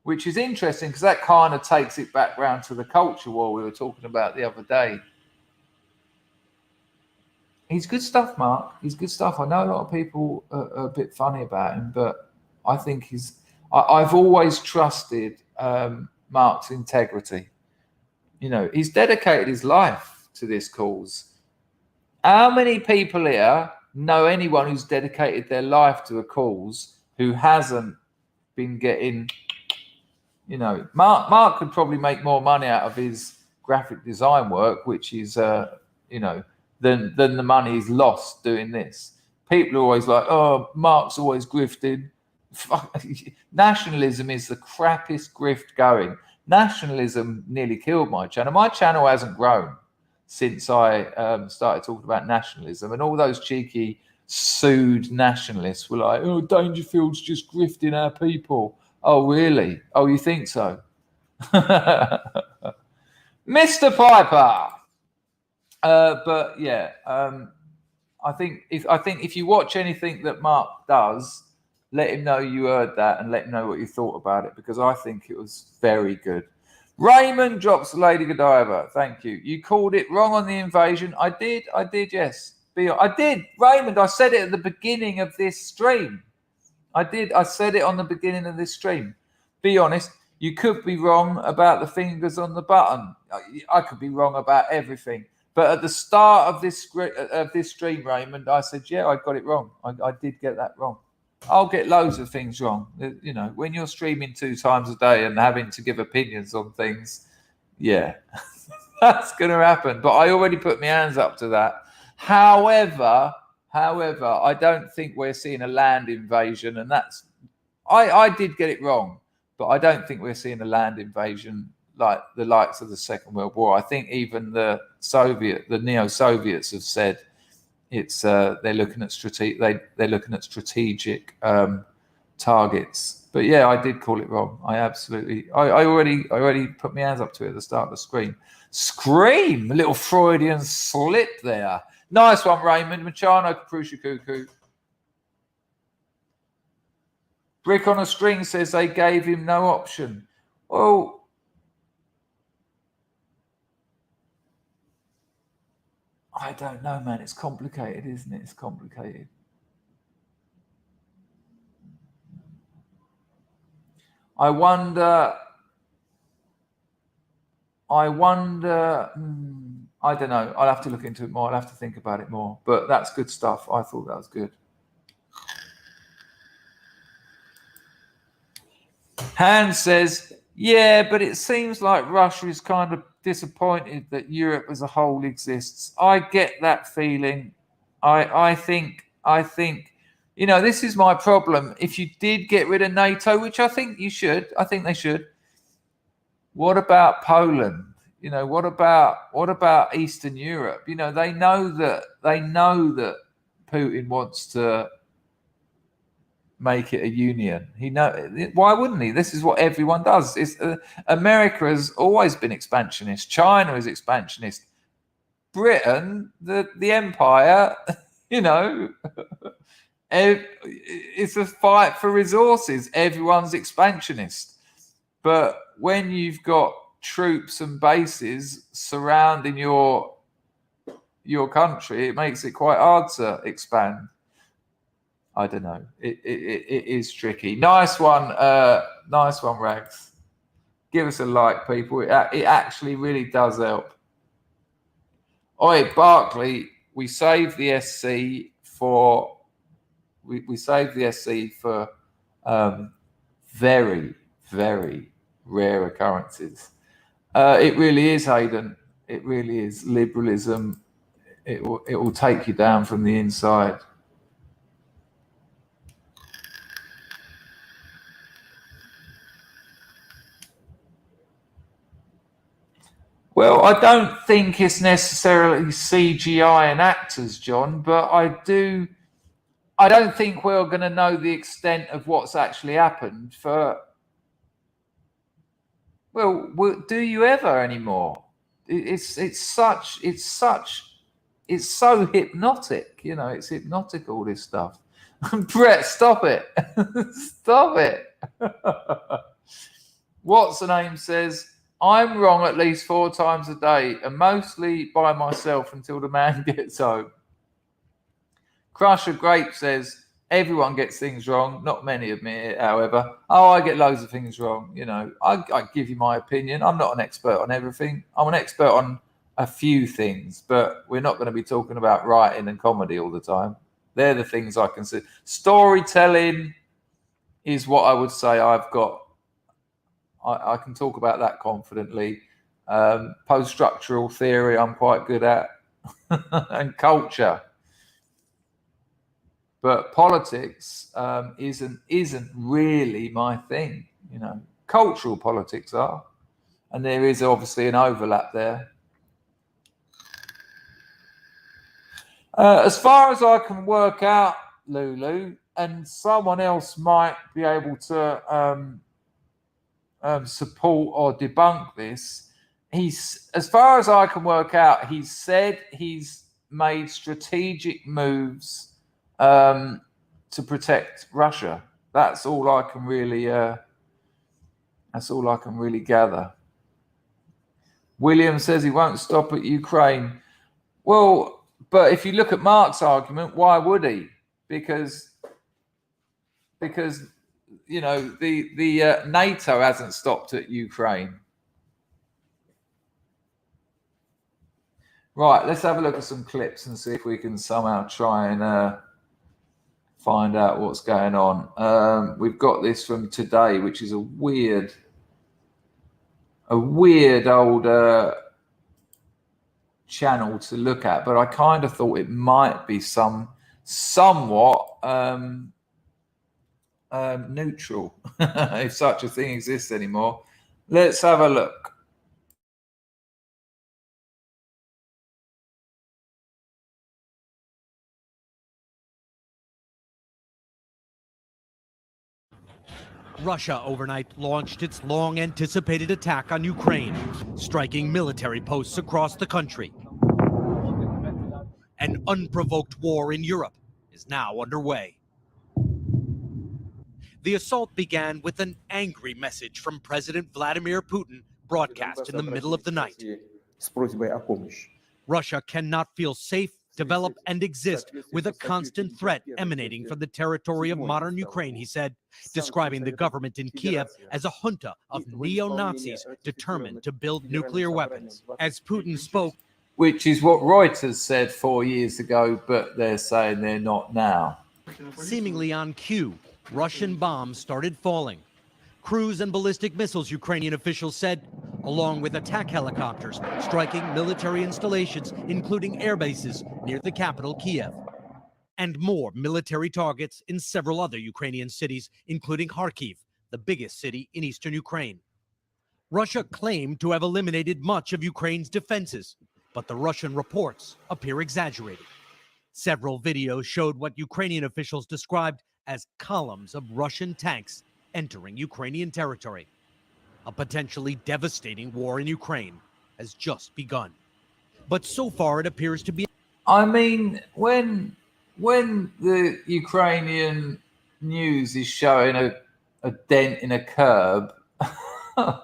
Which is interesting because that kind of takes it back round to the culture war we were talking about the other day. He's good stuff, Mark. He's good stuff. I know a lot of people are a bit funny about him, but I think I've always trusted Mark's integrity. You know, he's dedicated his life to this cause. How many people here know anyone who's dedicated their life to a cause who hasn't been getting, you know, Mark could probably make more money out of his graphic design work, which is, you know, than the money he's lost doing this. People are always like, oh, Mark's always grifted. Nationalism is the crappiest grift going. Nationalism nearly killed my channel. My channel hasn't grown since I started talking about nationalism, and all those cheeky sued nationalists were like, oh, Dangerfield's just grifting our people. Oh, really? Oh, you think so? Mr. Piper. But yeah, I think if you watch anything that Mark does, let him know you heard that and let him know what you thought about it, because I think it was very good. Raymond drops Lady Godiva. Thank you. You called it wrong on the invasion. I did. Yes. I did, Raymond. I said it at the beginning of this stream. I did. I said it on the beginning of this stream. Be honest. You could be wrong about the fingers on the button. I could be wrong about everything. But at the start of this stream, Raymond, I said, yeah, I got it wrong. I did get that wrong. I'll get loads of things wrong. You know, when you're streaming 2 times a day and having to give opinions on things, yeah, that's going to happen. But I already put my hands up to that. However, I don't think we're seeing a land invasion. And that's, I did get it wrong. But I don't think we're seeing a land invasion like the likes of the Second World War. I think even the neo-Soviets have said it's they're looking at strategic targets. But yeah, I did call it wrong. I already put my hands up to it at the start of the screen. Scream, a little Freudian slip there. Nice one, Raymond. Machano Kaprusha Cuckoo. Brick on a String says they gave him no option. Well, I don't know, man. It's complicated, isn't it? It's complicated. I wonder. I don't know. I'll have to look into it more. I'll have to think about it more. But that's good stuff. I thought that was good. Hans says, yeah, but it seems like Russia is kind of disappointed that Europe as a whole exists. I get that feeling. I think, you know, this is my problem. If you did get rid of NATO, which I think you should, I think they should. What about Poland? You know, what about Eastern Europe? You know, they know that Putin wants to make it a union. Why wouldn't he? This is what everyone does. America has always been expansionist. China is expansionist. Britain, the empire, you know, it's a fight for resources. Everyone's expansionist. But when you've got troops and bases surrounding your country, it makes it quite hard to expand. I don't know. It is tricky. Nice one, Rags. Give us a like, people. It actually really does help. Oi, Barclay, we saved the SC for very, very rare occurrences. It really is, Hayden. It really is. Liberalism. It will take you down from the inside. Well, I don't think it's necessarily CGI and actors, John, but I don't think we're going to know the extent of what's actually happened for. Well, do you ever anymore? It's so hypnotic, you know. It's hypnotic, all this stuff. Brett, stop it, stop it. What's the name says? I'm wrong at least 4 times a day, and mostly by myself until the man gets home. Crusher Grape says, everyone gets things wrong. Not many admit it, however. Oh, I get loads of things wrong. You know, I give you my opinion. I'm not an expert on everything. I'm an expert on a few things, but we're not going to be talking about writing and comedy all the time. They're the things I consider. Storytelling is what I would say I've got. I can talk about that confidently. Post-structural theory, I'm quite good at, and culture. But politics isn't really my thing. You know, cultural politics are, and there is obviously an overlap there. As far as I can work out, Lulu, and someone else might be able to support or debunk this. As far as I can work out, he's said he's made strategic moves to protect Russia. That's all I can really. That's all I can really gather. William says he won't stop at Ukraine. Well, but if you look at Mark's argument, why would he? Because because you know the NATO hasn't stopped at Ukraine. Right, let's have a look at some clips and see if we can somehow try and find out what's going on. We've got this from today, which is a weird old channel to look at, but I kind of thought it might be somewhat neutral, if such a thing exists anymore. Let's have a look. Russia overnight launched its long-anticipated attack on Ukraine, striking military posts across the country. An unprovoked war in Europe is now underway. The assault began with an angry message from President Vladimir Putin, broadcast in the middle of the night. Russia cannot feel safe, develop, and exist with a constant threat emanating from the territory of modern Ukraine, he said, describing the government in Kiev as a junta of neo-Nazis determined to build nuclear weapons. As Putin spoke, which is what Reuters said 4 years ago, but they're saying they're not now. Seemingly on cue, Russian bombs started falling. Cruise and ballistic missiles, Ukrainian officials said, along with attack helicopters striking military installations, including air bases near the capital, Kiev, and more military targets in several other Ukrainian cities, including Kharkiv, the biggest city in eastern Ukraine. Russia claimed to have eliminated much of Ukraine's defenses, but the Russian reports appear exaggerated. Several videos showed what Ukrainian officials described as columns of Russian tanks entering Ukrainian territory. A potentially devastating war in Ukraine has just begun. But so far it appears to be... I mean, when the Ukrainian news is showing a dent in a curb... a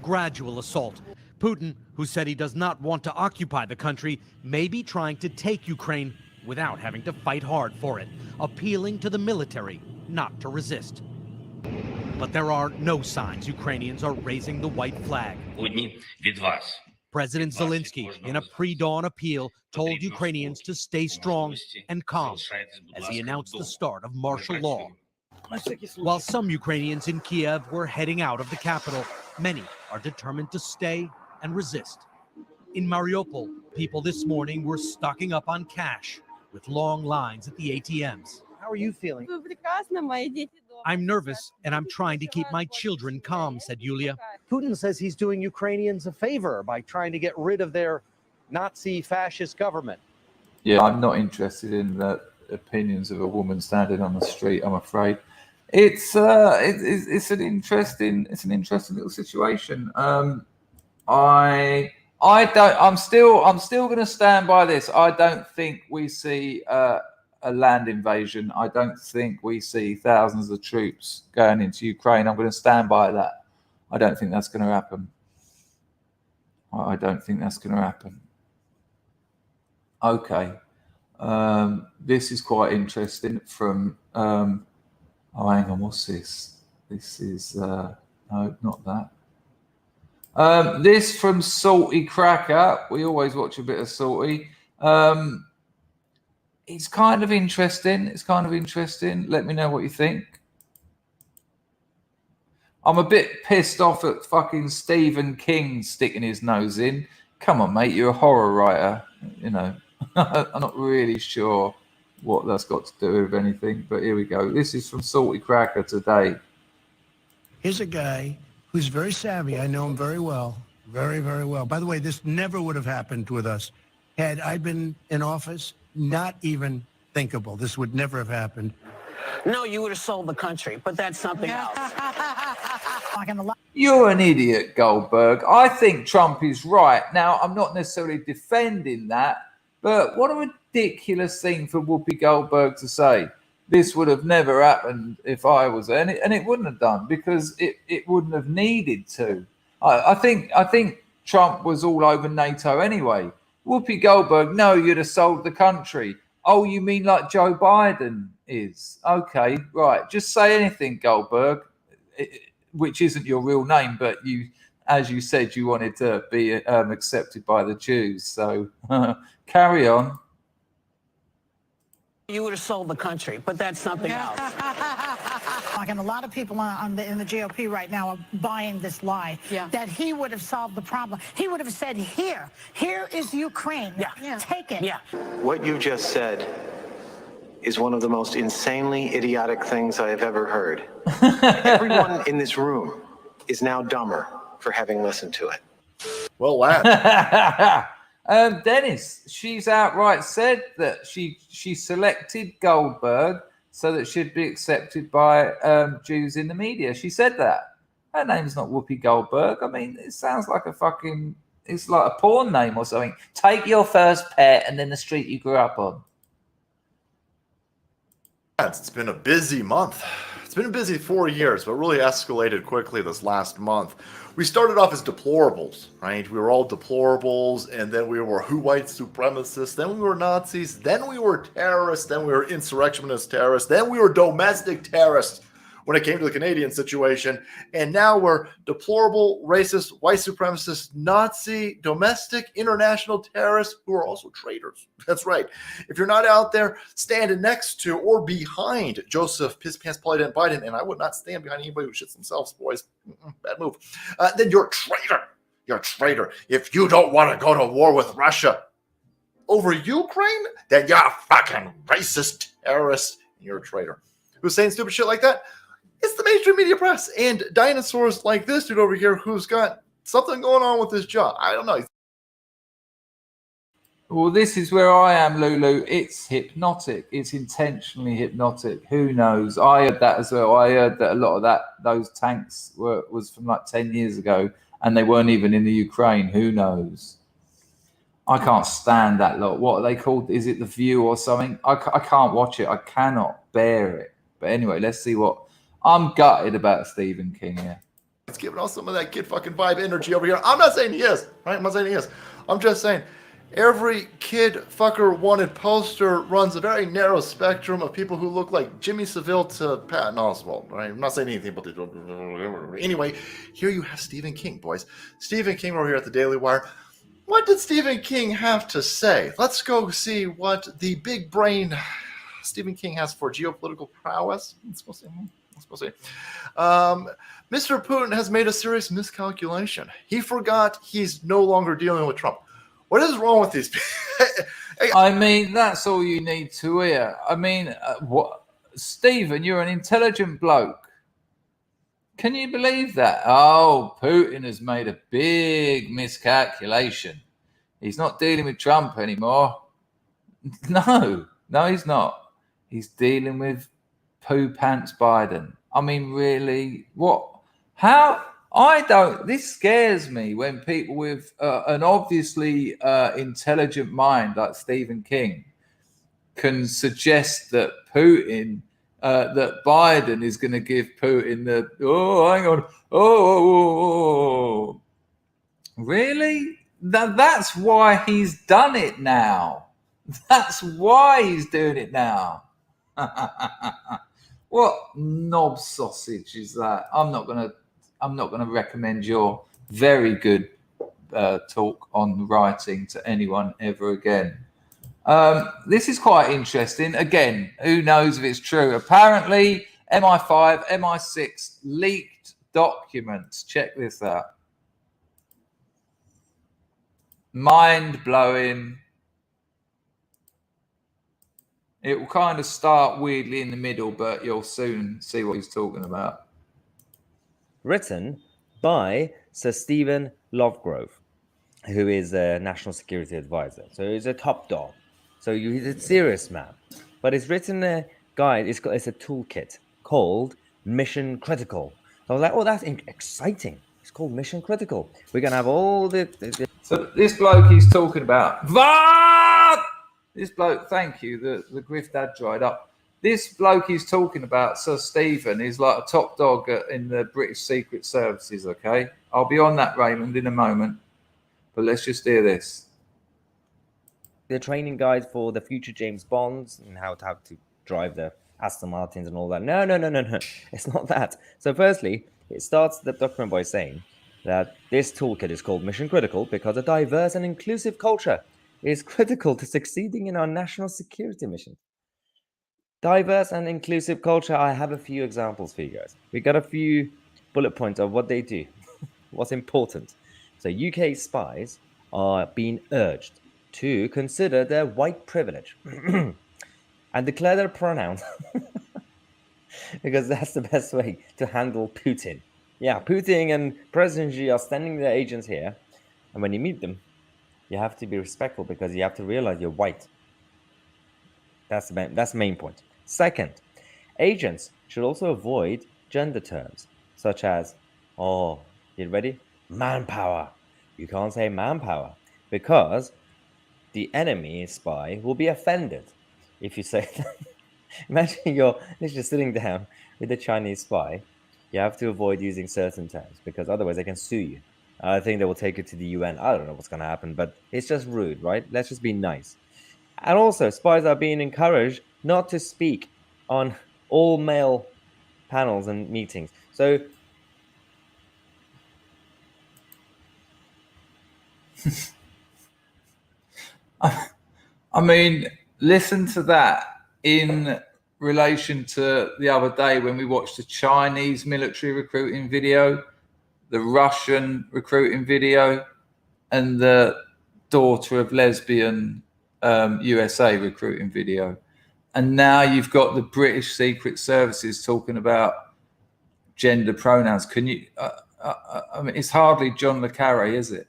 gradual assault. Putin, who said he does not want to occupy the country, may be trying to take Ukraine without having to fight hard for it, appealing to the military not to resist. But there are no signs Ukrainians are raising the white flag. President Zelensky, in a pre-dawn appeal, told Ukrainians to stay strong and calm as he announced the start of martial law. While some Ukrainians in Kiev were heading out of the capital, many are determined to stay and resist. In Mariupol, people this morning were stocking up on cash with long lines at the ATMs. How are you feeling? I'm nervous and I'm trying to keep my children calm, said Yulia. Putin says he's doing Ukrainians a favor by trying to get rid of their Nazi fascist government. Yeah, I'm not interested in the opinions of a woman standing on the street, I'm afraid. It's an interesting little situation. I'm still going to stand by this. I don't think we see a land invasion. I don't think we see thousands of troops going into Ukraine. I'm going to stand by that. I don't think that's going to happen. I don't think that's going to happen. Okay. This is quite interesting from, oh, hang on, what's this? This is, no, not that. This from Salty Cracker. We always watch a bit of Salty. It's kind of interesting. Let me know what you think. I'm a bit pissed off at fucking Stephen King sticking his nose in. Come on, mate, you're a horror writer. You know, I'm not really sure what that's got to do with anything, but here we go. This is from Salty Cracker today. Here's a guy who's very savvy. I know him very well, very, very well. By the way, this never would have happened with us. Had I been in office, not even thinkable. This would never have happened. No, you would have sold the country, but that's something else. You're an idiot, Goldberg. I think Trump is right. Now, I'm not necessarily defending that, but what a ridiculous thing for Whoopi Goldberg to say. This would have never happened if I was there, and it wouldn't have done, because it wouldn't have needed to. I think Trump was all over NATO anyway. Whoopi Goldberg, no, you'd have sold the country. Oh, you mean like Joe Biden is? Okay, right. Just say anything, Goldberg, which isn't your real name, but you, as you said, you wanted to be accepted by the Jews. So carry on. You would have sold the country, but that's something else. And a lot of people in the GOP right now are buying this lie that he would have solved the problem. He would have said, here is Ukraine. Take it. What you just said is one of the most insanely idiotic things I have ever heard. Everyone in this room is now dumber for having listened to it. Well, lad. Dennis, she's outright said that she selected Goldberg so that she'd be accepted by Jews in the media. She said that. Her name's not Whoopi Goldberg. I mean, it sounds like it's like a porn name or something. Take your first pet and then the street you grew up on. It's been a busy month. It's been a busy 4 years, but really escalated quickly this last month. We started off as deplorables, right? We were all deplorables, and then we were white supremacists, then we were Nazis, then we were terrorists, then we were insurrectionist terrorists, then we were domestic terrorists when it came to the Canadian situation, and now we're deplorable, racist, white supremacist, Nazi, domestic, international terrorists who are also traitors. That's right. If you're not out there standing next to or behind Joseph Piss Pants Polydent Biden, and I would not stand behind anybody who shits themselves, boys, bad move, then you're a traitor. You're a traitor. If you don't want to go to war with Russia over Ukraine, then you're a fucking racist terrorist, and you're a traitor. Who's saying stupid shit like that? It's the mainstream media press and dinosaurs like this dude over here who's got something going on with his jaw. I don't know. Well, this is where I am, Lulu. It's hypnotic. It's intentionally hypnotic. Who knows? I heard that as well. I heard that a lot of those tanks was from like 10 years ago, and they weren't even in the Ukraine. Who knows? I can't stand that lot. What are they called? Is it The View or something? I can't watch it. I cannot bear it. But anyway, let's see what... I'm gutted about Stephen King here. It's giving off some of that kid fucking vibe energy over here. I'm not saying he is, right? I'm not saying he is. I'm just saying every kid fucker wanted poster runs a very narrow spectrum of people who look like Jimmy Savile to Patton Oswalt, right? I'm not saying anything about the... Anyway, here you have Stephen King, boys. Stephen King over here at the Daily Wire. What did Stephen King have to say? Let's go see what the big brain Stephen King has for geopolitical prowess. Let's go see. Mr. Putin has made a serious miscalculation. He forgot he's no longer dealing with Trump. What is wrong with these people? I mean, that's all you need to hear. I mean, what, Stephen, you're an intelligent bloke. Can you believe that? Oh, Putin has made a big miscalculation. He's not dealing with Trump anymore. No, he's not. He's dealing with Poo Pants Biden. I mean, really, what? How? This scares me when people with an obviously intelligent mind like Stephen King can suggest that that Biden is going to give Putin really? That's why he's done it now. That's why he's doing it now. What knob sausage is that? I'm not gonna recommend your very good talk on writing to anyone ever again. This is quite interesting. Again, who knows if it's true? Apparently, MI5, MI6 leaked documents. Check this out. Mind blowing. It will kind of start weirdly in the middle, but you'll soon see what he's talking about. Written by Sir Stephen Lovegrove, who is a national security advisor. So he's a top dog. So he's a serious man. But it's written a guide. It's a toolkit called Mission Critical. So I was like, oh, that's exciting. It's called Mission Critical. We're going to have all the... So this bloke he's talking about... This bloke, thank you, the grift had dried up. This bloke he's talking about, Sir Stephen, is like a top dog in the British Secret Services, okay? I'll be on that, Raymond, in a moment. But let's just hear this. the training guide for the future James Bonds and how to drive the Aston Martins and all that. No. It's not that. So firstly, it starts the document by saying that this toolkit is called Mission Critical because a diverse and inclusive culture is critical to succeeding in our national security mission. Diverse and inclusive culture, I have a few examples for you guys. We got a few bullet points of what they do, what's important. So UK spies are being urged to consider their white privilege and declare their pronouns because that's the best way to handle Putin. Yeah, Putin and President Xi are sending their agents here, and when you meet them, you have to be respectful because you have to realize you're white. That's the main point. Second, agents should also avoid gender terms such as, oh, you ready? Manpower. You can't say manpower because the enemy spy will be offended if you say that. Imagine you're literally sitting down with a Chinese spy. You have to avoid using certain terms because otherwise they can sue you. I think they will take it to the UN. I don't know what's going to happen, but it's just rude, right? Let's just be nice. And also, spies are being encouraged not to speak on all male panels and meetings. So, I mean, listen to that in relation to the other day when we watched the Chinese military recruiting video, the Russian recruiting video, and the daughter of lesbian USA recruiting video. And now you've got the British Secret Services talking about gender pronouns. Can you, I mean, it's hardly John le Carré, is it?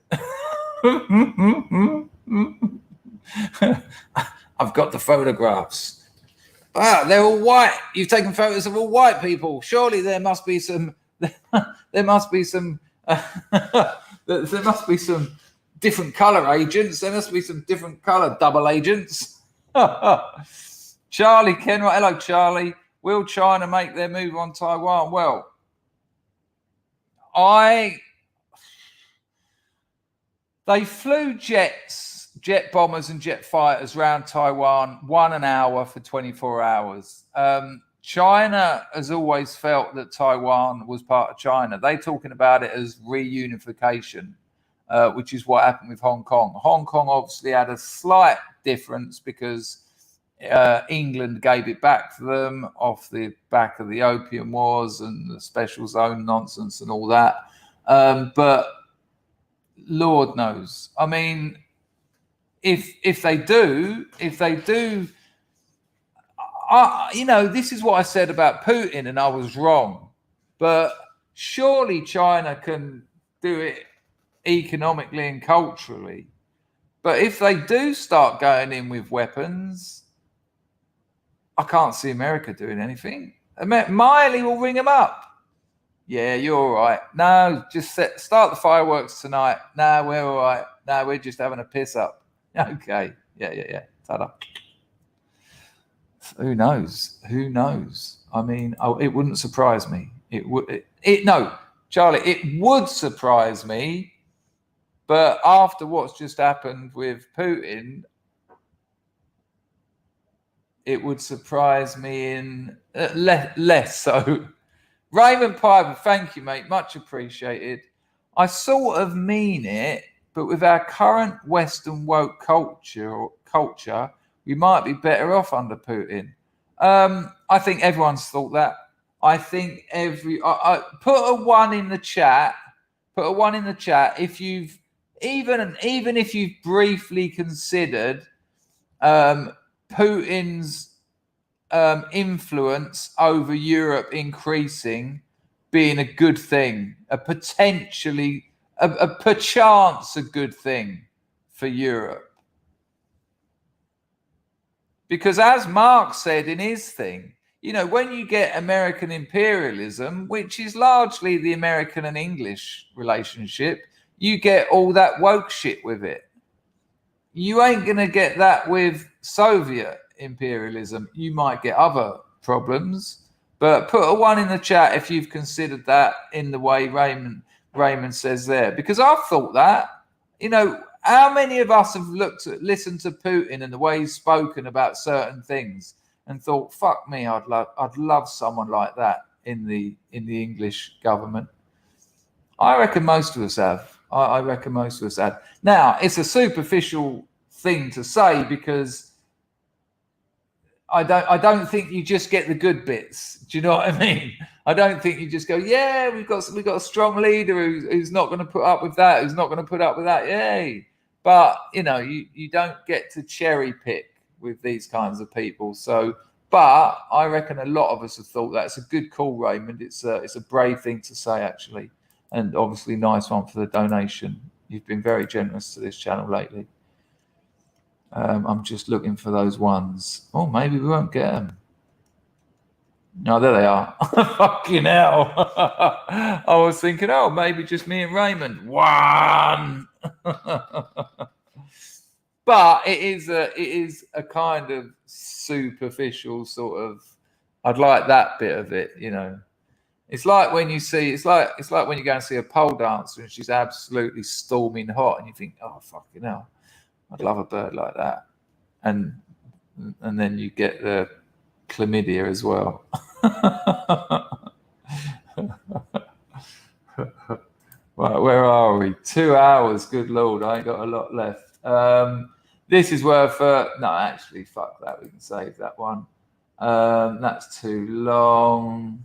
I've got the photographs. Wow, they're all white. You've taken photos of all white people. Surely there must be some, there must be some different color agents. There must be some different color double agents. Charlie Kenwright, hello Charlie. Will China make their move on Taiwan? Well, they flew jet bombers and jet fighters around Taiwan 1 hour for 24 hours. China has always felt that Taiwan was part of China. They're talking about it as reunification, which is what happened with Hong Kong. Hong Kong obviously had a slight difference because England gave it back to them off the back of the Opium Wars and the special zone nonsense and all that. But Lord knows. I mean, if they do, you know, this is what I said about Putin, and I was wrong. But surely China can do it economically and culturally. But if they do start going in with weapons, I can't see America doing anything. Miley will ring them up. Yeah, you're all right. No, just start the fireworks tonight. No, we're all right. No, we're just having a piss up. Okay. Yeah. Ta-da. Who knows? I mean, it wouldn't surprise me. No, Charlie, it would surprise me. But after what's just happened with Putin, it would surprise me in less so. Raymond Piper, thank you, mate. Much appreciated. I sort of mean it, but with our current Western woke culture, we might be better off under Putin. I think everyone's thought that. I think I put a 1 in the chat. Put a 1 in the chat if you've even if you've briefly considered Putin's influence over Europe increasing being a good thing, perchance a good thing for Europe. Because as Marx said in his thing, you know, when you get American imperialism, which is largely the American and English relationship, you get all that woke shit with it. You ain't going to get that with Soviet imperialism. You might get other problems, but put a 1 in the chat if you've considered that in the way Raymond says there, because I've thought that, you know, How many of us have listened to Putin and the way he's spoken about certain things and thought, "Fuck me, I'd love someone like that in the English government"? I reckon most of us have. I reckon most of us have. Now, it's a superficial thing to say because I don't think you just get the good bits. Do you know what I mean? I don't think you just go, yeah, we've got a strong leader who's not going to put up with that, who's not going to put up with that. Yay. But you know, you don't get to cherry pick with these kinds of people. So, but I reckon a lot of us have thought that. It's a good call, Raymond. It's a brave thing to say, actually, and obviously nice one for the donation. You've been very generous to this channel lately. I'm just looking for those ones. Oh, maybe we won't get them. No, there they are. Fucking hell. I was thinking, oh, maybe just me and Raymond. One. But it is a kind of superficial sort of, I'd like that bit of it, you know. It's like when you see, it's like when you go and see a pole dancer and she's absolutely storming hot and you think, oh, fucking hell, I'd love a bird like that. And then you get the chlamydia as well. Right, where are we? 2 hours, good Lord, I ain't got a lot left. This is worth, no, actually, fuck that, we can save that one. That's too long.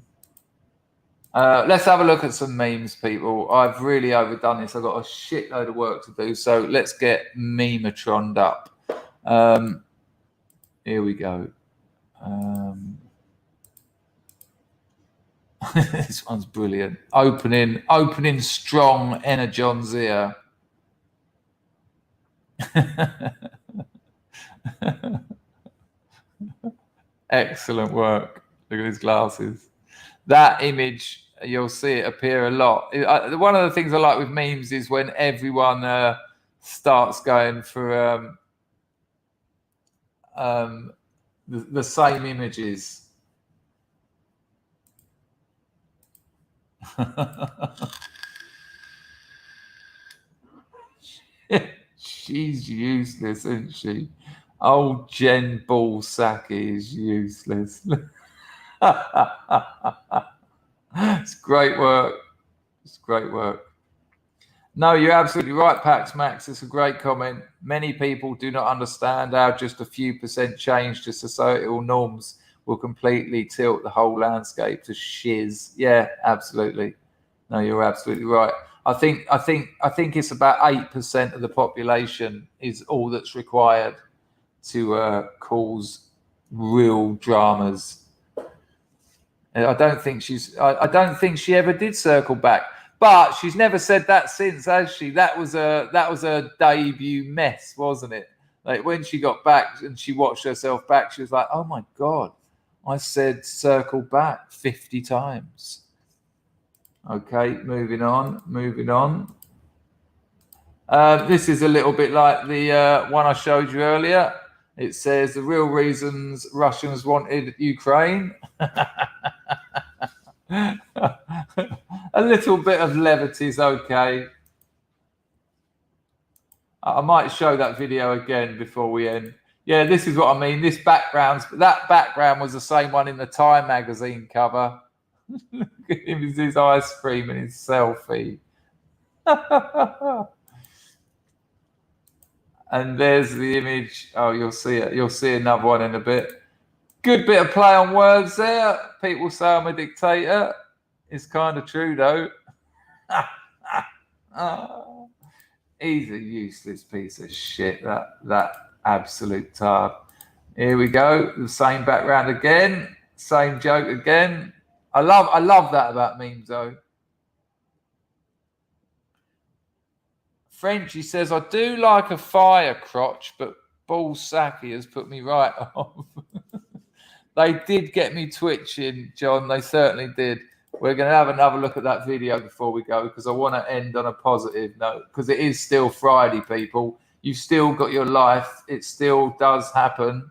Let's have a look at some memes, people. I've really overdone this. I've got a shitload of work to do, so let's get memetroned up. Here we go. This one's brilliant. Opening strong, Energon's ear. Excellent work. Look at his glasses. That image, you'll see it appear a lot. One of the things I like with memes is when everyone starts going for the same images. She's useless, isn't she? Oh, Jen Ball-Saki is useless. It's great work. It's great work. No, you're absolutely right, Pax Max. It's a great comment. Many people do not understand how just a few % change to societal norms will completely tilt the whole landscape to shiz. Yeah, absolutely. No, you're absolutely right. I think it's about 8% of the population is all that's required to cause real dramas. I don't think she ever did circle back, but she's never said that since, has she? That was a debut mess, wasn't it? Like when she got back and she watched herself back, she was like, "Oh my God, I said circle back 50 times." Okay, moving on. This is a little bit like the one I showed you earlier. It says the real reasons Russians wanted Ukraine. A little bit of levity is okay. I might show that video again before we end. Yeah, this is what I mean. That background was the same one in the Time magazine cover. Look at him with his ice cream and his selfie. And there's the image. Oh, you'll see it. You'll see another one in a bit. Good bit of play on words there. People say I'm a dictator. It's kind of true, though. He's a useless piece of shit, that absolute tard. Here we go. The same background again. Same joke again. I love that about memes, though. Frenchy says, I do like a fire crotch, but Ball-Saki has put me right off. They did get me twitching, John. They certainly did. We're going to have another look at that video before we go because I want to end on a positive note because it is still Friday, people. You've still got your life. It still does happen.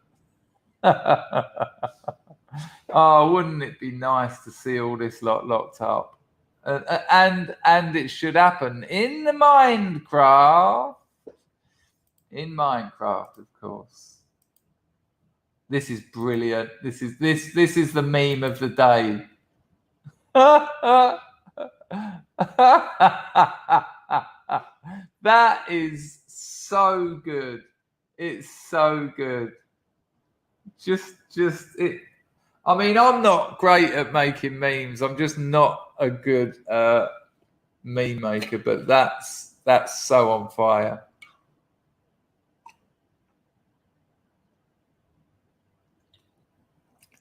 Oh, wouldn't it be nice to see all this lot locked up? And it should happen in the Minecraft. In Minecraft, of course. This is brilliant. This is the meme of the day. That is so good. It's so good. Just it. I mean, I'm not great at making memes. I'm just not a good meme maker, but that's so on fire.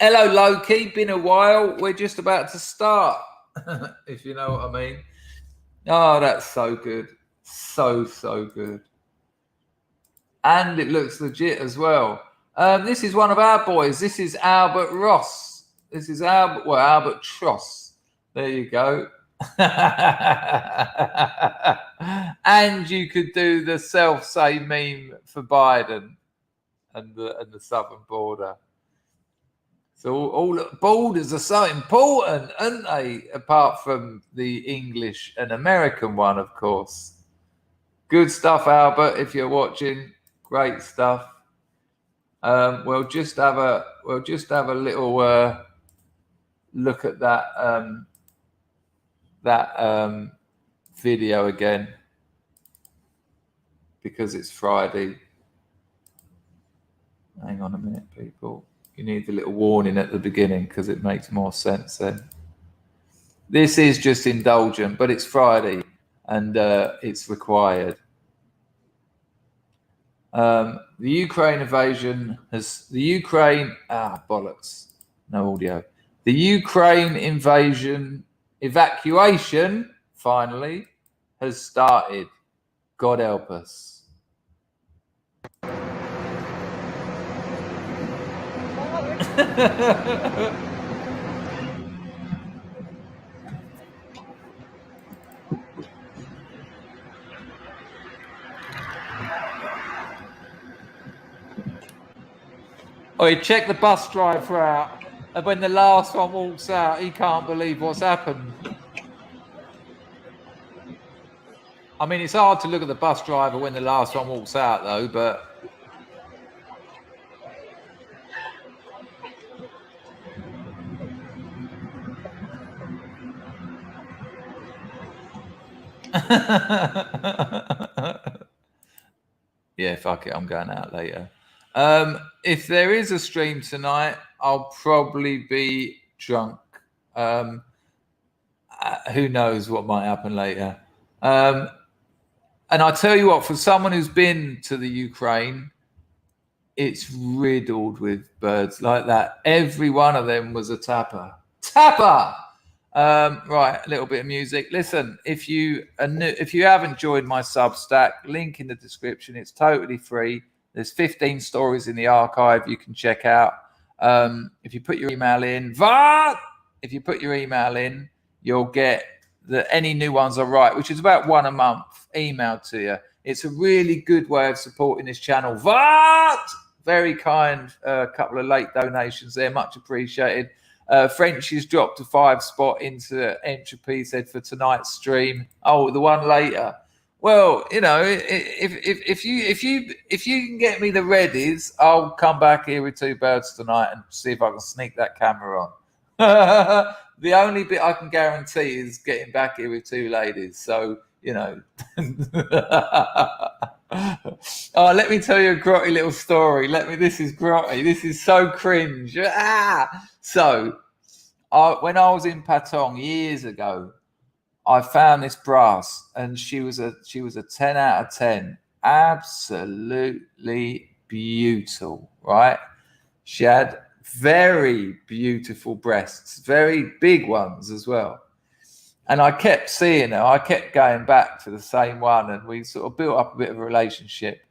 Hello, Loki. Been a while. We're just about to start, if you know what I mean. Oh, that's so good. So good. And it looks legit as well. This is one of our boys. This is Albert Ross. This is Albert Tross. There you go. And you could do the self-say meme for Biden and the southern border. So all borders are so important, aren't they? Apart from the English and American one, of course. Good stuff, Albert. If you're watching, great stuff. We'll just have a little look at that video again because it's Friday. Hang on a minute, people. You need the little warning at the beginning because it makes more sense then. This is just indulgent, but it's Friday and it's required. The Ukraine invasion has bollocks, no audio. The Ukraine evacuation finally has started. God help us. Oh, check the bus driver out. And when the last one walks out, he can't believe what's happened. I mean, it's hard to look at the bus driver when the last one walks out, though, but... Yeah, fuck it, I'm going out later. If there is a stream tonight, I'll probably be drunk. Who knows what might happen later. And I tell you what, for someone who's been to the Ukraine, it's riddled with birds like that. Every one of them was a tapper. Tapper! Right, a little bit of music. Listen, if you haven't joined my Substack, link in the description. It's totally free. There's 15 stories in the archive you can check out. If you put your email in, you'll get any new ones I write, which is about one a month, emailed to you. It's a really good way of supporting this channel. Very kind. A couple of late donations there, much appreciated. Frenchie's dropped a 5 spot into Entropy, said for tonight's stream. Oh, the one later. Well, you know, if you can get me the readies, I'll come back here with 2 birds tonight and see if I can sneak that camera on. The only bit I can guarantee is getting back here with 2 ladies. So, you know. Oh, let me tell you a grotty little story. This is grotty. This is so cringe. So, when I was in Patong years ago, I found this brass, and she was a 10 out of 10. Absolutely beautiful, right? She had very beautiful breasts, very big ones as well. And I kept seeing her. I kept going back to the same one, and we sort of built up a bit of a relationship.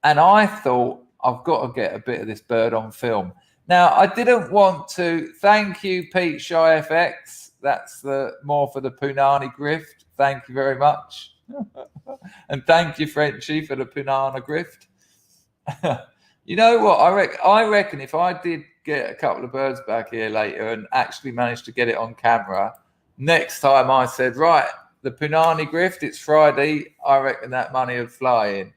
And I thought, I've got to get a bit of this bird on film. Now, I didn't want to. Thank you, Pete Shy FX. That's more for the Punani grift. Thank you very much. And thank you, Frenchie, for the Punana grift. You know what? I reckon if I did get a couple of birds back here later and actually managed to get it on camera, next time I said, right, the Punani grift, it's Friday, I reckon that money would fly in.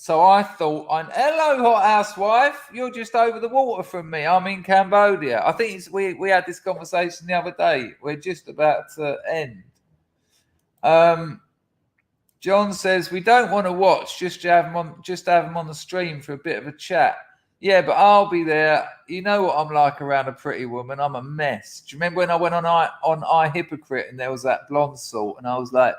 So I thought, hello, hot housewife. You're just over the water from me. I'm in Cambodia. I think we had this conversation the other day. We're just about to end. John says we don't want to watch. Just have them on the stream for a bit of a chat. Yeah, but I'll be there. You know what I'm like around a pretty woman. I'm a mess. Do you remember when I went on I Hypocrite and there was that blonde salt and I was like,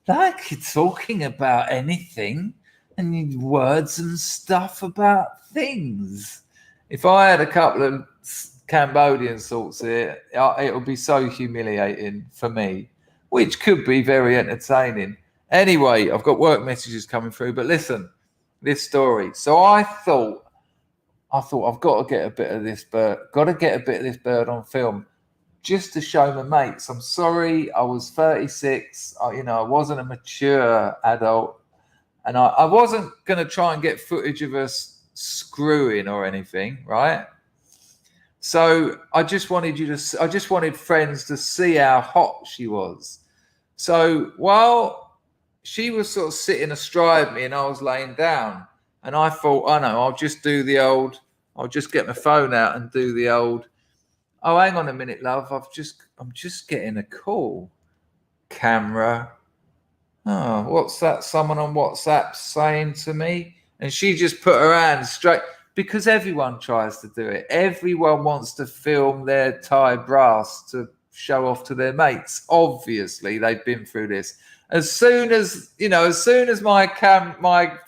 like you're talking about anything and you words and stuff about things. If I had a couple of Cambodian salts here, it would be so humiliating for me, which could be very entertaining. Anyway, I've got work messages coming through, but listen, this story. So I thought I've got to get a bit of this bird on film. Just to show my mates. I'm sorry, I was 36. I wasn't a mature adult, and I wasn't going to try and get footage of us screwing or anything, right? So I just wanted friends to see how hot she was. So while she was sort of sitting astride me and I was laying down, and I thought, oh no, I'll just get my phone out and do the old. Oh, hang on a minute, love. I'm just getting a call. Camera. Oh, what's that? Someone on WhatsApp saying to me? And she just put her hand straight, because everyone tries to do it. Everyone wants to film their Thai brass to show off to their mates. Obviously, they've been through this. As soon as my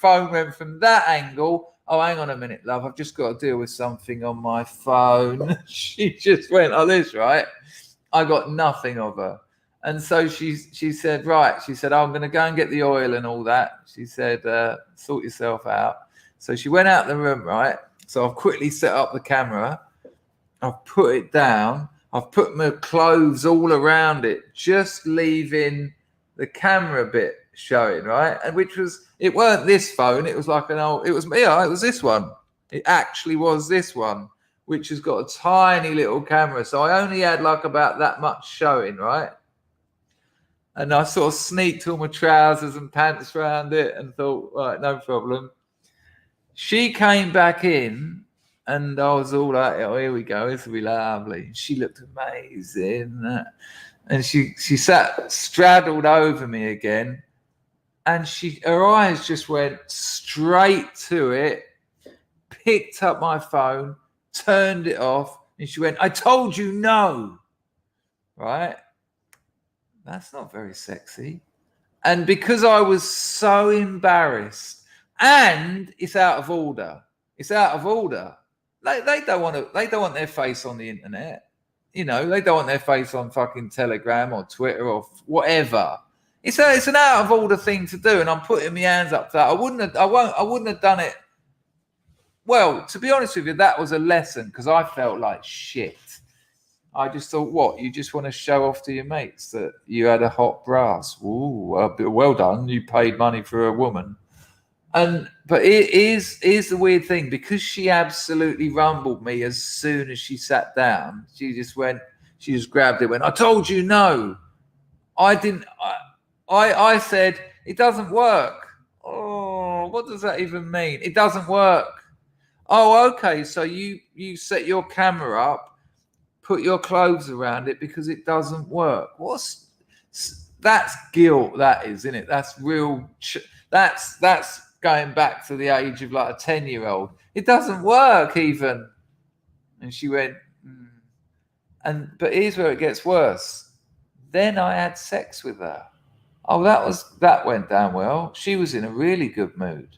phone went from that angle, oh, hang on a minute, love. I've just got to deal with something on my phone. She just went like this, right? I got nothing of her. And so she said, right. She said, I'm going to go and get the oil and all that. She said, sort yourself out. So she went out the room, right? So I've quickly set up the camera. I've put it down. I've put my clothes all around it, just leaving the camera bit showing, right? And it weren't this phone. It was like it was this one. It actually was this one, which has got a tiny little camera. So I only had like about that much showing, right? And I sort of sneaked all my trousers and pants around it and thought, right, no problem. She came back in and I was all like, oh, here we go. This will be lovely. She looked amazing. And she sat straddled over me again. And her eyes just went straight to it, picked up my phone, turned it off, and she went, I told you no. Right? That's not very sexy. And because I was so embarrassed, and it's out of order. It's out of order. They don't want their face on the internet. They don't want their face on fucking Telegram or Twitter or whatever. It's an out of order thing to do, and I'm putting my hands up to that. I wouldn't have done it. Well, to be honest with you, that was a lesson because I felt like shit. I just thought, what? You just want to show off to your mates that you had a hot brass? Ooh, well done. You paid money for a woman. But here's the weird thing, because she absolutely rumbled me as soon as she sat down. She just grabbed it, went, I told you no. I said, it doesn't work. Oh, what does that even mean? It doesn't work. Oh, okay. So you set your camera up, put your clothes around it because it doesn't work. That's guilt, that is, isn't it? That's real. That's going back to the age of like a 10-year-old. It doesn't work even. And she went, but here's where it gets worse. Then I had sex with her. Oh, that went down well. She was in a really good mood.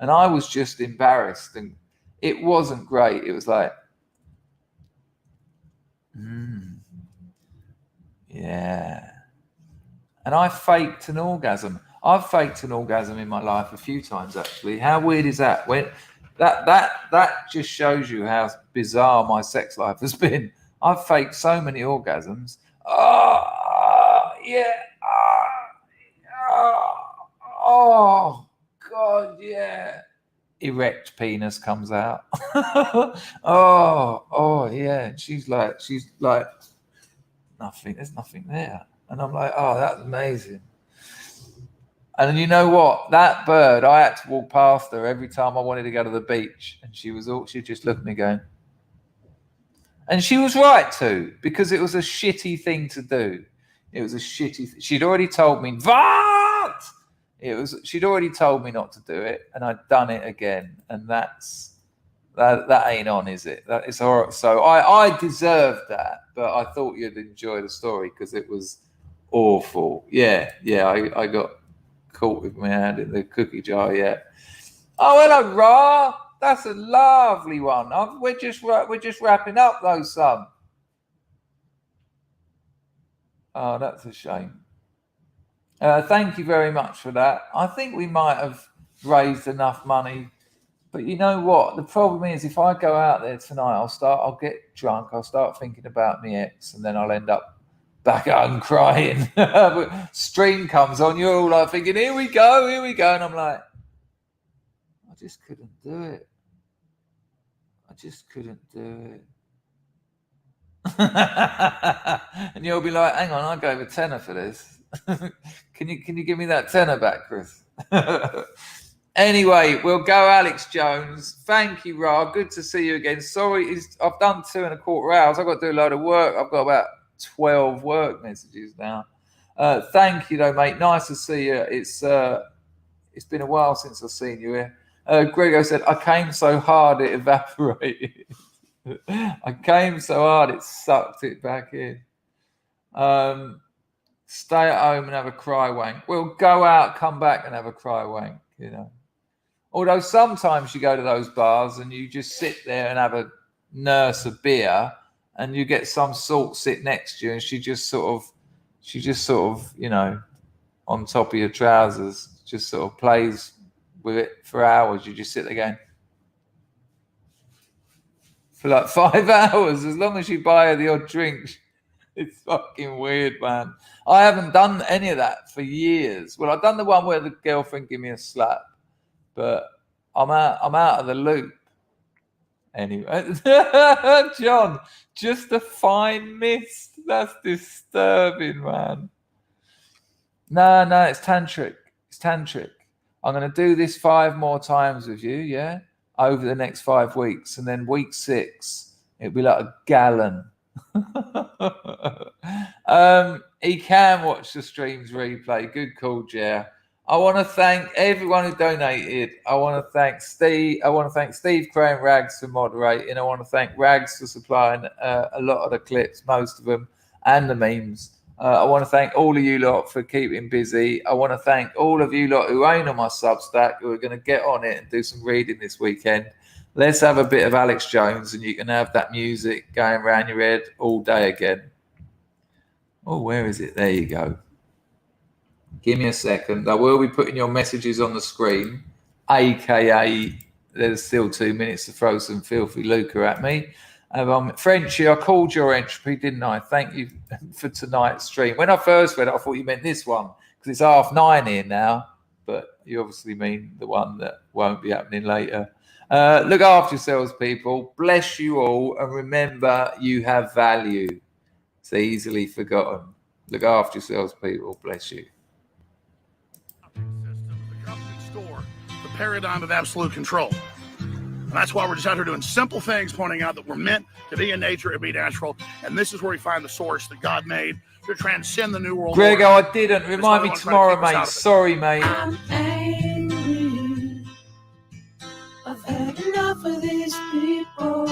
And I was just embarrassed. And it wasn't great. It was like, yeah. And I faked an orgasm. I've faked an orgasm in my life a few times, actually. How weird is that? When that just shows you how bizarre my sex life has been. I've faked so many orgasms. Oh, yeah. Oh, God, yeah. Erect penis comes out. oh, yeah. She's like, nothing. There's nothing there. And I'm like, oh, that's amazing. And you know what? That bird, I had to walk past her every time I wanted to go to the beach. And she just looked at me going, and she was right to, because it was a shitty thing to do. It was a shitty she'd already told me, what? She'd already told me not to do it, and I'd done it again. And that ain't on, is it? That is horrible. So I deserved that, but I thought you'd enjoy the story because it was awful. Yeah, I got caught with my hand in the cookie jar. Yeah. Oh, hello, Ra. That's a lovely one. We're just wrapping up though, son. Oh, that's a shame. Thank you very much for that. I think we might have raised enough money, but you know what? The problem is, if I go out there tonight, I'll get drunk, I'll start thinking about my ex, and then I'll end up back at home crying. Stream comes on, you're all like thinking, here we go, and I'm like, I just couldn't do it. And you'll be like, hang on, I gave a tenner for this. Can you give me that tenner back, Chris? Anyway, we'll go Alex Jones. Thank you, Ra. Good to see you again. Sorry, I've done 2.25 hours. I've got to do a load of work. I've got about 12 work messages now. Thank you, though, mate. Nice to see you. It's been a while since I've seen you here. Grego said, I came so hard it evaporated. I came so hard it sucked it back in. Stay at home and have a cry wank. Well, go out, come back and have a cry wank, you know. Although sometimes you go to those bars and you just sit there and have a nurse a beer, and you get some sort sit next to you, and she just sort of, you know, on top of your trousers, just sort of plays with it for hours. You just sit there going, for like 5 hours, as long as you buy her the odd drink. It's fucking weird, man. I haven't done any of that for years. Well, I've done the one where the girlfriend gave me a slap, but I'm out of the loop. Anyway, John, just a fine mist. That's disturbing, man. No, it's tantric. It's tantric. I'm going to do this 5 more times with you, yeah, over the next 5 weeks. And then week 6, it'll be like a gallon. He can watch the streams replay. Good call, Jer. I want to thank everyone who donated. I want to thank Steve. I want to thank Steve Cray and Rags for moderating. I want to thank Rags for supplying a lot of the clips, most of them, and the memes. I want to thank all of you lot for keeping busy. I want to thank all of you lot who ain't on my Substack, who are going to get on it and do some reading this weekend. Let's have a bit of Alex Jones, and you can have that music going around your head all day again. Oh, where is it? There you go. Give me a second. I will be putting your messages on the screen, a.k.a. there's still 2 minutes to throw some filthy lucre at me. Frenchie, I called your entropy, didn't I? Thank you for tonight's stream. When I first read it, I thought you meant this one, because it's 9:30 here now, but you obviously mean the one that won't be happening later. Look after yourselves, people. Bless you all, and remember, you have value. It's easily forgotten. Look after yourselves, people. Bless you. The paradigm of absolute control. And that's why we're just out here doing simple things, pointing out that we're meant to be in nature and be natural. And this is where we find the source that God made to transcend the new world. Grego, I didn't. Remind me tomorrow, mate. Sorry, mate. I'm angry. I've had enough of these people.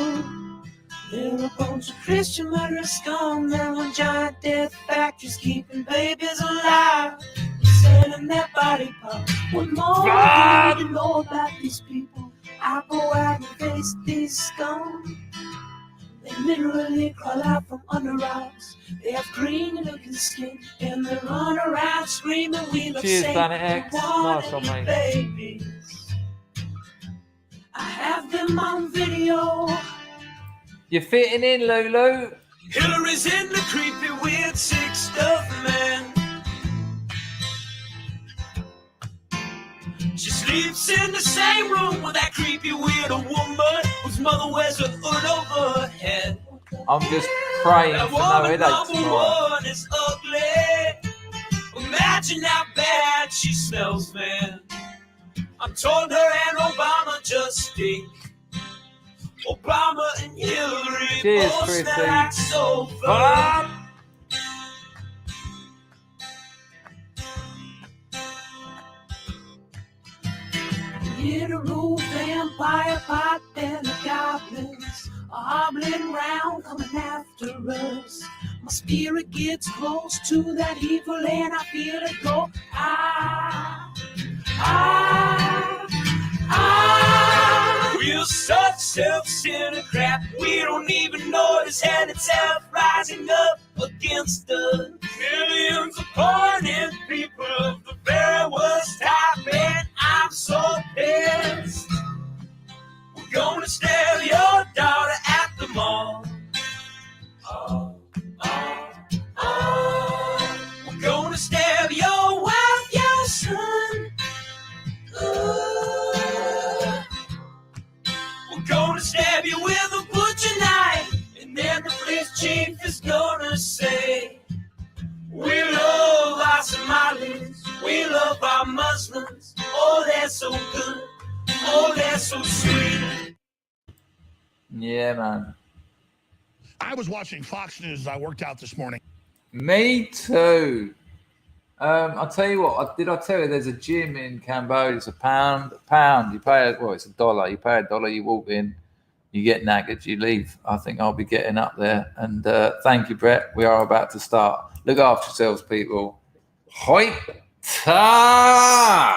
They're a bunch of Christian murderers scum. They're on giant death factories keeping babies alive. Selling their body parts. What more do you know about these people? I go out and face these scum. They literally crawl out from under rocks. They have green looking skin and they run around screaming, we look Cheers, safe. Planet X. Nice one, mate. Babies. I have them on video. You're fitting in, Lulu. Hillary's in the creepy, weird, sick stuff, man. She sleeps in the same room with that creepy, weird woman whose mother wears a hood over her head. I'm just praying for no headaches tomorrow. Is ugly. Imagine how bad she's smells, man. I told her and Obama just stink. Obama and Hillary Cheers, both Chrissy. smell like sulfur. Bob. Literal vampire pot and the goblins are hobbling round coming after us. My spirit gets close to that evil and I feel it go. We're such self-centered crap. We don't even notice hell itself rising up against us. Millions of pointed people of the very worst type, and I'm so pissed. We're gonna stab your daughter at the mall. We're gonna stab your wife, your son. We're gonna stab you with a butcher knife, and then the police chief is gonna say, we love our Somalis, we love our Muslims. Oh, they're so good. Oh, they're so sweet. Yeah, man. I was watching Fox News as I worked out this morning. Me too. I'll tell you what. Did I tell you there's a gym in Cambodia? It's £1. You pay it's $1. You pay $1. You walk in, you get knackered, you leave. I think I'll be getting up there. And thank you, Brett. We are about to start. Look after yourselves, people. Hoi ta!